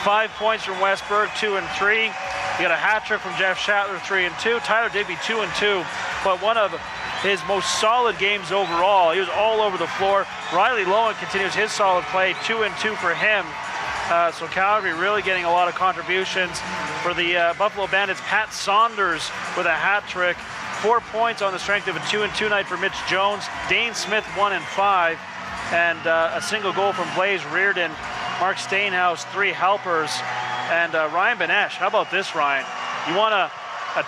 Speaker 1: 5 points from Westberg, 2 and 3. You got a hat trick from Jeff Shatler, 3 and 2. Tyler Digby, 2 and 2. But one of his most solid games overall. He was all over the floor. Riley Lowen continues his solid play, 2 and 2 for him. So Calgary really getting a lot of contributions. For the Buffalo Bandits, Pat Saunders with a hat trick. 4 points on the strength of a 2 and 2 night for Mitch Jones. Dane Smith 1 and 5, and a single goal from Blaze Reardon. Mark Stainhouse 3 helpers, and Ryan Benesh. How about this, Ryan? You want a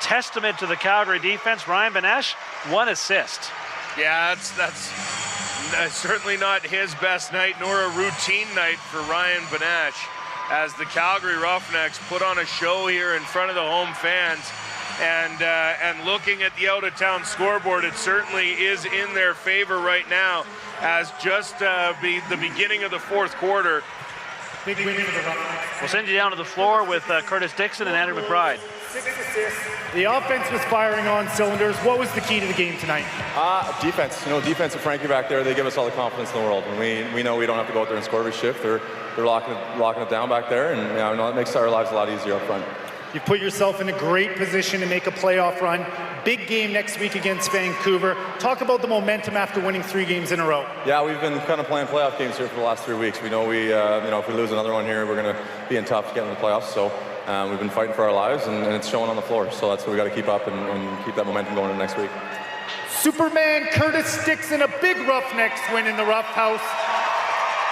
Speaker 1: testament to the Calgary defense? Ryan Benesh, 1 assist.
Speaker 2: Yeah, that's certainly not his best night, nor a routine night for Ryan Benesh, as the Calgary Roughnecks put on a show here in front of the home fans. And looking at the out-of-town scoreboard, it certainly is in their favor right now, as just the beginning of the fourth quarter.
Speaker 7: Big win for the Roughnecks.
Speaker 1: We'll send you down to the floor with Curtis Dixon and Andrew McBride.
Speaker 7: 6 assists. The offense was firing on cylinders. What was the key to the game tonight?
Speaker 15: Defense. Defense and Frankie back there, they give us all the confidence in the world. And we know we don't have to go out there and score every shift. They're locking it down back there, and it makes our lives a lot easier up front.
Speaker 7: You've put yourself in a great position to make a playoff run. Big game next week against Vancouver. Talk about the momentum after winning 3 games in a row.
Speaker 15: Yeah, we've been kind of playing playoff games here for the last 3 weeks. We know if we lose another one here, we're going to be in tough to get in the playoffs. So we've been fighting for our lives, and it's showing on the floor. So that's what we got to keep up and keep that momentum going into next week.
Speaker 7: Superman Curtis Dixon, a big Roughnecks win in the Rough House.